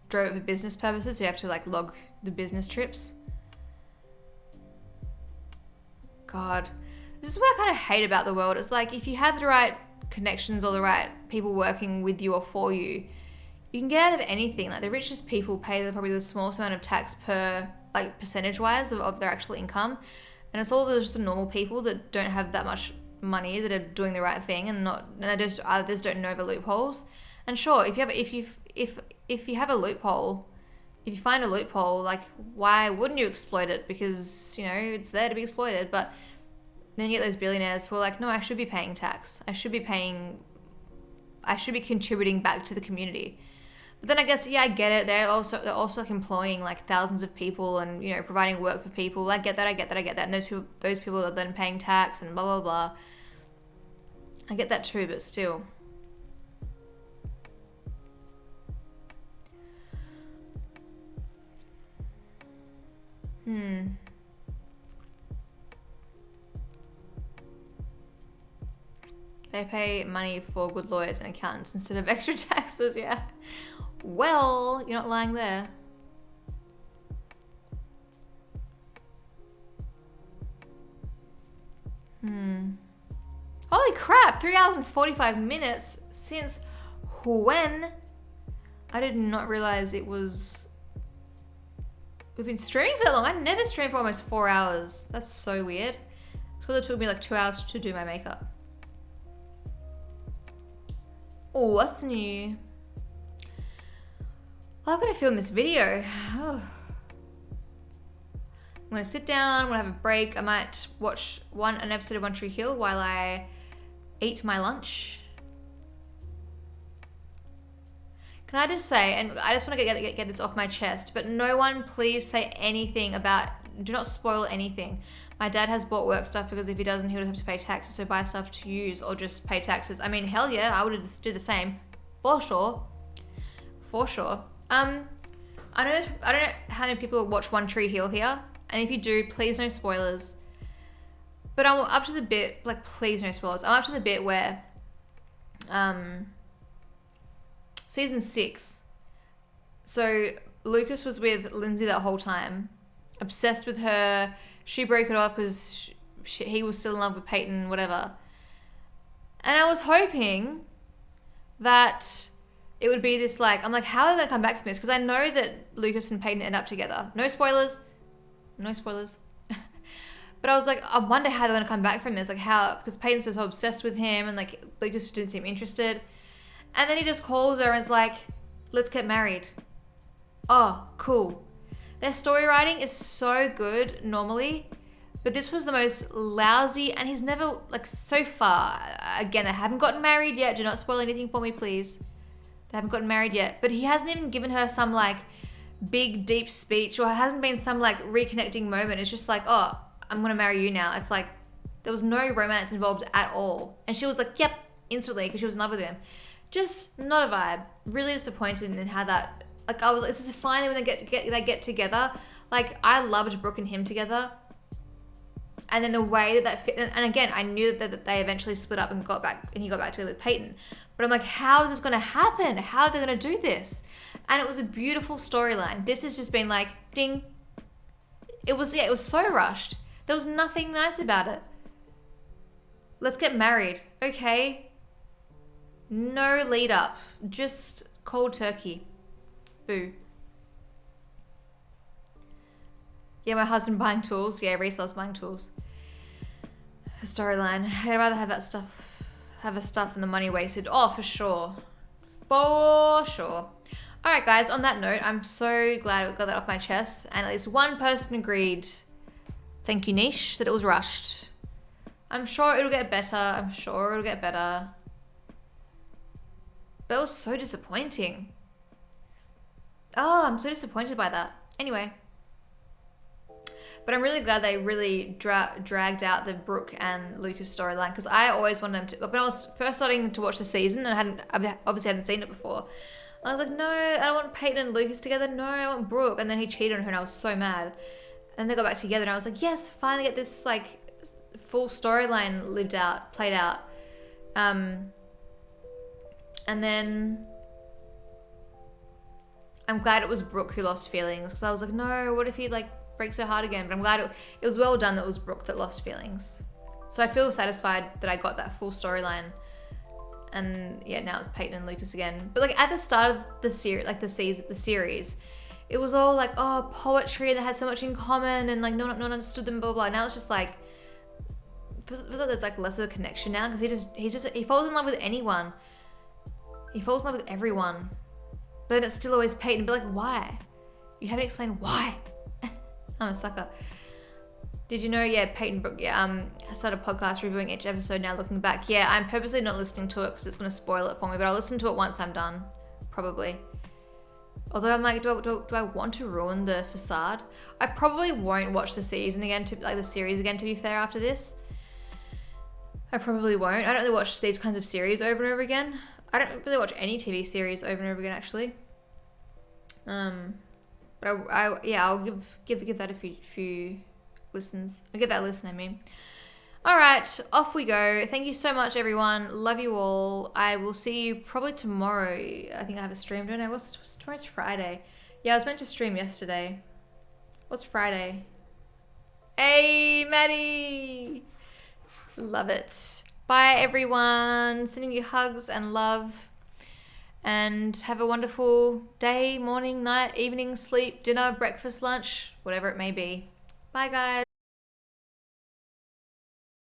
drove it for business purposes. So you have to like log the business trips. God, this is what I kind of hate about the world. It's like if you have the right connections or the right people working with you or for you, you can get out of anything. Like the richest people pay probably the smallest amount of tax per, like percentage wise of their actual income. And it's all just the normal people that don't have that much money that are doing the right thing and they just don't know the loopholes. And sure, if you have a loophole, if you find a loophole, like why wouldn't you exploit it? Because, you know, it's there to be exploited. But then you get those billionaires who are like, no, I should be paying tax. I should be contributing back to the community. But then I guess, yeah, I get it. They're also like employing like thousands of people and, you know, providing work for people. I get that. And those people are then paying tax and blah, blah, blah. I get that too, but still. They pay money for good lawyers and accountants instead of extra taxes, yeah. Well, you're not lying there. Holy crap, 3 hours and 45 minutes. Since when? I did not realize it was... We've been streaming for that long. I never streamed for almost 4 hours. That's so weird. It's because it took me like 2 hours to do my makeup. Oh, what's new? Well, I've got to film this video. Oh. I'm gonna sit down, I'm gonna have a break. I might watch an episode of One Tree Hill while I eat my lunch. Can I just say, and I just want to get this off my chest, but no one please say anything about, do not spoil anything. My dad has bought work stuff because if he doesn't, he would have to pay taxes, so buy stuff to use or just pay taxes. I mean, hell yeah, I would do the same. For sure. For sure. I don't know how many people watch One Tree Hill here. And if you do, please no spoilers. But I'm up to the bit, like please no spoilers. I'm up to the bit where season 6. So Lucas was with Lindsay that whole time. Obsessed with her. She broke it off because he was still in love with Peyton, whatever. And I was hoping that it would be this like, I'm like, how are they going to come back from this? Because I know that Lucas and Peyton end up together. No spoilers. No spoilers. But I was like, I wonder how they're going to come back from this. Like how, because Peyton's so obsessed with him and like Lucas didn't seem interested. And then he just calls her and is like, let's get married. Oh, cool. Their story writing is so good normally, but this was the most lousy, and he's never, like so far, again, they haven't gotten married yet. Do not spoil anything for me, please. They haven't gotten married yet, but he hasn't even given her some like big deep speech, or it hasn't been some like reconnecting moment. It's just like, oh, I'm gonna marry you now. It's like there was no romance involved at all, and she was like, yep, instantly, because she was in love with him. Just not a vibe. Really disappointed in how that, like I was like, this is finally when they get together. Like I loved Brooke and him together, and then the way that fit, and again I knew that they eventually split up and he got back together with Peyton. But I'm like, how is this going to happen? How are they going to do this? And it was a beautiful storyline. This has just been like, ding. It was so rushed. There was nothing nice about it. Let's get married. Okay. No lead up. Just cold turkey. Boo. Yeah, my husband buying tools. Yeah, Reese loves buying tools. The storyline. I'd rather have that stuff. Have a stuff than the money wasted. Oh, for sure. For sure. Alright guys, on that note, I'm so glad I got that off my chest. And at least one person agreed, thank you Niche, that it was rushed. I'm sure it'll get better. I'm sure it'll get better. That was so disappointing. Oh, I'm so disappointed by that. Anyway. But I'm really glad they really dragged out the Brooke and Lucas storyline, because I always wanted them to. When I was first starting to watch the season and I obviously hadn't seen it before, I was like, no, I don't want Peyton and Lucas together. No, I want Brooke. And then he cheated on her and I was so mad. And they got back together and I was like, yes, finally get this like full storyline played out. And then I'm glad it was Brooke who lost feelings, because I was like, no, what if he like breaks her heart again? But I'm glad it was well done that it was Brooke that lost feelings. So I feel satisfied that I got that full storyline. And yeah, now it's Peyton and Lucas again. But like at the start of the series, like the series, it was all like, oh, poetry, they had so much in common and like no one understood them, blah, blah, blah. Now it's just like, there's like less of a connection now, because he falls in love with anyone. He falls in love with everyone. But then it's still always Peyton. But like, why? You haven't explained why. I'm a sucker. Did you know, yeah, Peyton Brooke, I started a podcast reviewing each episode now looking back. Yeah, I'm purposely not listening to it because it's going to spoil it for me, but I'll listen to it once I'm done, probably. Although I'm like, do I want to ruin the facade? I probably won't watch the series again, to be fair, after this. I probably won't. I don't really watch these kinds of series over and over again. I don't really watch any TV series over and over again, actually. But I'll give that a few listens. I'll give that a listen, I mean. All right, off we go. Thank you so much, everyone. Love you all. I will see you probably tomorrow. I think I have a stream. Don't know. What's tomorrow's Friday? Yeah, I was meant to stream yesterday. What's Friday? Hey, Maddie. Love it. Bye, everyone. Sending you hugs and love. And have a wonderful day, morning, night, evening, sleep, dinner, breakfast, lunch, whatever it may be. Bye, guys.